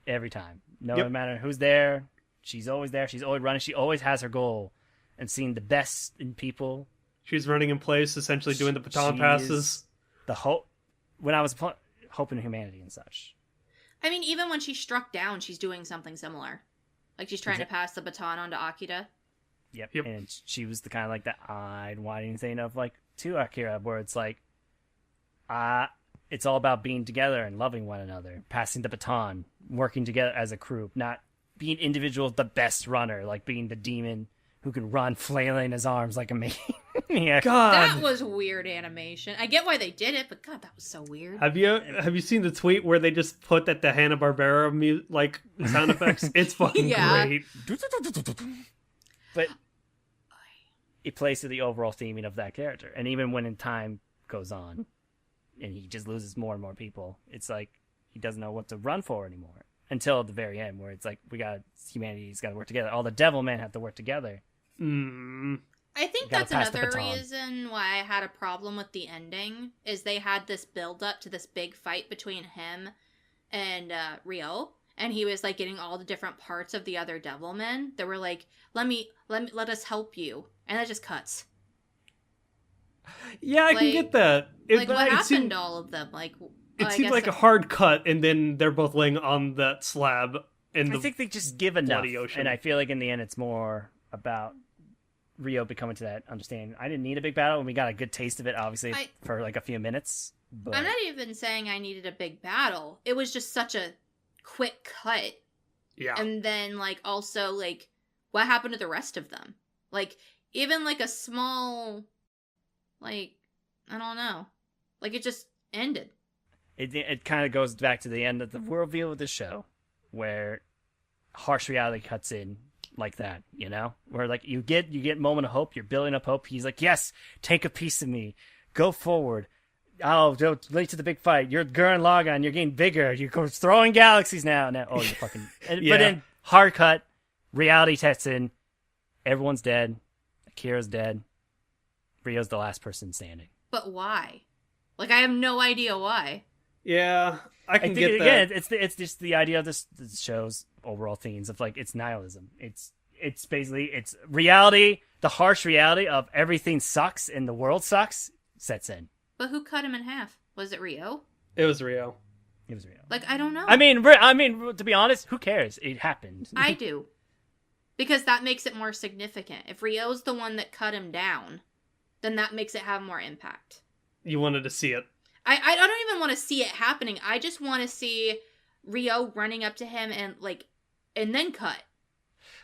every time, no matter who's there. She's always there, she's always running, she always has her goal and seeing the best in people. She's running in place, essentially doing the baton passes, the hope when I was hope in humanity and such. I mean, even when she struck down, she's doing something similar. Like, she's trying to pass the baton on to Akira. Yep. And she was the kind of like the eyed, whining thing of like to Akira, where it's like, it's all about being together and loving one another, passing the baton, working together as a group, not being individual, the best runner, like being the demon who can run flailing his arms like a maniac. God, that was weird animation. I get why they did it, but God, that was so weird. Have you seen the tweet where they just put that the Hanna-Barbera like sound effects? It's fucking great. But it plays to the overall theming of that character, and even when in time goes on, and he just loses more and more people, it's like he doesn't know what to run for anymore until the very end, where it's like humanity's got to work together. All the Devilmen have to work together. Mm. I think that's another reason why I had a problem with the ending, is they had this build up to this big fight between him and Ryo, and he was like getting all the different parts of the other Devilmen that were like, let us help you, and that just cuts. Yeah, I can get that. What happened to all of them? It seemed like a hard cut, and then they're both laying on that slab in the I think they just give enough, and I feel like in the end it's more about Ryo becoming to that understanding. I didn't need a big battle, and we got a good taste of it, obviously, for like a few minutes. But... I'm not even saying I needed a big battle. It was just such a quick cut. Yeah. And then, also, what happened to the rest of them? Even, a small, I don't know. It just ended. It kind of goes back to the end of the worldview of the show, where harsh reality cuts in like that, where you get moment of hope, you're building up hope. He's like, yes, take a piece of me, go forward. Oh, don't late to the big fight. You're Gurren Lagann, you're getting bigger. You're throwing galaxies now. Oh, you're fucking. Yeah. But then hard cut, reality sets in. Everyone's dead. Akira's dead. Ryo's the last person standing. But why? I have no idea why. Yeah, I think get that. Again, it's just the idea of this show's overall themes of it's nihilism. It's basically it's reality, the harsh reality of everything sucks and the world sucks sets in. But who cut him in half? Was it Ryo? It was Ryo. It was Ryo. I don't know. I mean, to be honest, who cares? It happened. I do, because that makes it more significant. If Ryo's the one that cut him down, then that makes it have more impact. You wanted to see it. I don't even want to see it happening. I just want to see Ryo running up to him and then cut.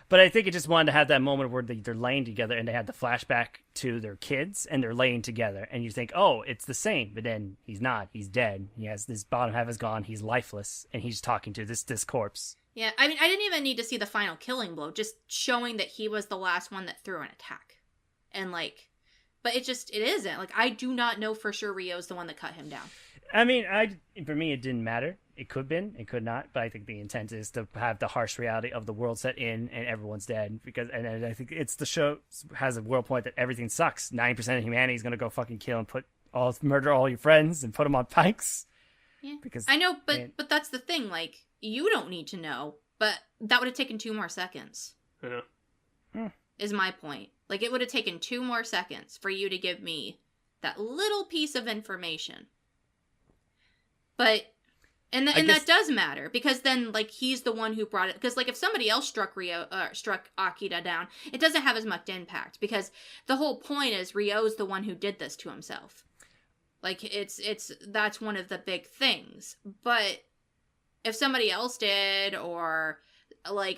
But I think it just wanted to have that moment where they're laying together and they had the flashback to their kids and they're laying together. And you think, oh, it's the same. But then he's not. He's dead. He has this bottom half is gone. He's lifeless. And he's talking to this corpse. Yeah, I mean, I didn't even need to see the final killing blow. Just showing that he was the last one that threw an attack. And but it isn't. I do not know for sure Ryo's the one that cut him down. I mean, for me, it didn't matter. It could have been, it could not. But I think the intent is to have the harsh reality of the world set in and everyone's dead. And I think the show has a world point that everything sucks. 90% of humanity is going to go fucking kill and murder all your friends and put them on pikes. Yeah. Because I know, but that's the thing. You don't need to know, but that would have taken 2 more seconds. Yeah. Is my point. It would have taken 2 more seconds for you to give me that little piece of information. But, and that does matter, because then, he's the one who brought it. Because, if somebody else struck Akira down, it doesn't have as much impact, because the whole point is Ryo's the one who did this to himself. That's one of the big things. But if somebody else did, or,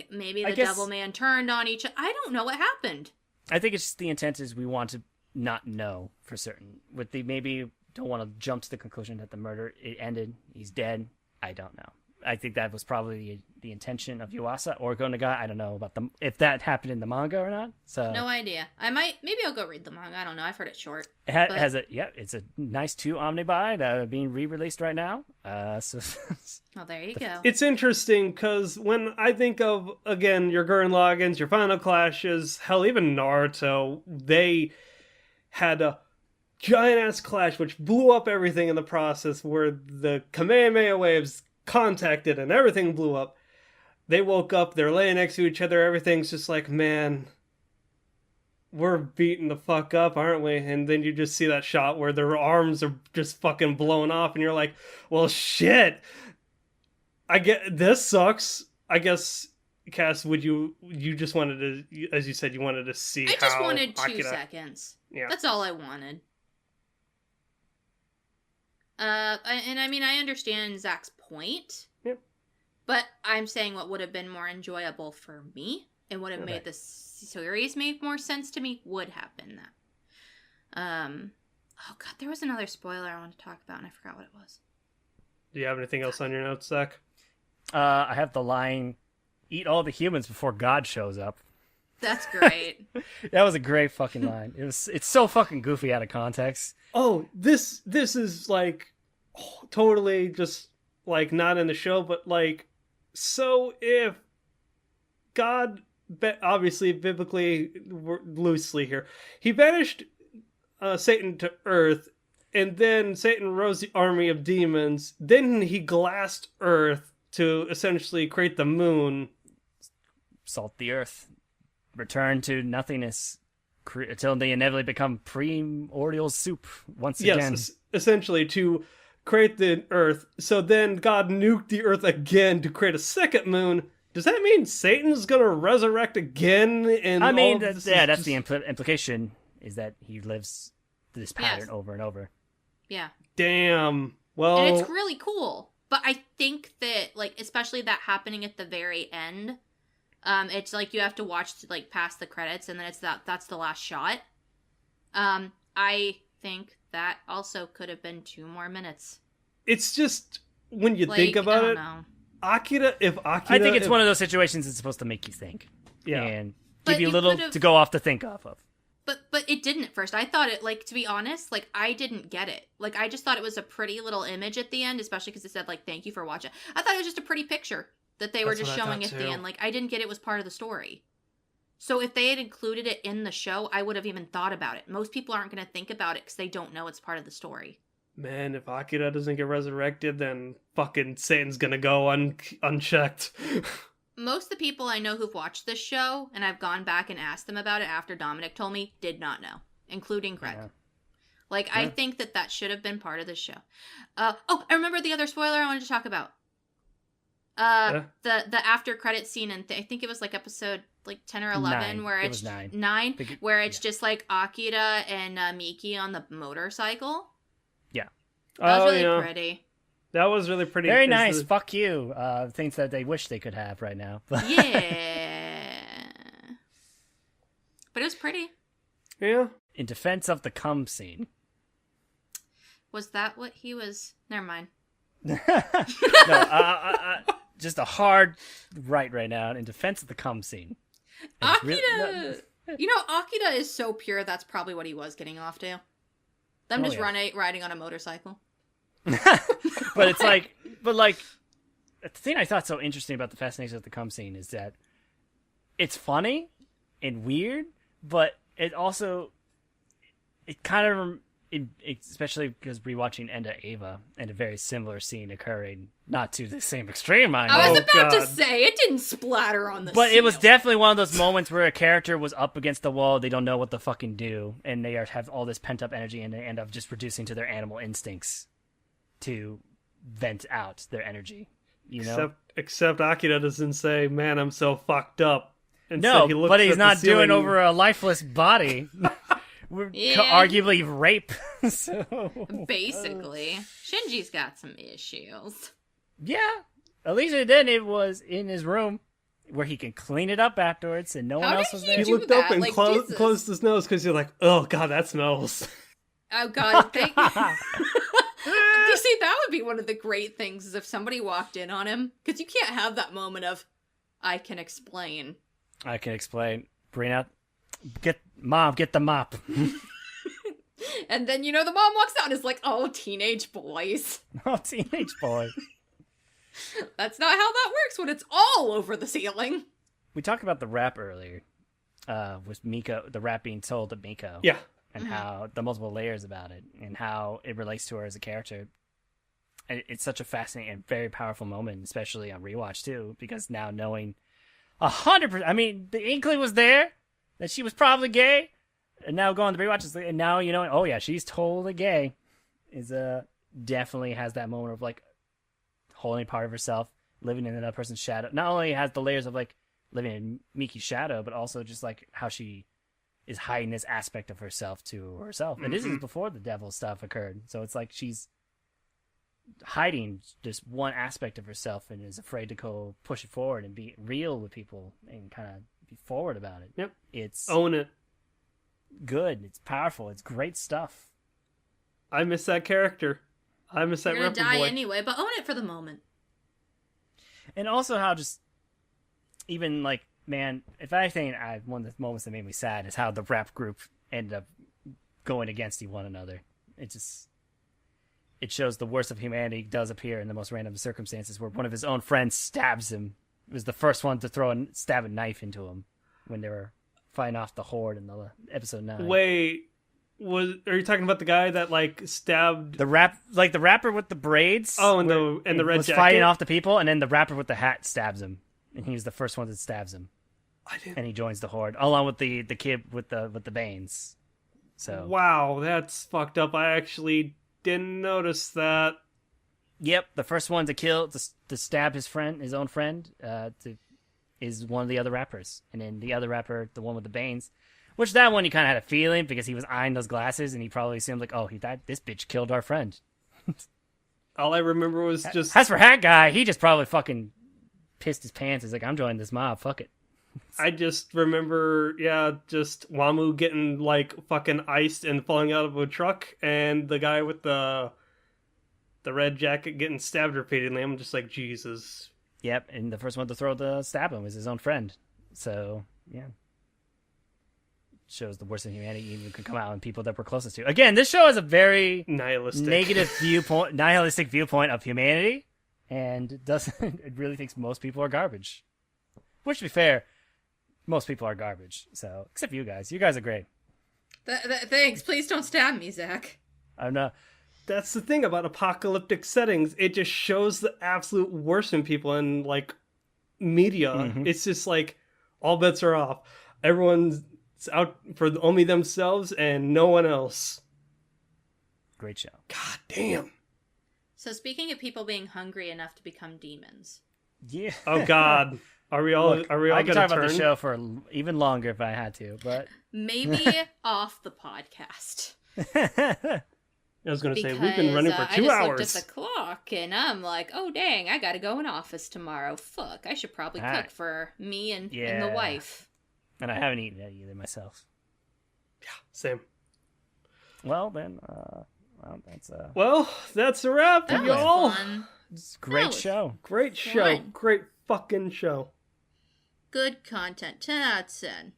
maybe the Devilman turned on each other, I don't know what happened. I think it's just the intent is we want to not know for certain. Maybe don't want to jump to the conclusion that the murder, it ended, he's dead. I don't know. I think that was probably the intention of Yuasa or Go Nagai. I don't know about if that happened in the manga or not. So no idea. Maybe I'll go read the manga. I don't know. I've heard it short. It's a nice 2 omnibuy that are being re-released right now. Well, there you go. It's interesting because when I think of, again, your Gurren Lagans, your Final Clashes, hell, even Naruto, they had a giant-ass clash which blew up everything in the process, where the Kamehameha waves contacted and everything blew up. They woke up, they're laying next to each other, everything's just man, we're beating the fuck up, aren't we? And then you just see that shot where their arms are just fucking blown off, and you're like, well, shit. I get this sucks. I guess, Cass, you just wanted to, as you said, you wanted to see. I just wanted 2 seconds. Yeah, that's all I wanted. And I mean, I understand Zach's point. Yep. But I'm saying what would have been more enjoyable for me and would have made the series make more sense to me would have been that. Oh god, there was another spoiler I wanted to talk about and I forgot what it was. Do you have anything else on your notes, Zach? I have the line, "Eat all the humans before God shows up." That's great. That was a great fucking line. It's so fucking goofy out of context. Oh, this is totally just not in the show, but so if God obviously biblically loosely here. He banished Satan to Earth, and then Satan rose the army of demons. Then he glassed Earth to essentially create the moon. Salt the earth. Return to nothingness. Until they inevitably become primordial soup once again. Yes, essentially to create the Earth. So then God nuked the Earth again to create a second moon. Does that mean Satan's gonna resurrect again? And I mean, that's the implication, is that he lives this pattern over and over. Yeah. Damn. Well, and it's really cool. But I think that, like, especially that happening at the very end, it's like you have to watch like past the credits, and then that's the last shot. I think that also could have been 2 more minutes. It's just when you think about it, Akira. I think it's one of those situations that's supposed to make you think, and give you a little to go off to think off of. But it didn't at first. I thought it, like, to be honest, like, I didn't get it. Like, I just thought it was a pretty little image at the end, especially because it said, like, thank you for watching. I thought it was just a pretty picture that they were just showing at the end. Like, I didn't get it was part of the story. So if they had included it in the show, I would have even thought about it. Most people aren't going to think about it because they don't know it's part of the story. Man, if Akira doesn't get resurrected, then fucking Satan's gonna go unchecked. Most of the people I know who've watched this show, and I've gone back and asked them about it after Dominic told me, did not know, including Greg. Yeah. Like, I think that should have been part of the show. I remember the other spoiler I wanted to talk about. The after credit scene, and I think it was like episode like 10 or 11, where it's 9, where it's just like Akira and Miki on the motorcycle. Yeah, that was really pretty. That was really pretty. Very nice. Fuck you. Things that they wish they could have right now. Yeah, but it was pretty. Yeah. In defense of the cum scene. Was that what he was? Never mind. No, just a hard right now in defense of the cum scene. Akira! You know, Akira is so pure, that's probably what he was getting off to. Them just riding on a motorcycle. but the thing I thought so interesting about the fascination of the cum scene is that it's funny and weird, but it also, it kind of, especially because rewatching Enda Eva and a very similar scene occurring, not to the same extreme, I was about to say, it didn't splatter on the But seal. it was definitely one of those moments where a character was up against the wall, they don't know what to fucking do, and they have all this pent-up energy, and they end up just reducing to their animal instincts to vent out their energy, you know? Except Akira doesn't say, man, I'm so fucked up. Instead, no, but he's not doing over a lifeless body. Arguably rape. So basically, Shinji's got some issues. Yeah, at least then it was in his room where he can clean it up afterwards, and no one else was there. He looked up and closed his nose because you're like, oh god, that smells. Oh god, you see, that would be one of the great things is if somebody walked in on him, because you can't have that moment of, I can explain. Bring out, get the mop. And then, the mom walks out and is like, oh, teenage boys. Oh, teenage boy. That's not how that works when it's all over the ceiling. We talked about the rap earlier, with Miko, the rap being told to Miko. Yeah. And how the multiple layers about it, and how it relates to her as a character. It's such a fascinating and very powerful moment, especially on rewatch too, because now knowing 100%, I mean, the inkling was there that she was probably gay, and now going to rewatch, and now oh yeah, she's totally gay. Is definitely has that moment of like holding part of herself, living in another person's shadow. Not only has the layers of like living in Miki's shadow, but also just like how she is hiding this aspect of herself to herself. And this is before the devil stuff occurred. So it's like she's hiding just one aspect of herself and is afraid to go push it forward and be real with people and kind of be forward about it. Yep. It's own it. Good. It's powerful. It's great stuff. I miss that character. I miss that You're gonna die boy. anyway, but own it for the moment. And also how just even like, man, if anything, one of the moments that made me sad is how the rap group ended up going against one another. It shows the worst of humanity does appear in the most random circumstances, where one of his own friends stabs him. It was the first one to stab a knife into him. when they were fighting off the horde in the episode 9. Wait, are you talking about the guy that like stabbed the rapper with the braids? Oh, and the red was jacket? fighting off the people, and then the rapper with the hat stabs him, and he was the first one that stabs him. And he joins the horde along with the kid with the Banes. So wow, that's fucked up. I actually didn't notice that. Yep, the first one to stab his own friend, is one of the other rappers, and then the other rapper, the one with the Banes, which that one you kind of had a feeling because he was eyeing those glasses, and he probably assumed like, oh, this bitch killed our friend. All I remember was just as for Hat Guy, he just probably fucking pissed his pants. He's like, I'm joining this mob. Fuck it. I just remember, just Wamu getting like fucking iced and falling out of a truck, and the guy with the red jacket getting stabbed repeatedly. I'm just like, Jesus. Yep, and the first one to stab him was his own friend. So, yeah. Shows the worst in humanity even could come out in people that we're closest to. Again, this show has a very nihilistic viewpoint of humanity, and it really thinks most people are garbage. Which, to be fair, most people are garbage. So, except you guys. You guys are great. Thanks. Please don't stab me, Zach. I'm not... That's the thing about apocalyptic settings. It just shows the absolute worst in people in, like, media. Mm-hmm. It's just like, all bets are off. Everyone's out for only themselves and no one else. Great show. God damn. So speaking of people being hungry enough to become demons. Yeah. Oh, God. Are we all Look, I could talk about the show for even longer if I had to, but... Maybe off the podcast. I was going to say, we've been running for 2 hours. I just looked at the clock, and I'm like, oh, dang, I got to go in office tomorrow. Fuck, I should probably cook for me and the wife. And I haven't eaten it either myself. Yeah, same. Well, then, that's a wrap, that y'all. Was fun. It's a great show. Great show. Fun. Great fucking show. Good content. 10 out of 10.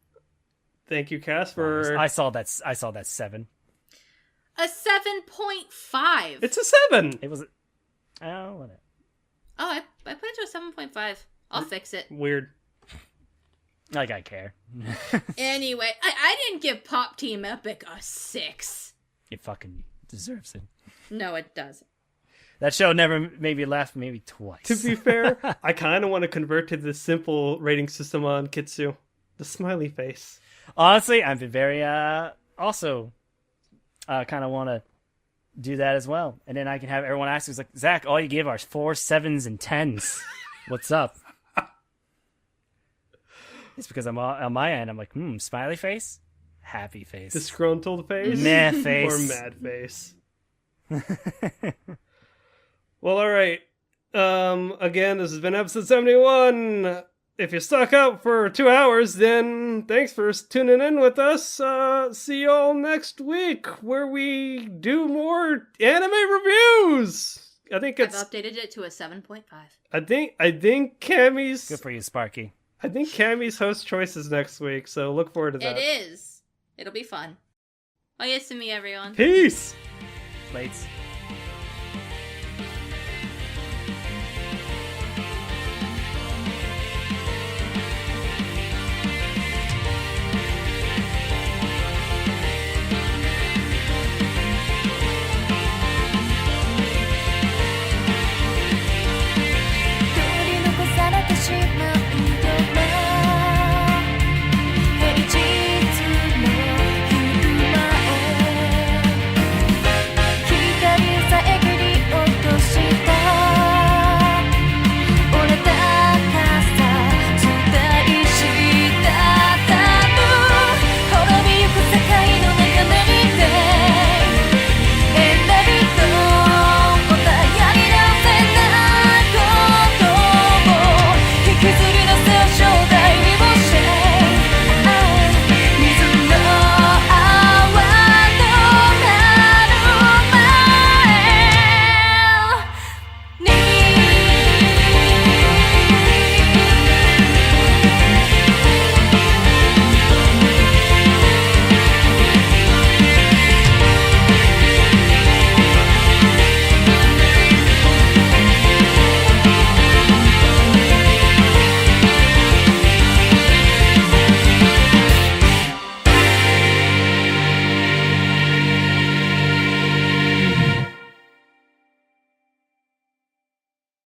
Thank you, Cass, for... I saw that 7. A 7.5. It's a 7. It was. Oh, whatever. Oh, I put it to a 7.5. I'll fix it. Weird. Like I care. Anyway, I didn't give Pop Team Epic a 6. It fucking deserves it. No, it doesn't. That show never made me laugh maybe twice. To be fair, I kind of want to convert to the simple rating system on Kitsu. The smiley face. Honestly, I've been very, also... kind of want to do that as well, and then I can have everyone ask, like, Zach, all you give are 4 7s and 10s. What's up? It's because I'm on my end. I'm like, smiley face, happy face, disgruntled face, meh face, or mad face. Well, all right. Again, this has been episode 71. If you stuck up for 2 hours, then thanks for tuning in with us. See you all next week, where we do more anime reviews. I think I've updated it to a 7.5. I think Cammy's... Good for you, Sparky. I think Cammy's host choices next week, so look forward to that. It is. It'll be fun. Well, yes to me, everyone. Peace! Slates.